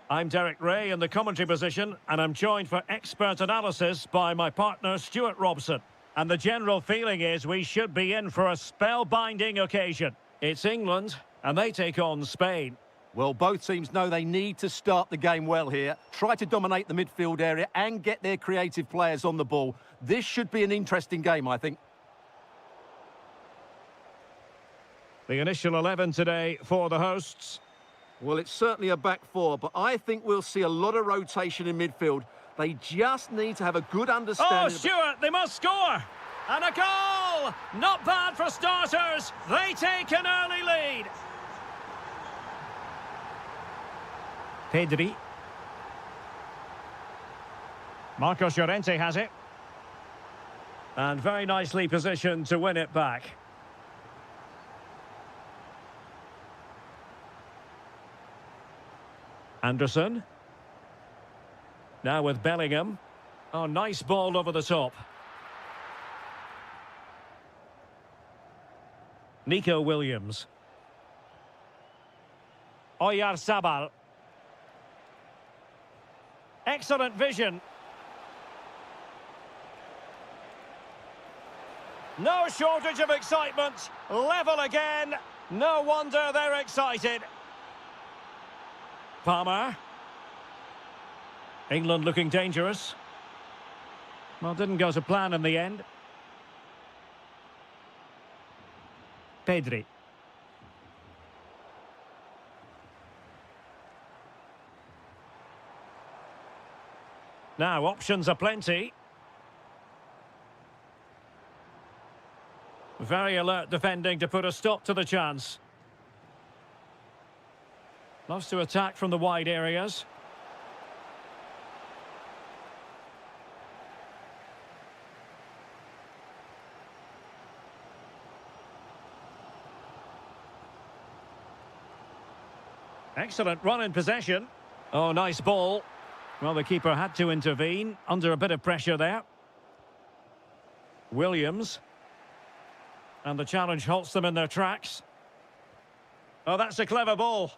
I'm Derek Ray in the commentary position, and I'm joined for expert analysis by my partner Stuart Robson. And the general feeling is we should be in for a spellbinding occasion. It's England, and they take on Spain. Well, both teams know they need to start the game well here, try to dominate the midfield area and get their creative players on the ball. This should be an interesting game, I think. The initial 11 today for the hosts. Well, it's certainly a back four, but I think we'll see a lot of rotation in midfield. They just need to have a good understanding. Oh, Stuart, they must score! And a goal! Not bad for starters. They take an early lead. Pedri. Marcos Llorente has it. And very nicely positioned to win it back. Anderson. Now with Bellingham. Oh, nice ball over the top. Nico Williams. Oyarzabal. Excellent vision. No shortage of excitement. Level again. No wonder they're excited. Palmer. England looking dangerous. Well, didn't go to plan in the end. Pedri. Now, options are plenty. Very alert defending to put a stop to the chance. Loves to attack from the wide areas. Excellent run in possession. Oh, nice ball. Well, the keeper had to intervene under a bit of pressure there. Williams. And the challenge halts them in their tracks. Oh, that's a clever ball.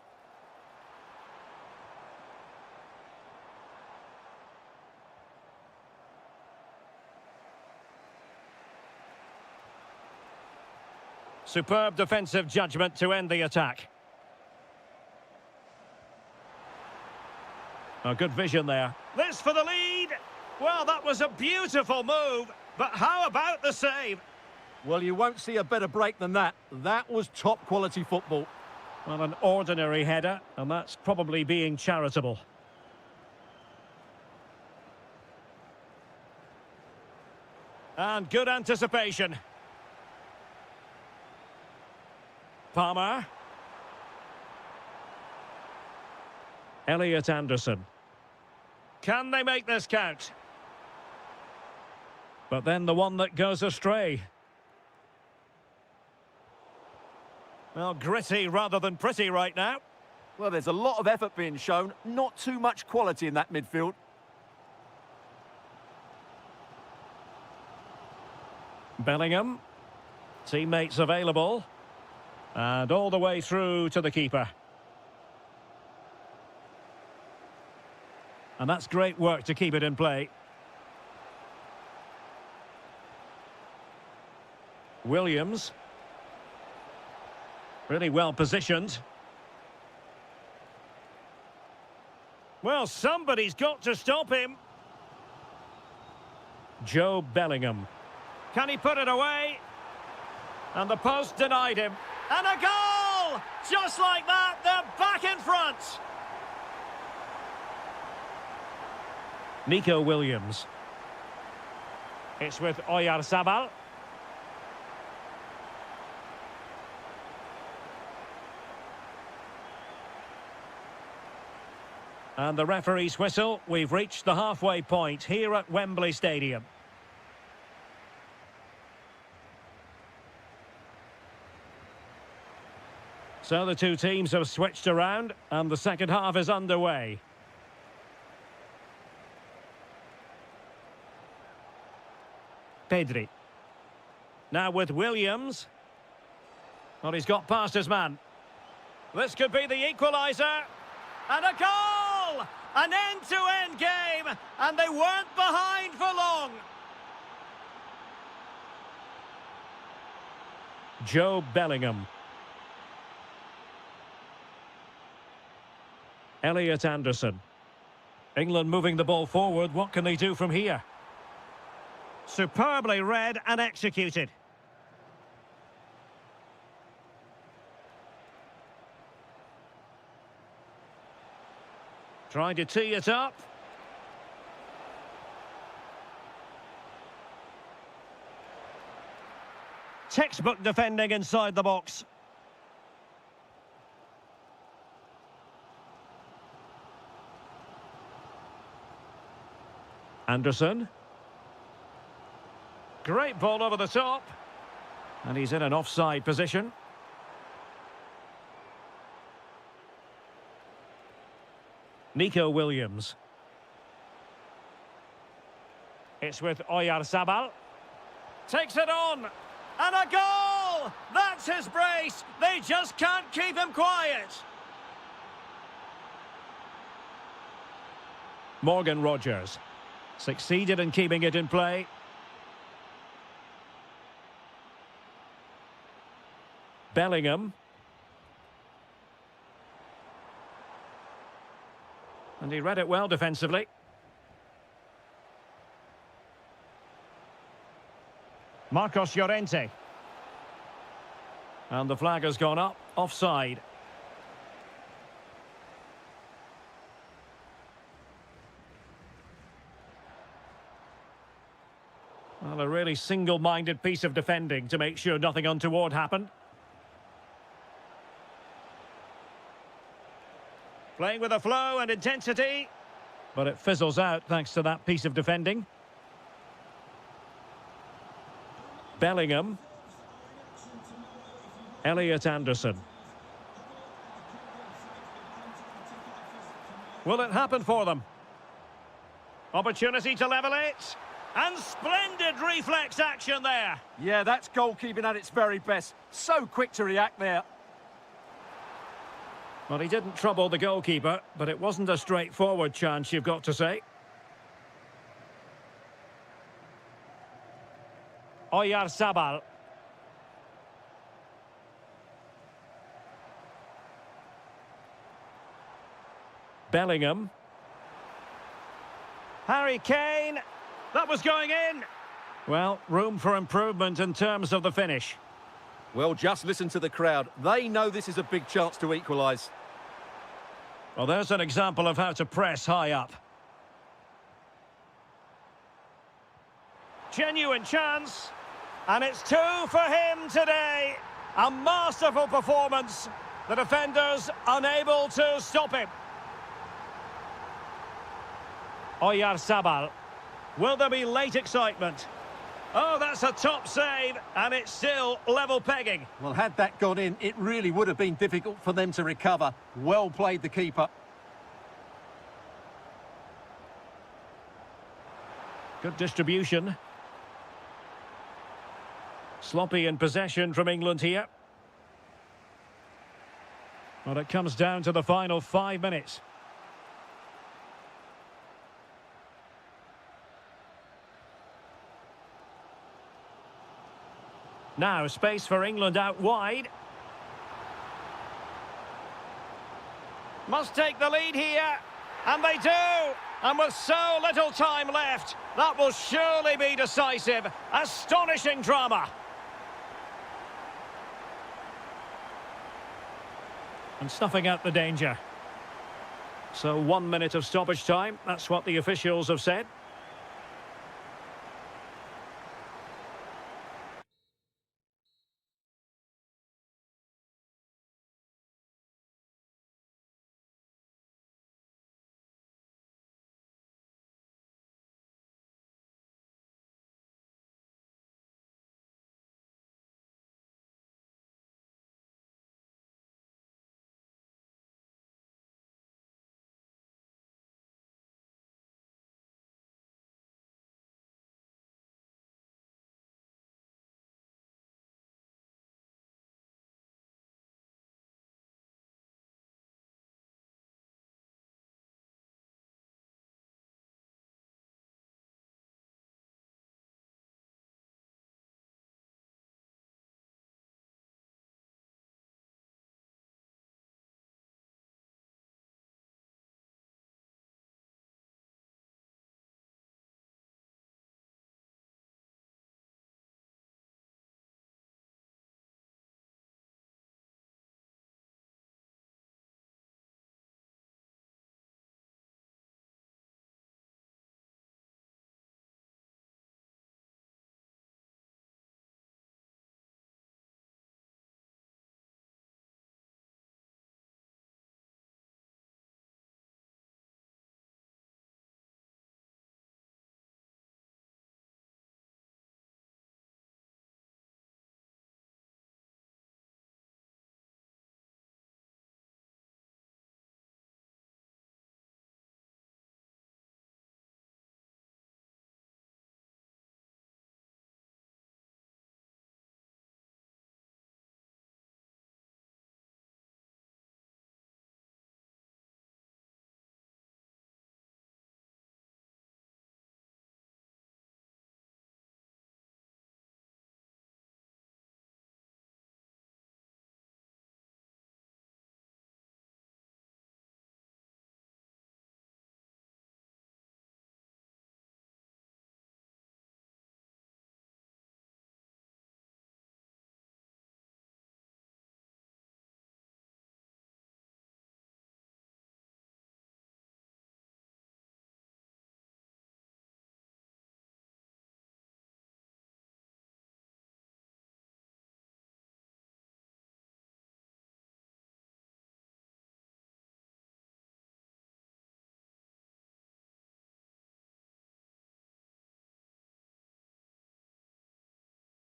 Superb defensive judgment to end the attack. A good vision there. This for the lead. Well, that was a beautiful move. But how about the save? Well, you won't see a better break than that. That was top quality football. Well, an ordinary header, and that's probably being charitable. And good anticipation. Palmer. Elliot Anderson. Can they make this count? But then the one that goes astray. Well, gritty rather than pretty right now. Well, there's a lot of effort being shown, not too much quality in that midfield. Bellingham. Teammates available. And all the way through to the keeper. And that's great work to keep it in play. Williams. Really well positioned. Well, somebody's got to stop him. Joe Bellingham. Can he put it away? And the post denied him. And a goal! Just like that, they're back in front. Nico Williams. It's with Oyarzabal. And the referee's whistle. We've reached the halfway point here at Wembley Stadium. So the two teams have switched around and the second half is underway. Pedri. Now with Williams. Well, he's got past his man. This could be the equaliser. And a goal! An end-to-end game, and they weren't behind for long. Joe Bellingham. Elliot Anderson. England moving the ball forward. What can they do from here? Superbly read and executed. Trying to tee it up. Textbook defending inside the box. Anderson. Great ball over the top. And he's in an offside position. Nico Williams. It's with Oyarzabal. Takes it on. And a goal! That's his brace. They just can't keep him quiet. Morgan Rogers. Succeeded in keeping it in play. Bellingham. And he read it well defensively. Marcos Llorente. And the flag has gone up. Offside. Well, a really single-minded piece of defending to make sure nothing untoward happened. Playing with a flow and intensity, but it fizzles out thanks to that piece of defending. Bellingham. Elliot Anderson. Will it happen for them? Opportunity to level it. And splendid reflex action there. Yeah, that's goalkeeping at its very best. So quick to react there. Well, he didn't trouble the goalkeeper, but it wasn't a straightforward chance, you've got to say. Oyarzabal. Bellingham. Harry Kane. That was going in. Well, room for improvement in terms of the finish. Well, just listen to the crowd. They know this is a big chance to equalise. Well, there's an example of how to press high up. Genuine chance. And it's 2 for him today. A masterful performance. The defenders unable to stop him. Oyarzabal. Will there be late excitement? Oh, that's a top save, and it's still level pegging. Well, had that gone in, it really would have been difficult for them to recover. Well played, the keeper. Good distribution. Sloppy in possession from England here. Well, it comes down to the final 5 minutes. Now, space for England out wide. Must take the lead here. And they do. And with so little time left, that will surely be decisive. Astonishing drama. And snuffing out the danger. So 1 minute of stoppage time. That's what the officials have said.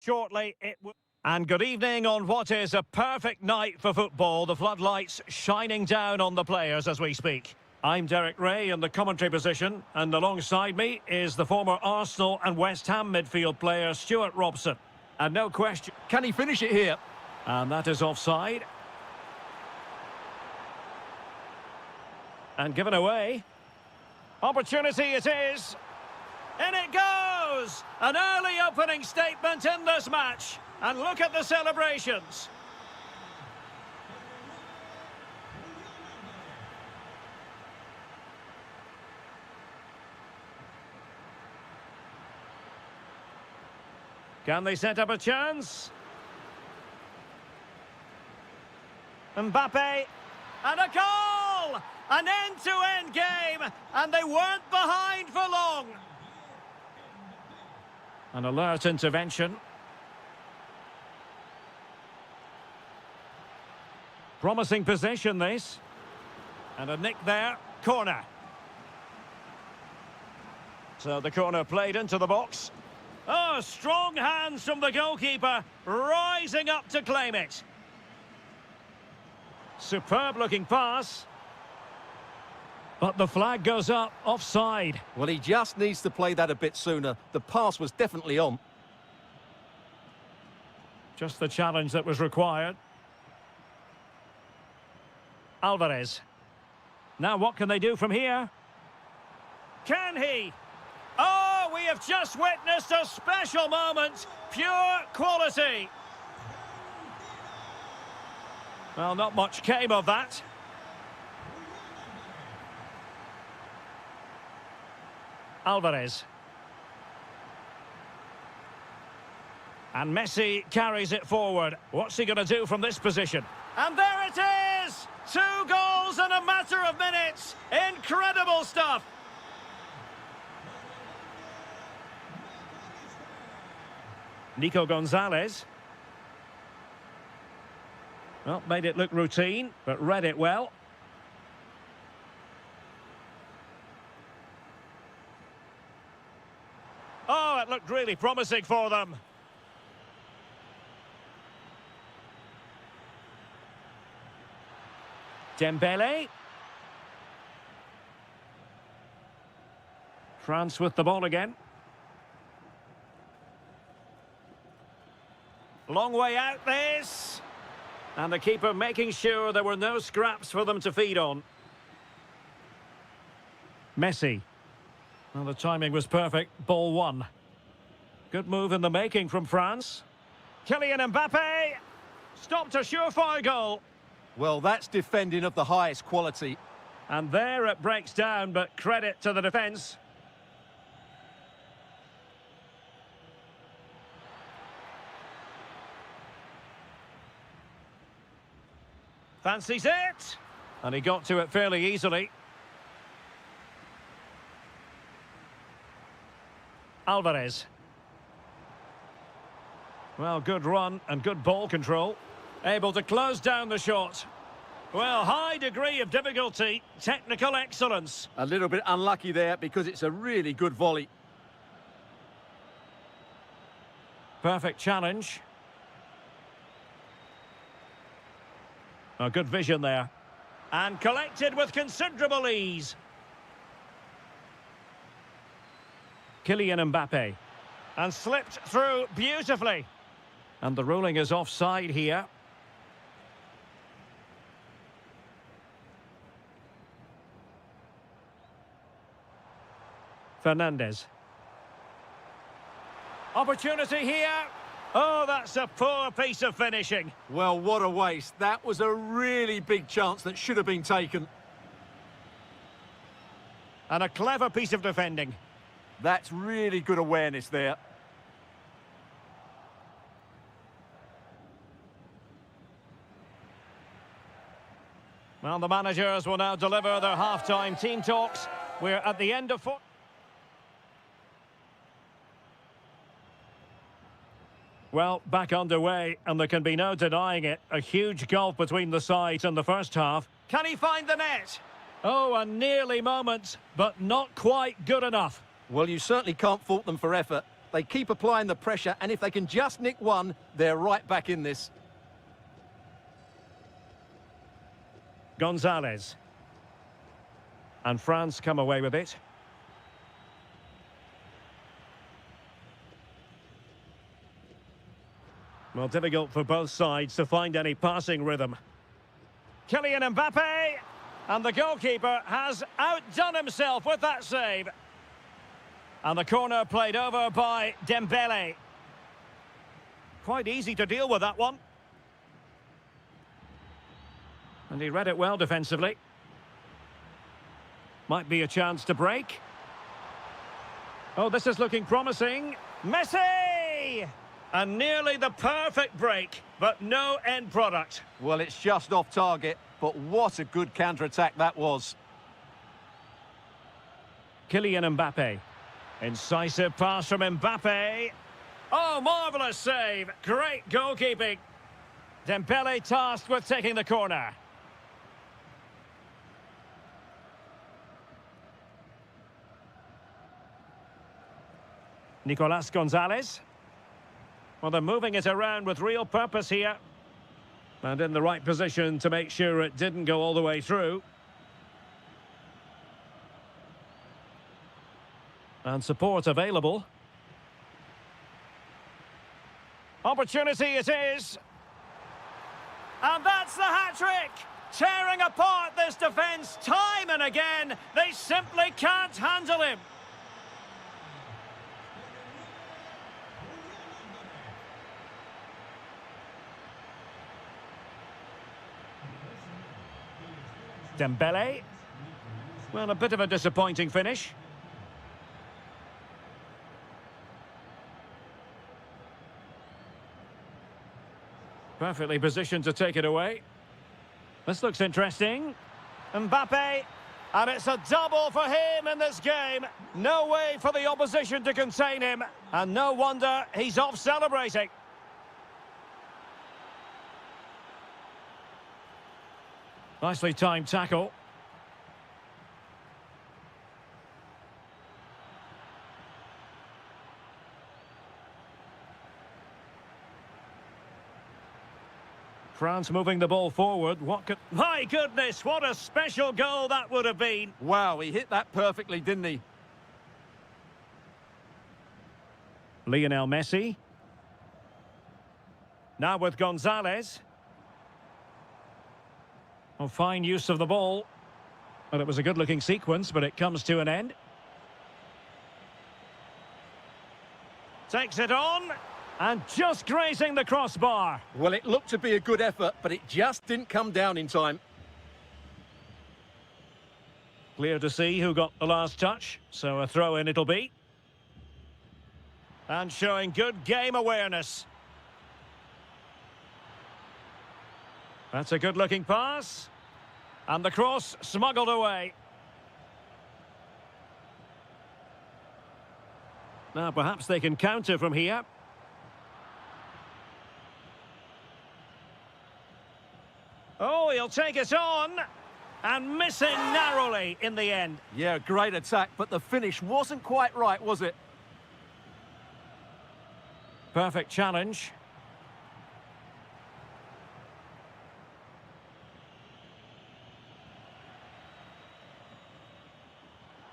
shortly. And good evening on what is a perfect night for football. The floodlights shining down on the players as we speak. I'm Derek Ray in the commentary position, and alongside me is the former Arsenal and West Ham midfield player Stuart Robson. And no question, Can he finish it here? and that is offside. And given away. Opportunity it is. In it goes! An early opening statement in this match. And look at the celebrations. Can they set up a chance? Mbappe. And a goal! An end-to-end game, and they weren't behind for long. An alert intervention. Promising possession, this. And a nick there. Corner. So the corner played into the box. Oh, strong hands from the goalkeeper, rising up to claim it. Superb-looking pass. But the flag goes up, offside. Well, he just needs to play that a bit sooner. The pass was definitely on. Just the challenge that was required. Alvarez. Now what can they do from here? Can he? Oh, we have just witnessed a special moment. Pure quality. Well, not much came of that. Alvarez. And Messi carries it forward. What's he going to do from this position? And there it is! 2 goals in a matter of minutes. Incredible stuff. Nico Gonzalez. Well, made it look routine, but read it well. Oh, it looked really promising for them. Dembele. France with the ball again. Long way out this. And the keeper making sure there were no scraps for them to feed on. Messi. Well, the timing was perfect. Ball one. Good move in the making from France. Kylian Mbappe. Stopped a surefire goal. Well, that's defending of the highest quality. And there it breaks down, but credit to the defence. Fancies it. And he got to it fairly easily. Alvarez. Well, good run and good ball control. Able to close down the shot. Well, high degree of difficulty, technical excellence. A little bit unlucky there because it's a really good volley. Perfect challenge. A good vision there. And collected with considerable ease. Kylian Mbappe. And slipped through beautifully. And the ruling is offside here. Fernandez. Opportunity here. Oh, that's a poor piece of finishing. Well, what a waste. That was a really big chance that should have been taken. And a clever piece of defending. That's really good awareness there. Well, the managers will now deliver their half-time team talks. We're at the end of four. Well, back underway, and there can be no denying it. A huge gulf between the sides in the first half. Can he find the net? Oh, a nearly moment, but not quite good enough. Well, you certainly can't fault them for effort. They keep applying the pressure, and if they can just nick one, they're right back in this. Gonzalez. And France come away with it. Well, difficult for both sides to find any passing rhythm. Kylian Mbappe, and the goalkeeper has outdone himself with that save. And the corner played over by Dembele. Quite easy to deal with that one. And he read it well defensively. Might be a chance to break. Oh, this is looking promising. Messi! And nearly the perfect break, but no end product. Well, it's just off target, but what a good counter-attack that was. Kylian Mbappe. Incisive pass from Mbappe. Oh, marvellous save. Great goalkeeping. Dembele tasked with taking the corner. Nicolas Gonzalez. Well, they're moving it around with real purpose here. And in the right position to make sure it didn't go all the way through. And support available. Opportunity it is. And that's the hat-trick! Tearing apart this defence time and again. They simply can't handle him. Dembele. Well, a bit of a disappointing finish. Perfectly positioned to take it away. This looks interesting. Mbappe. And it's a double for him in this game. No way for the opposition to contain him. And no wonder he's off celebrating. Nicely timed tackle. France moving the ball forward. What could... My goodness, what a special goal that would have been. Wow, he hit that perfectly, didn't he? Lionel Messi. Now with Gonzalez. Oh, fine use of the ball. Well, it was a good-looking sequence, but it comes to an end. Takes it on. And just grazing the crossbar. Well, it looked to be a good effort, but it just didn't come down in time. Clear to see who got the last touch, so a throw-in it'll be. And showing good game awareness. That's a good-looking pass. And the cross smuggled away. Now, perhaps they can counter from here. Oh, he'll take it on. And missing narrowly in the end. Yeah, great attack, but the finish wasn't quite right, was it? Perfect challenge.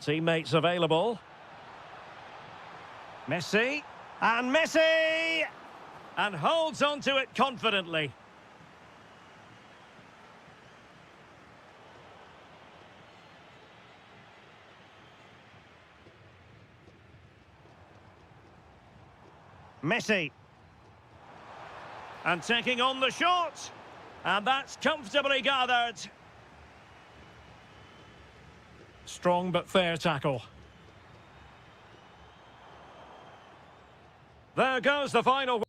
Teammates available. Messi. And Messi! And holds on to it confidently. Messi. And taking on the shot. And that's comfortably gathered. Strong but fair tackle. There goes the final.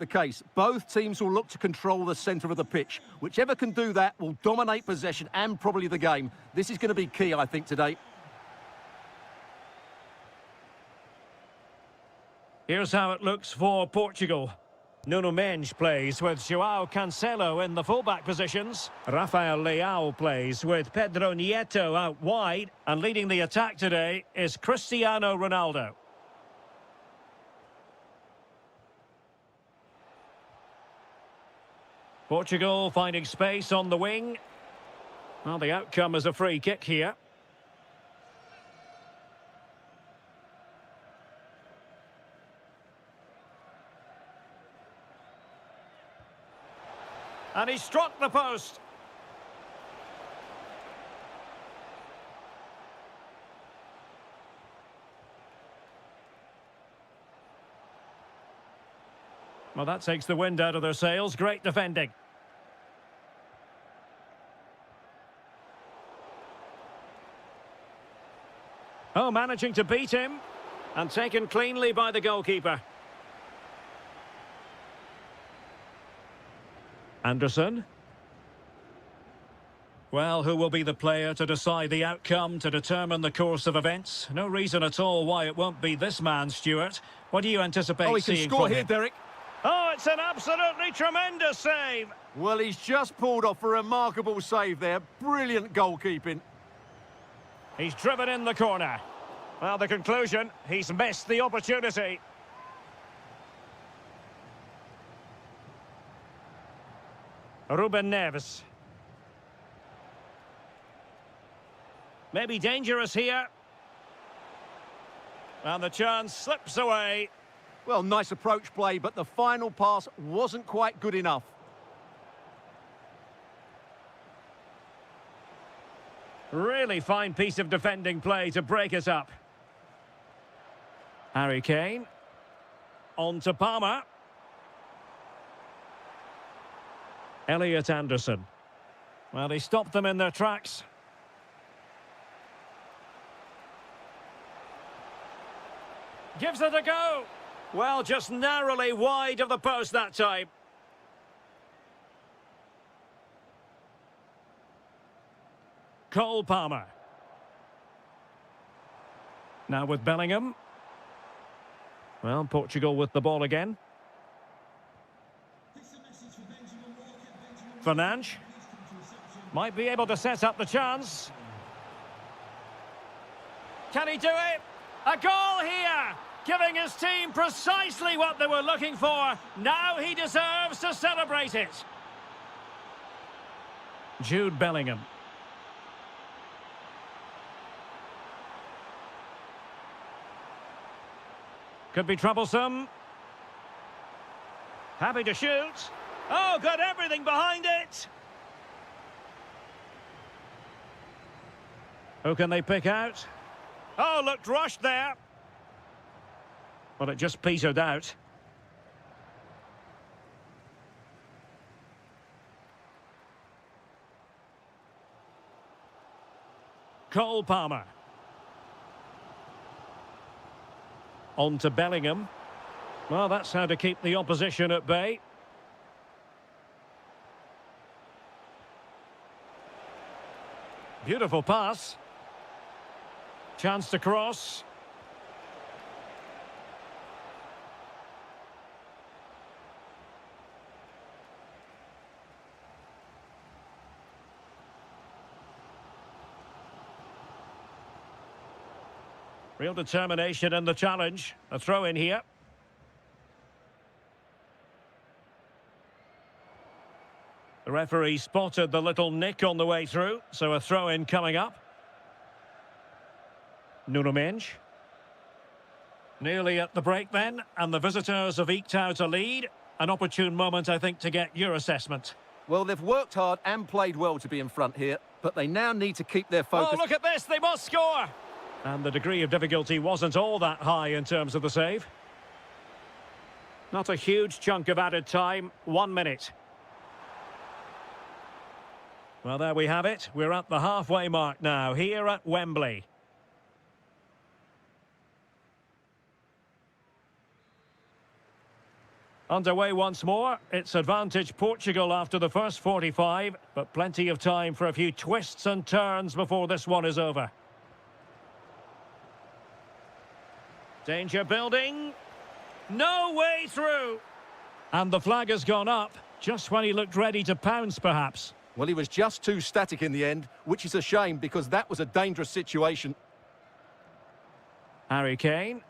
the case. Both teams will look to control the centre of the pitch. Whichever can do that will dominate possession and probably the game. This is going to be key, I think, today. Here's how it looks for Portugal. Nuno Mendes plays with João Cancelo in the fullback positions. Rafael Leao plays with Pedro Nieto out wide. And leading the attack today is Cristiano Ronaldo. Portugal finding space on the wing. Well, the outcome is a free kick here. And he struck the post. Well, that takes the wind out of their sails. Great defending. Oh, managing to beat him. And taken cleanly by the goalkeeper. Anderson. Well, who will be the player to decide the outcome, to determine the course of events? No reason at all why it won't be this man, Stuart. What do you anticipate seeing he can score here, Derek. Oh, it's an absolutely tremendous save. Well, he's just pulled off a remarkable save there. Brilliant goalkeeping. He's driven in the corner. Well, the conclusion, he's missed the opportunity. Ruben Neves. Maybe dangerous here. And the chance slips away. Well, nice approach play, but the final pass wasn't quite good enough. Really fine piece of defending play to break it up. Harry Kane. On to Palmer. Elliot Anderson. Well, he stopped them in their tracks. Gives it a go. Well, just narrowly wide of the post that time. Cole Palmer. Now with Bellingham. Well, Portugal with the ball again. Fernandes might be able to set up the chance. Can he do it? A goal here, giving his team precisely what they were looking for. Now he deserves to celebrate it. Jude Bellingham. Could be troublesome. Happy to shoot. Oh, got everything behind it. Who can they pick out? Oh, looked rushed there. But it just petered out. Cole Palmer. On to Bellingham. Well, that's how to keep the opposition at bay. Beautiful pass. Chance to cross. Real determination in the challenge. A throw in here. The referee spotted the little nick on the way through, so a throw in coming up. Nuno Mendes. Nearly at the break then, and the visitors have eked out a lead. An opportune moment, I think, to get your assessment. Well, they've worked hard and played well to be in front here, but they now need to keep their focus. Oh, look at this, they must score! And the degree of difficulty wasn't all that high in terms of the save. Not a huge chunk of added time, 1 minute. Well, there we have it. We're at the halfway mark now, here at Wembley. Underway once more. It's advantage Portugal after the first 45, but plenty of time for a few twists and turns before this one is over. Danger building. No way through. And the flag has gone up, just when he looked ready to pounce, perhaps. Well, he was just too static in the end, which is a shame because that was a dangerous situation. Harry Kane.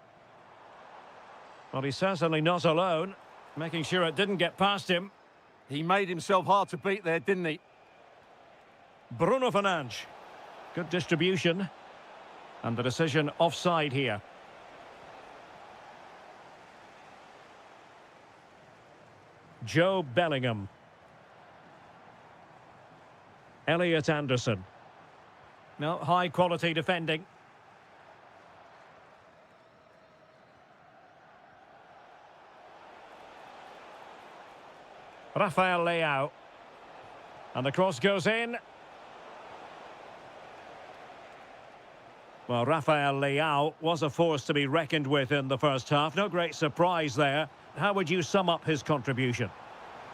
Well, he's certainly not alone, making sure it didn't get past him. He made himself hard to beat there, didn't he? Bruno Fernandes. Good distribution. And the decision offside here. Joe Bellingham. Elliot Anderson. No, high-quality defending. Rafael Leao. And the cross goes in. Well, Rafael Leao was a force to be reckoned with in the first half. No great surprise there. How would you sum up his contribution?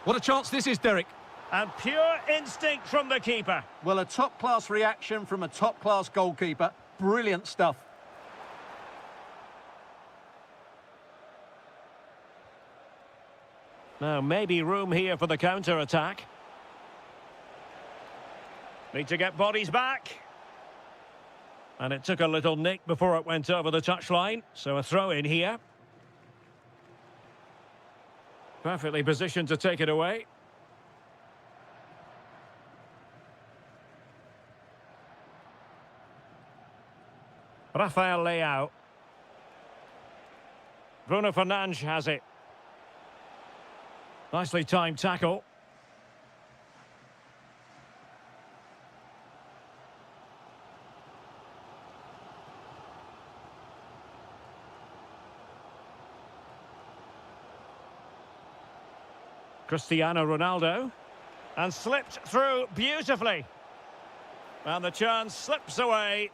What a chance this is, Derek. And pure instinct from the keeper. Well, a top-class reaction from a top-class goalkeeper. Brilliant stuff. Now, maybe room here for the counter-attack. Need to get bodies back. And it took a little nick before it went over the touchline. So a throw in here. Perfectly positioned to take it away. Rafael Leao. Bruno Fernandes has it. Nicely timed tackle. Cristiano Ronaldo. And slipped through beautifully. And the chance slips away.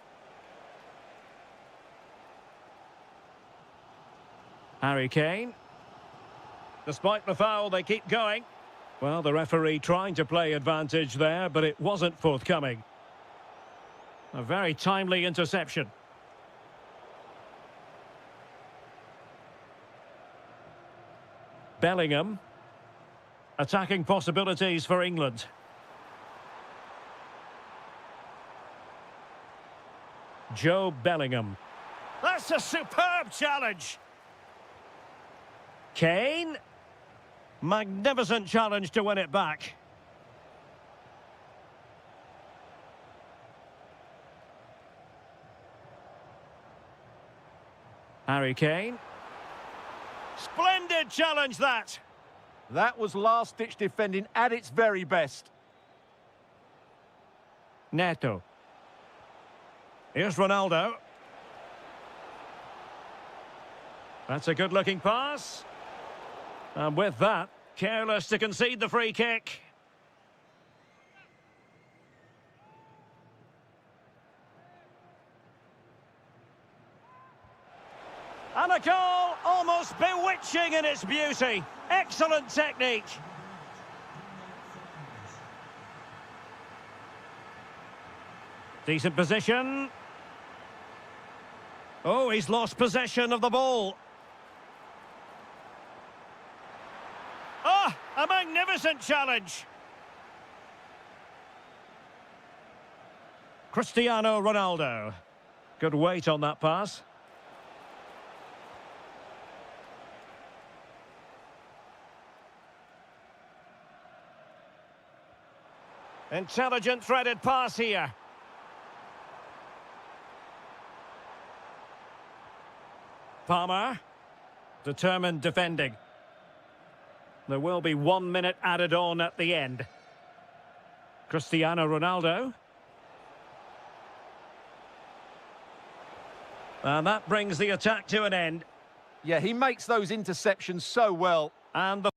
Harry Kane. Despite the foul, they keep going. Well, the referee trying to play advantage there, but it wasn't forthcoming. A very timely interception. Bellingham. Attacking possibilities for England. Joe Bellingham. That's a superb challenge. Kane. Magnificent challenge to win it back. Harry Kane. Splendid challenge, that. That was last-ditch defending at its very best. Neto. Here's Ronaldo. That's a good-looking pass. And with that, careless to concede the free kick. And a goal almost bewitching in its beauty. Excellent technique. Decent position. Oh, he's lost possession of the ball. Ah, a magnificent challenge. Cristiano Ronaldo. Good weight on that pass. Intelligent threaded pass here. Palmer. Determined defending. There will be 1 minute added on at the end. Cristiano Ronaldo. And that brings the attack to an end. Yeah, he makes those interceptions so well. And the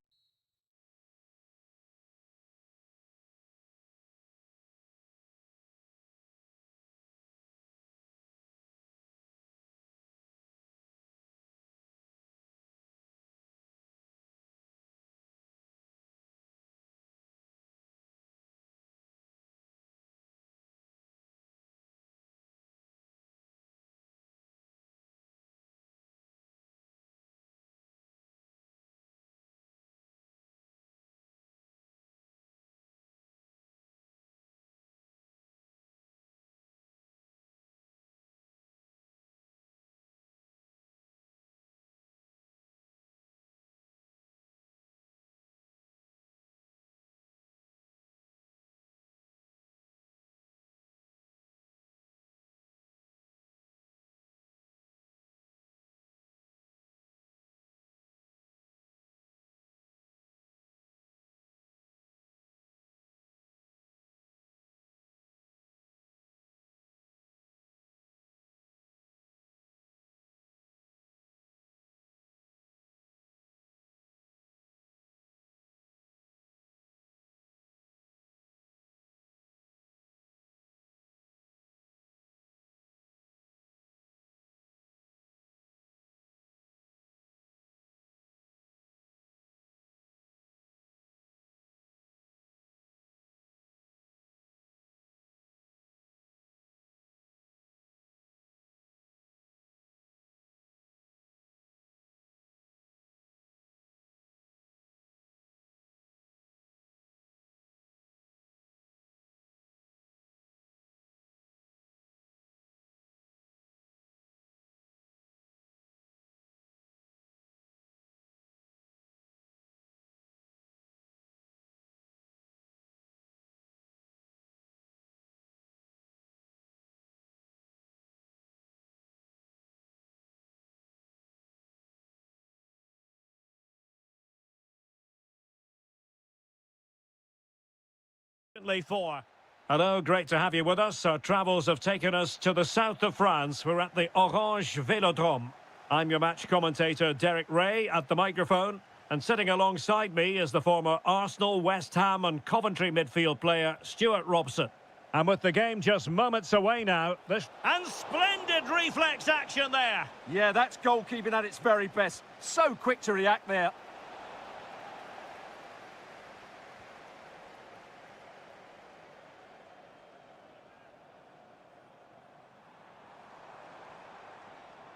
4. Hello, great to have you with us. Our travels have taken us to the south of France. We're at the Orange Vélodrome. I'm your match commentator, Derek Ray, at the microphone. And sitting alongside me is the former Arsenal, West Ham and Coventry midfield player, Stuart Robson. And with the game just moments away now, and splendid reflex action there. Yeah, that's goalkeeping at its very best. So quick to react there.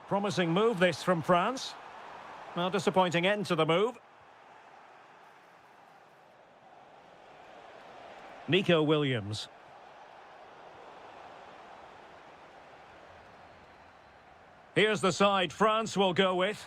Promising move this from France. Well, disappointing end to the move. Nico Williams. Here's the side France will go with.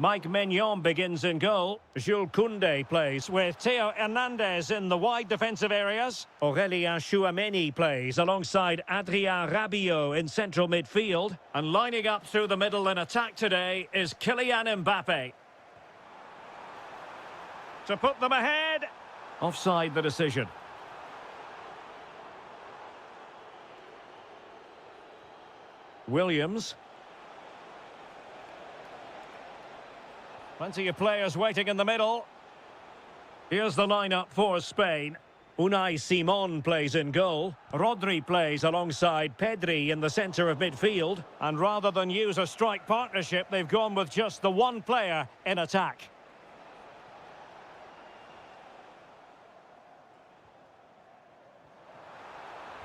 Mike Maignan begins in goal. Jules Koundé plays with Theo Hernandez in the wide defensive areas. Aurélien Chouameni plays alongside Adrien Rabiot in central midfield. And lining up through the middle in attack today is Kylian Mbappe. To put them ahead. Offside the decision. Williams. Plenty of players waiting in the middle. Here's the lineup for Spain. Unai Simon plays in goal. Rodri plays alongside Pedri in the centre of midfield. And rather than use a strike partnership, they've gone with just the one player in attack.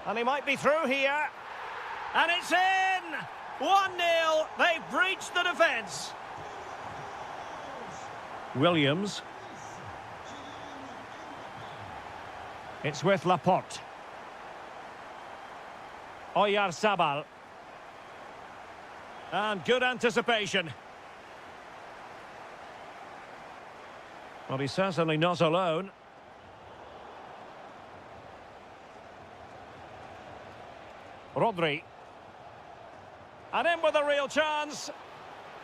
And he might be through here. And it's in! 1-0. They've breached the defence. Williams. It's with Laporte. Oyarzabal. And good anticipation. Well, he's certainly not alone. Rodri. And in with a real chance.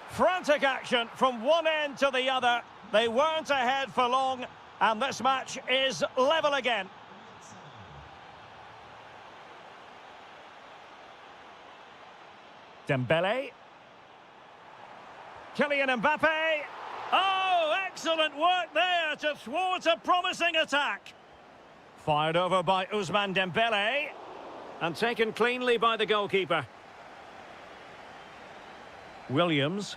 Frantic action from one end to the other. They weren't ahead for long, and this match is level again. Dembele. Kylian Mbappe. Oh, excellent work there to thwart a promising attack. Fired over by Ousmane Dembele. And taken cleanly by the goalkeeper. Williams.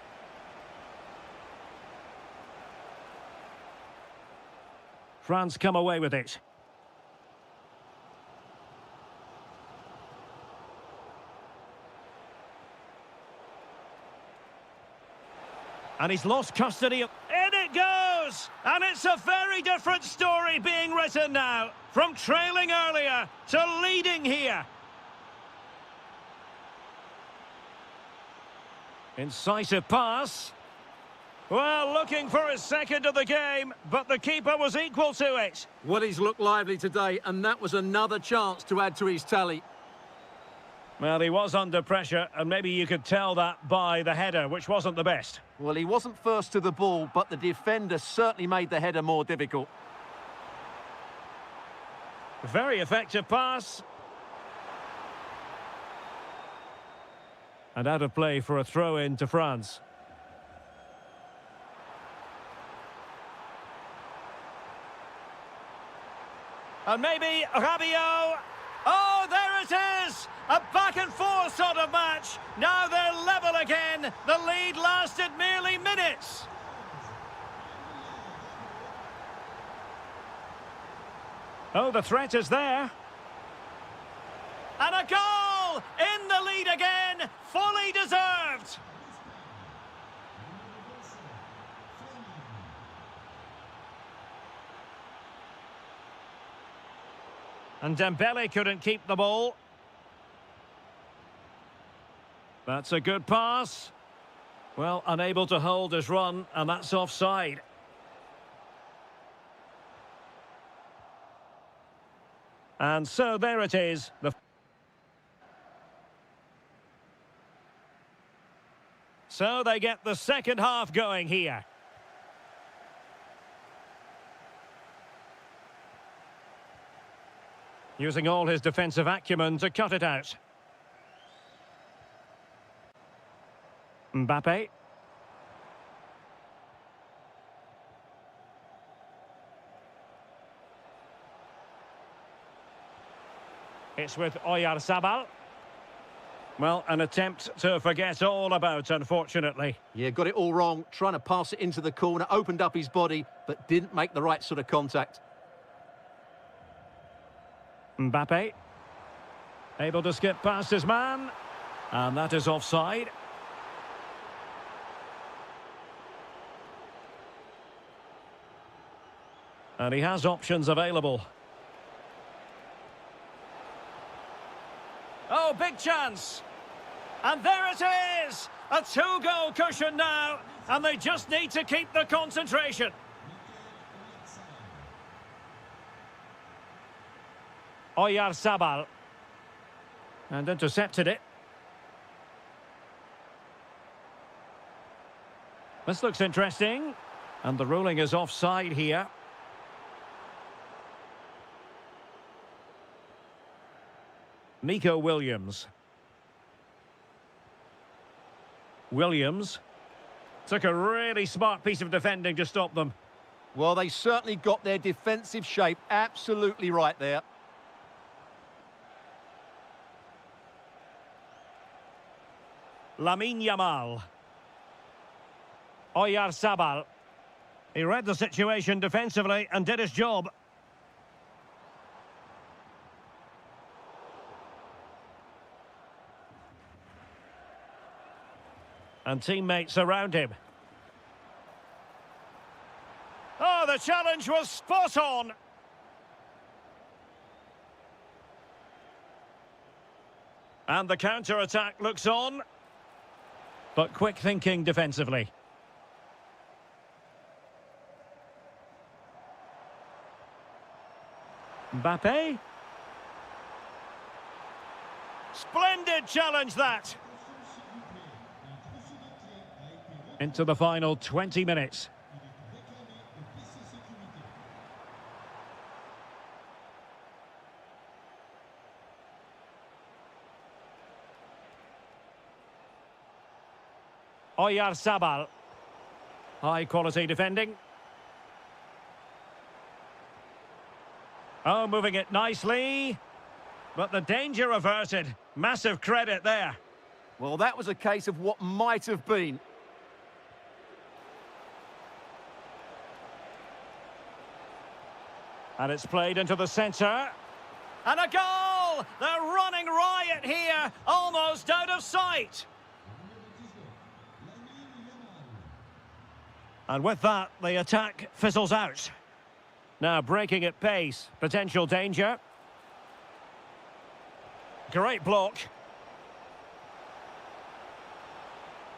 France come away with it. And he's lost custody. In it goes! And it's a very different story being written now. From trailing earlier to leading here. Incisive pass. Well, looking for his second of the game, but the keeper was equal to it. Well, he's looked lively today, and that was another chance to add to his tally. Well, he was under pressure, and maybe you could tell that by the header, which wasn't the best. Well, he wasn't first to the ball, but the defender certainly made the header more difficult. Very effective pass. And out of play for a throw-in to France. And maybe Rabiot. Oh, there it is! A back-and-forth sort of match. Now they're level again. The lead lasted merely minutes. Oh, the threat is there. And a goal! In the lead again. Fully deserved. And Dembele couldn't keep the ball. That's a good pass. Well, unable to hold his run, and that's offside. And so there it is. So they get the second half going here. Using all his defensive acumen to cut it out. Mbappe. It's with Oyarzabal. Well, an attempt to forget all about, unfortunately. Yeah, got it all wrong. Trying to pass it into the corner, opened up his body, but didn't make the right sort of contact. Mbappe. Able to skip past his man. And that is offside. And he has options available. Oh, big chance. And there it is! A two-goal cushion now, and they just need to keep the concentration. Oyarzabal. And intercepted it. This looks interesting. And the ruling is offside here. Nico Williams. Williams took a really smart piece of defending to stop them. Well, they certainly got their defensive shape absolutely right there. Lamine Yamal. Oyarzabal. He read the situation defensively and did his job. And teammates around him. Oh, the challenge was spot on. And the counter-attack looks on. But quick thinking defensively. Mbappe. Splendid challenge that. Into the final 20 minutes. Oyarzabal. High quality defending. Oh, moving it nicely. But the danger averted. Massive credit there. Well, that was a case of what might have been. And it's played into the centre. And a goal! They're running riot here, almost out of sight. And with that, the attack fizzles out. Now breaking at pace, potential danger. Great block.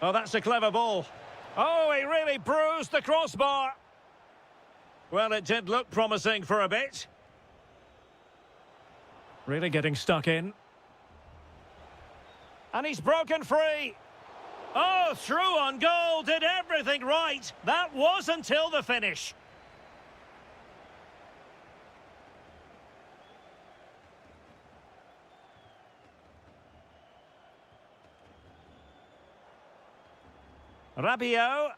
Oh, that's a clever ball. Oh, he really bruised the crossbar. Well, it did look promising for a bit. Really getting stuck in. And he's broken free. Oh, through on goal, did everything right. That was until the finish. Rabiot.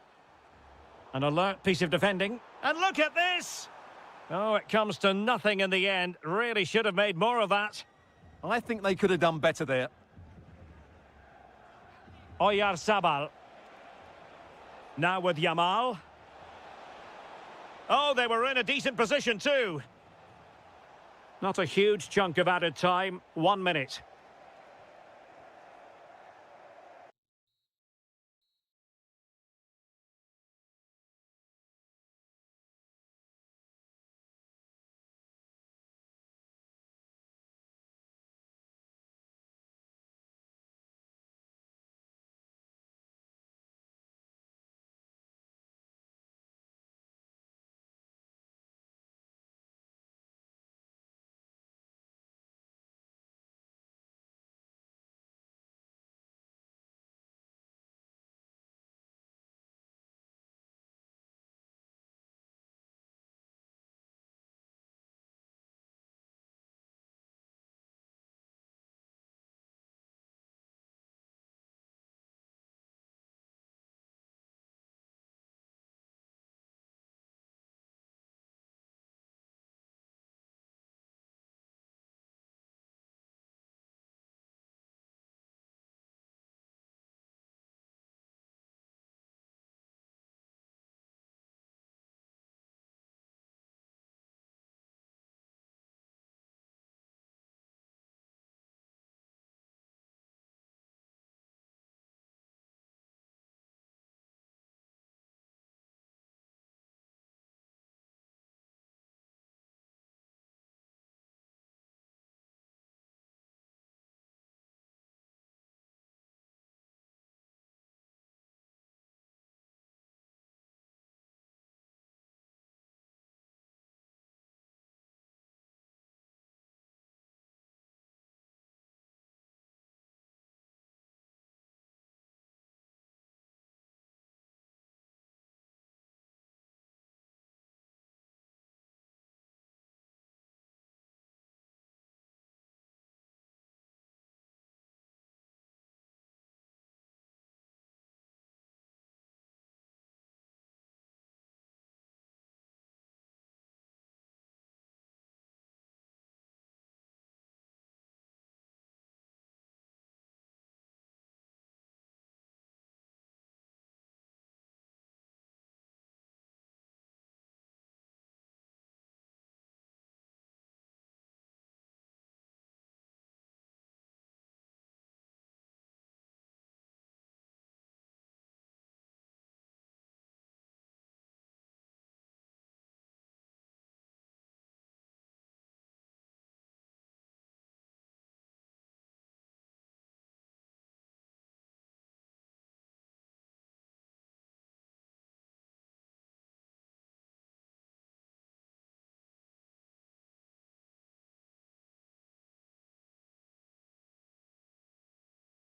An alert piece of defending. And look at this! Oh, it comes to nothing in the end. Really should have made more of that. I think they could have done better there. Oyarzabal. Now with Yamal. Oh, they were in a decent position too. Not a huge chunk of added time. 1 minute.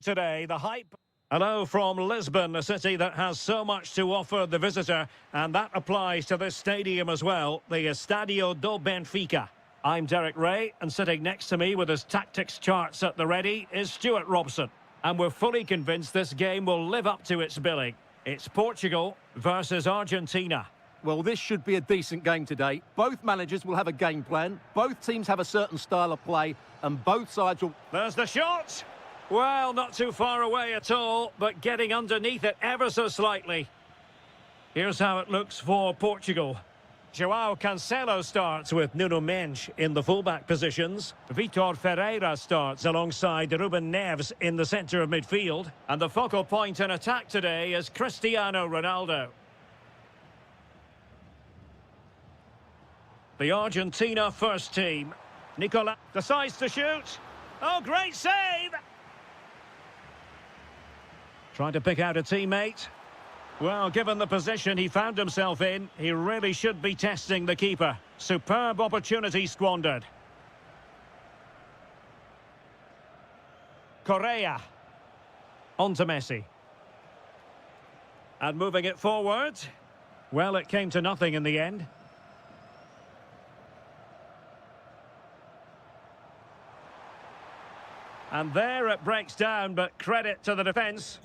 Today, the hype. Hello from Lisbon, a city that has so much to offer the visitor, and that applies to this stadium as well, the Estadio do Benfica. I'm Derek Ray, and sitting next to me with his tactics charts at the ready is Stuart Robson. And we're fully convinced this game will live up to its billing. It's Portugal versus Argentina. Well, this should be a decent game today. Both managers will have a game plan, both teams have a certain style of play, and both sides will... There's the shot! Well, not too far away at all, but getting underneath it ever so slightly. Here's how it looks for Portugal. João Cancelo starts with Nuno Mendes in the fullback positions. Vitor Ferreira starts alongside Ruben Neves in the centre of midfield. And the focal point in attack today is Cristiano Ronaldo. The Argentina first team. Nicola decides to shoot. Oh, great save! Trying to pick out a teammate. Well, given the position he found himself in, he really should be testing the keeper. Superb opportunity squandered. Correa. On to Messi. And moving it forward. Well, it came to nothing in the end. And there it breaks down, but credit to the defence.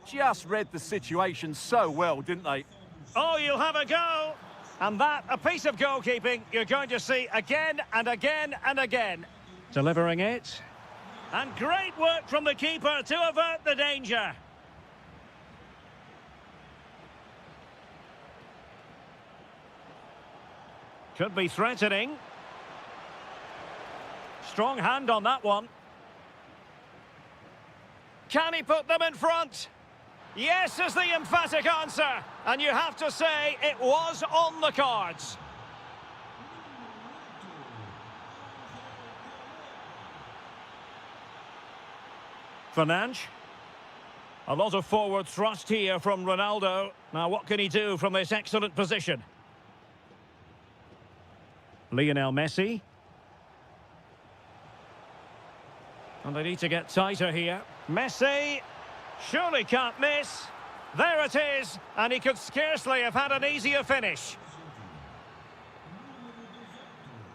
Just read the situation so well, didn't they? Oh, you'll have a go. And that, a piece of goalkeeping you're going to see again and again and again. Delivering it. And great work from the keeper to avert the danger. Could be threatening. Strong hand on that one. Can he put them in front? Yes is the emphatic answer. And you have to say it was on the cards. Fernandes. A lot of forward thrust here from Ronaldo. Now what can he do from this excellent position? Lionel Messi. And they need to get tighter here. Messi surely can't miss. There it is, and he could scarcely have had an easier finish.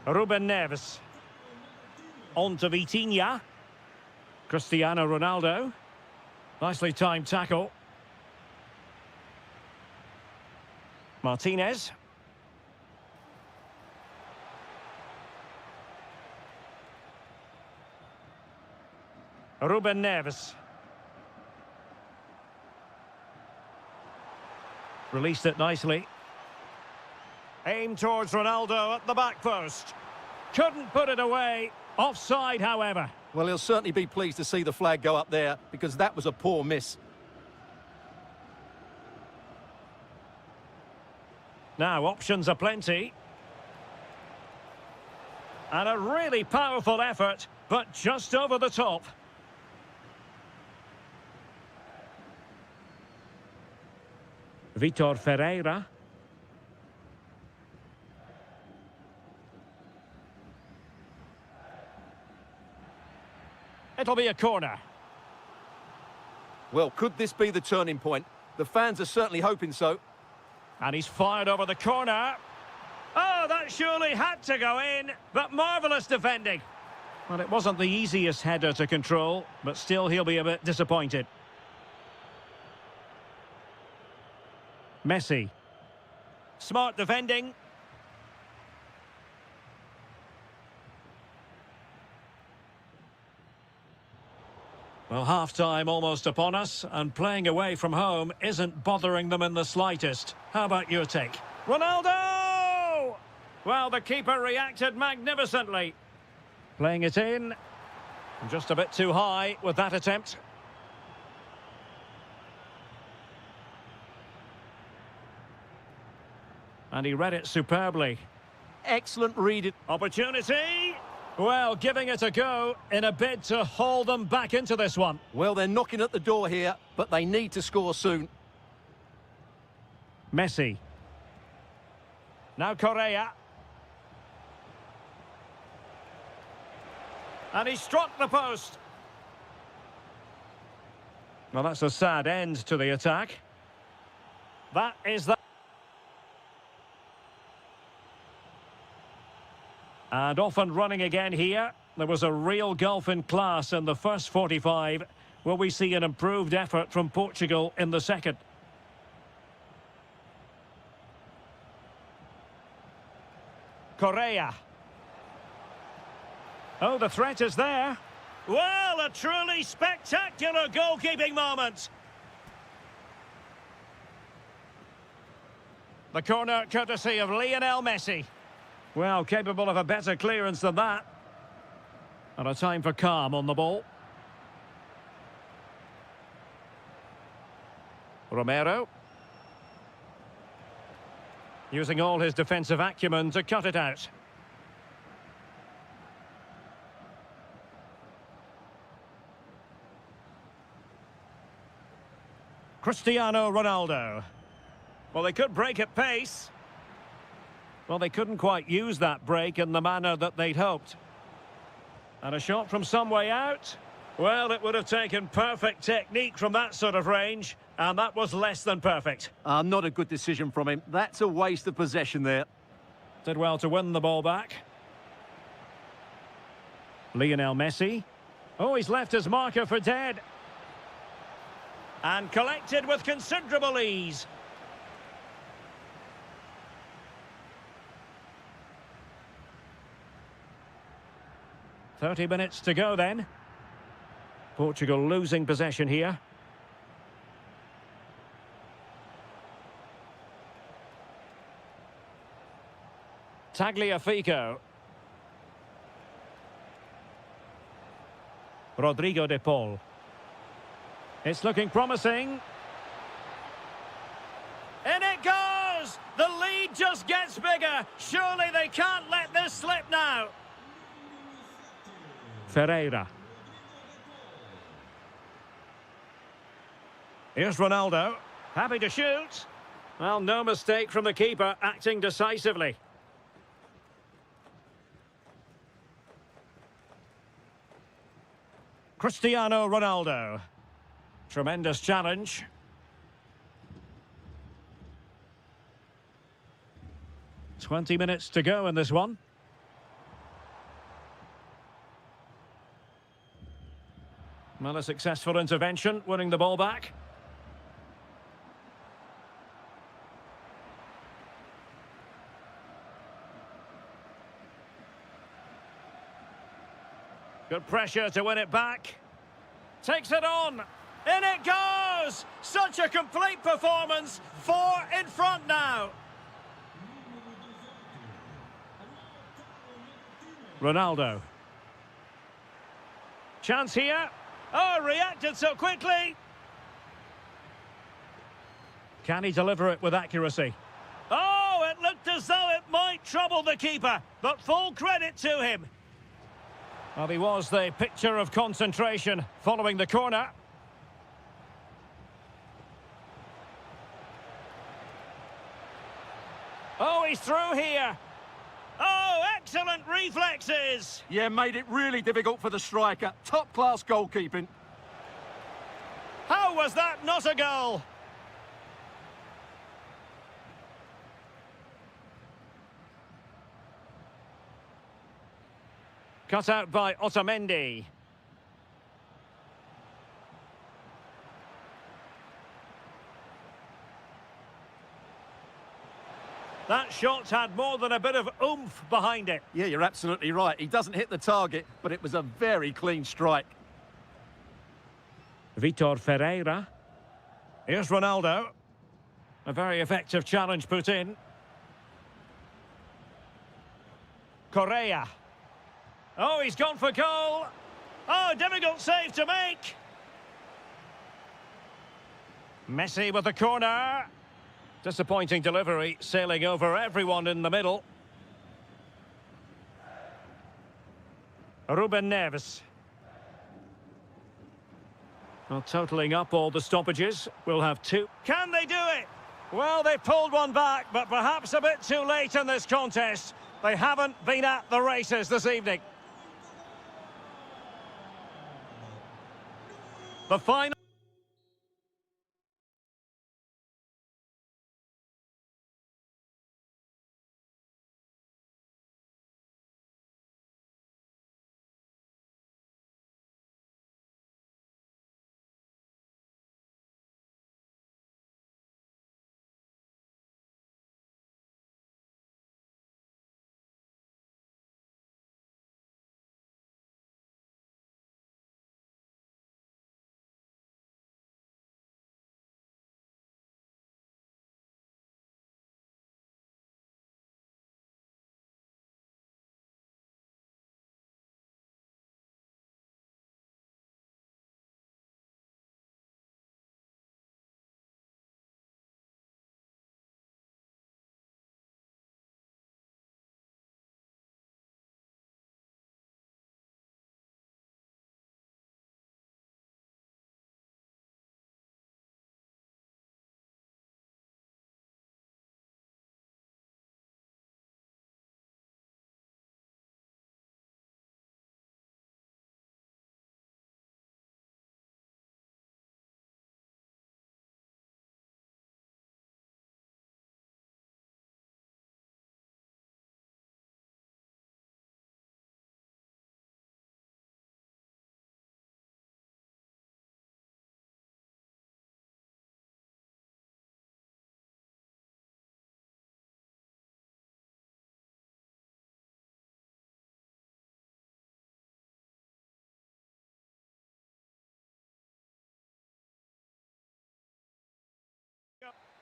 Ruben Neves. On to Vitinha. Cristiano Ronaldo. Nicely timed tackle. Martinez. Ruben Neves. Released it nicely. Aim towards Ronaldo at the back post. Couldn't put it away. Offside, however. Well, he'll certainly be pleased to see the flag go up there, because that was a poor miss. Now, options are plenty. And a really powerful effort, but just over the top. Vitor Ferreira. It'll be a corner. Well, could this be the turning point? The fans are certainly hoping so. And he's fired over the corner. Oh, that surely had to go in, but marvellous defending. Well, it wasn't the easiest header to control, but still he'll be a bit disappointed. Messi. Smart defending. Well, half-time almost upon us, and playing away from home isn't bothering them in the slightest. How about your take? Ronaldo! Well, the keeper reacted magnificently. Playing it in. Just a bit too high with that attempt. And he read it superbly. Excellent read. Opportunity. Well, giving it a go in a bid to haul them back into this one. Well, they're knocking at the door here, but they need to score soon. Messi. Now Correa. And he struck the post. Well, that's a sad end to the attack. That is that. And off and running again here. There was a real gulf in class in the first 45. Will we see an improved effort from Portugal in the second? Correa. Oh, the threat is there. Well, a truly spectacular goalkeeping moment. The corner courtesy of Lionel Messi. Well, capable of a better clearance than that. And a time for calm on the ball. Romero. Using all his defensive acumen to cut it out. Cristiano Ronaldo. Well, they could break at pace. Well, they couldn't quite use that break in the manner that they'd hoped. And a shot from some way out. Well, it would have taken perfect technique from that sort of range, and that was less than perfect. Not a good decision from him. That's a waste of possession there. Did well to win the ball back. Lionel Messi. Oh, he's left his marker for dead. And collected with considerable ease. "30 minutes to go then. Portugal losing possession here. Tagliafico. Rodrigo de Paul. It's looking promising. In it goes! The lead just gets bigger. Surely they can't let this slip now. Ferreira. Here's Ronaldo. Happy to shoot. Well, no mistake from the keeper, acting decisively. Cristiano Ronaldo. Tremendous challenge. "20 minutes to go in this one. Well, a successful intervention, winning the ball back. Good pressure to win it back. Takes it on. In it goes! Such a complete performance. 4 in front now. Ronaldo. Chance here. Oh, reacted so quickly. Can he deliver it with accuracy? Oh, it looked as though it might trouble the keeper, but full credit to him. Well, he was the picture of concentration following the corner. Oh, he's through here. Oh, excellent reflexes. Yeah, made it really difficult for the striker. Top-class goalkeeping. How was that not a goal? Cut out by Otamendi. That shot had more than a bit of oomph behind it. Yeah, you're absolutely right. He doesn't hit the target, but it was a very clean strike. Vitor Ferreira. Here's Ronaldo. A very effective challenge put in. Correa. Oh, he's gone for goal. Oh, difficult save to make. Messi with the corner. Disappointing delivery, sailing over everyone in the middle. Ruben Neves. Well, totalling up all the stoppages, we'll have 2. Can they do it? Well, they pulled one back, but perhaps a bit too late in this contest. They haven't been at the races this evening. The final.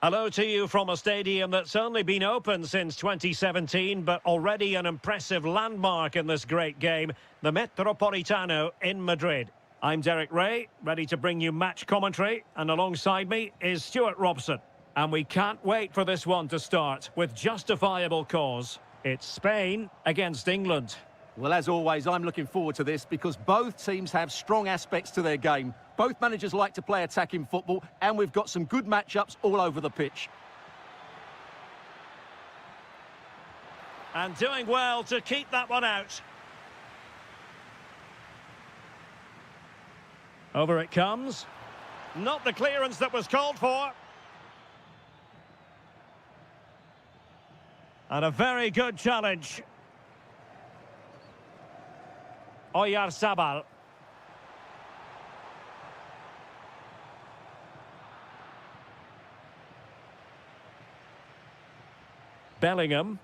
Hello to you from a stadium that's only been open since 2017, but already an impressive landmark in this great game, the Metropolitano in Madrid. I'm Derek Ray, ready to bring you match commentary, and alongside me is Stuart Robson. And we can't wait for this one to start, with justifiable cause. It's Spain against England. Well, as always, I'm looking forward to this because both teams have strong aspects to their game. Both managers like to play attacking football, and we've got some good matchups all over the pitch. And doing well to keep that one out. Over it comes. Not the clearance that was called for. And a very good challenge. Oyarzabal. Bellingham.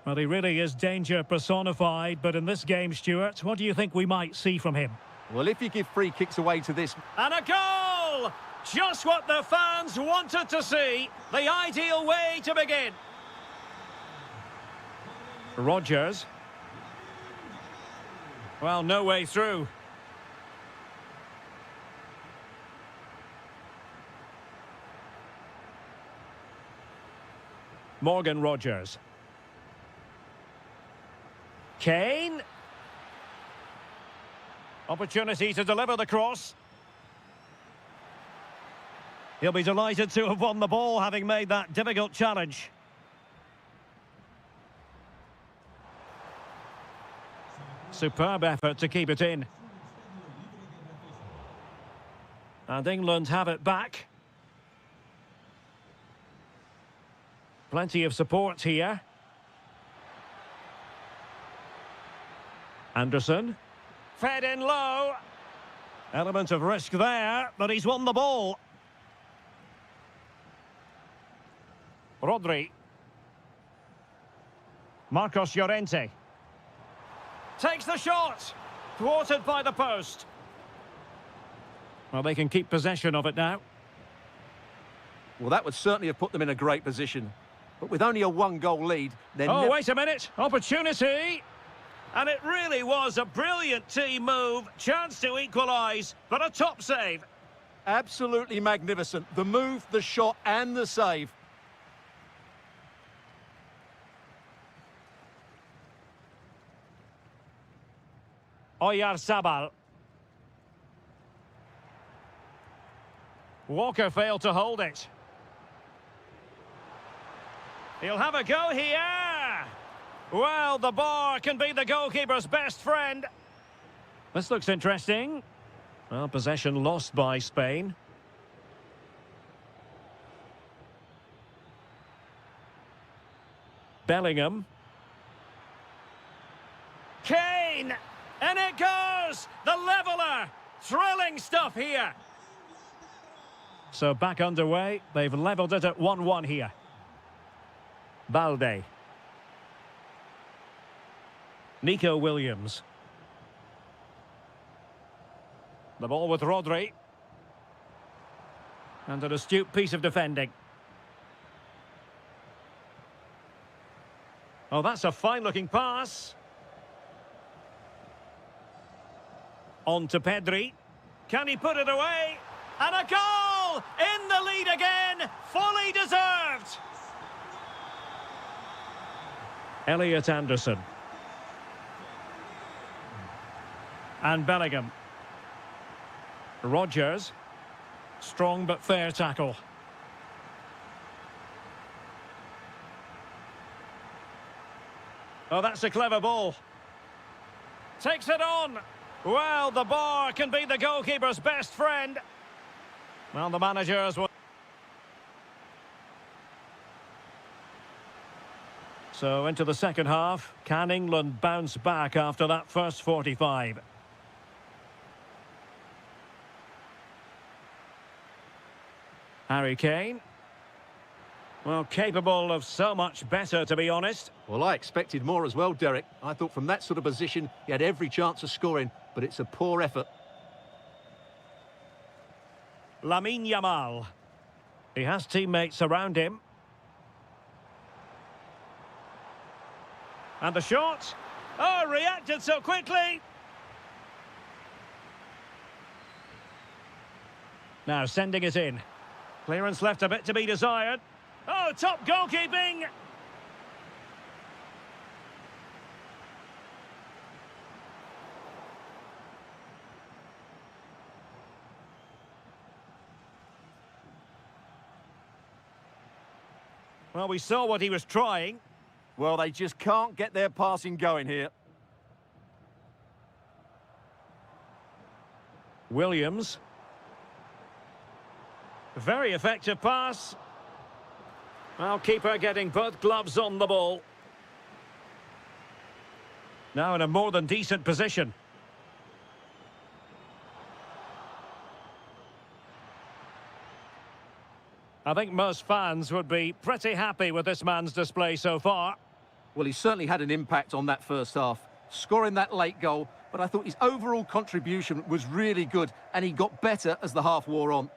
Well, he really is danger personified, but in this game, Stuart, what do you think we might see from him? Well, if you give free kicks away to this... And a goal! Just what the fans wanted to see. The ideal way to begin. Rodgers. Well, no way through. Morgan Rodgers. Kane. Opportunity to deliver the cross. He'll be delighted to have won the ball, having made that difficult challenge. Superb effort to keep it in. And England have it back. Plenty of support here. Anderson. Fed in low. Element of risk there, but he's won the ball. Rodri. Marcos Llorente. Takes the shot. Thwarted by the post. Well, they can keep possession of it now. Well, that would certainly have put them in a great position. But with only a one-goal lead, they're... Oh, wait a minute. Opportunity. And it really was a brilliant team move. Chance to equalise, but a top save. Absolutely magnificent. The move, the shot and the save. Oyarzabal. Walker failed to hold it. He'll have a go here. Well, the bar can be the goalkeeper's best friend. This looks interesting. Well, possession lost by Spain. Bellingham. Kane! And it goes! The leveller! Thrilling stuff here. So back underway. They've levelled it at 1-1 here. Balde. Nico Williams. The ball with Rodri. And an astute piece of defending. Oh, that's a fine-looking pass. On to Pedri. Can he put it away? And a goal! In the lead again! Fully deserved! Elliot Anderson. And Bellingham. Rodgers. Strong but fair tackle. Oh, that's a clever ball. Takes it on. Well, the bar can be the goalkeeper's best friend. Well, the managers will... So, into the second half. Can England bounce back after that first 45? Harry Kane. Well, capable of so much better, to be honest. Well, I expected more as well, Derek. I thought from that sort of position, he had every chance of scoring, but it's a poor effort. Lamine Yamal. He has teammates around him. And the shot. Oh, reacted so quickly. Now sending it in. Clearance left a bit to be desired. Oh, top goalkeeping. Well, we saw what he was trying. Well, they just can't get their passing going here. Williams. Very effective pass. Well, keeper getting both gloves on the ball. Now in a more than decent position. I think most fans would be pretty happy with this man's display so far. Well, he certainly had an impact on that first half, scoring that late goal, but I thought his overall contribution was really good, and he got better as the half wore on.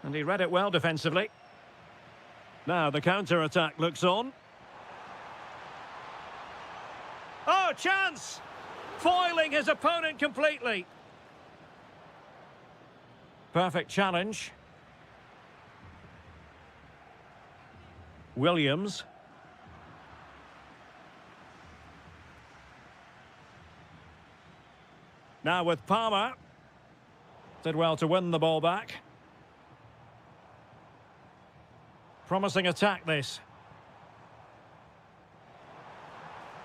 And he read it well defensively. Now the counter-attack looks on. Oh, chance! Foiling his opponent completely. Perfect challenge. Williams. Now with Palmer. Did well to win the ball back. Promising attack this.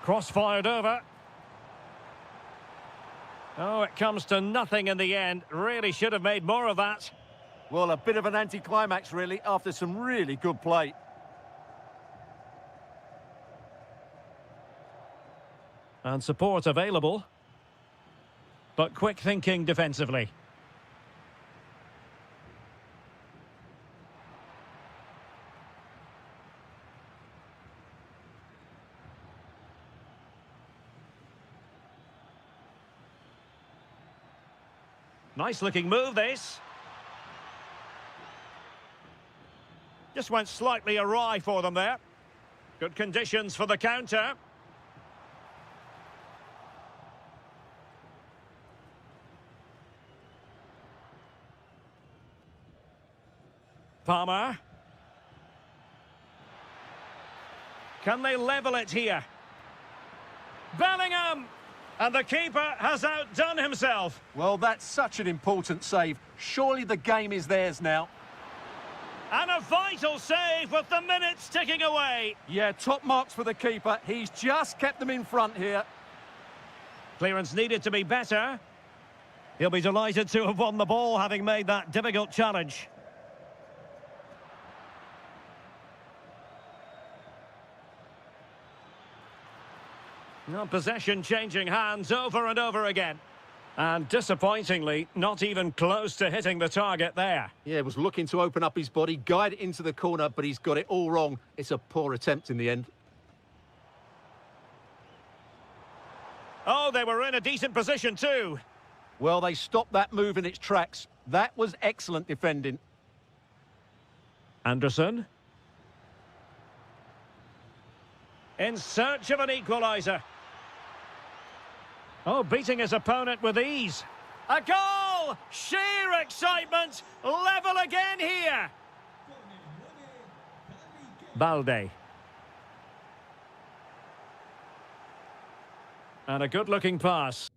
Cross fired over. Oh, it comes to nothing in the end. Really should have made more of that. Well, a bit of an anticlimax, really, after some really good play. And support available. But quick thinking defensively. Nice looking move, this. Just went slightly awry for them there. Good conditions for the counter. Palmer. Can they level it here? Bellingham! And the keeper has outdone himself. Well, that's such an important save. Surely the game is theirs now. And a vital save with the minutes ticking away. Yeah, top marks for the keeper. He's just kept them in front here. Clearance needed to be better. He'll be delighted to have won the ball, having made that difficult challenge. Now possession changing hands over and over again. And disappointingly, not even close to hitting the target there. Yeah, was looking to open up his body, guide it into the corner, but he's got it all wrong. It's a poor attempt in the end. Oh, they were in a decent position too. Well, they stopped that move in its tracks. That was excellent defending. Anderson. In search of an equaliser. Oh, beating his opponent with ease. A goal! Sheer excitement! Level again here! Balde. And a good-looking pass.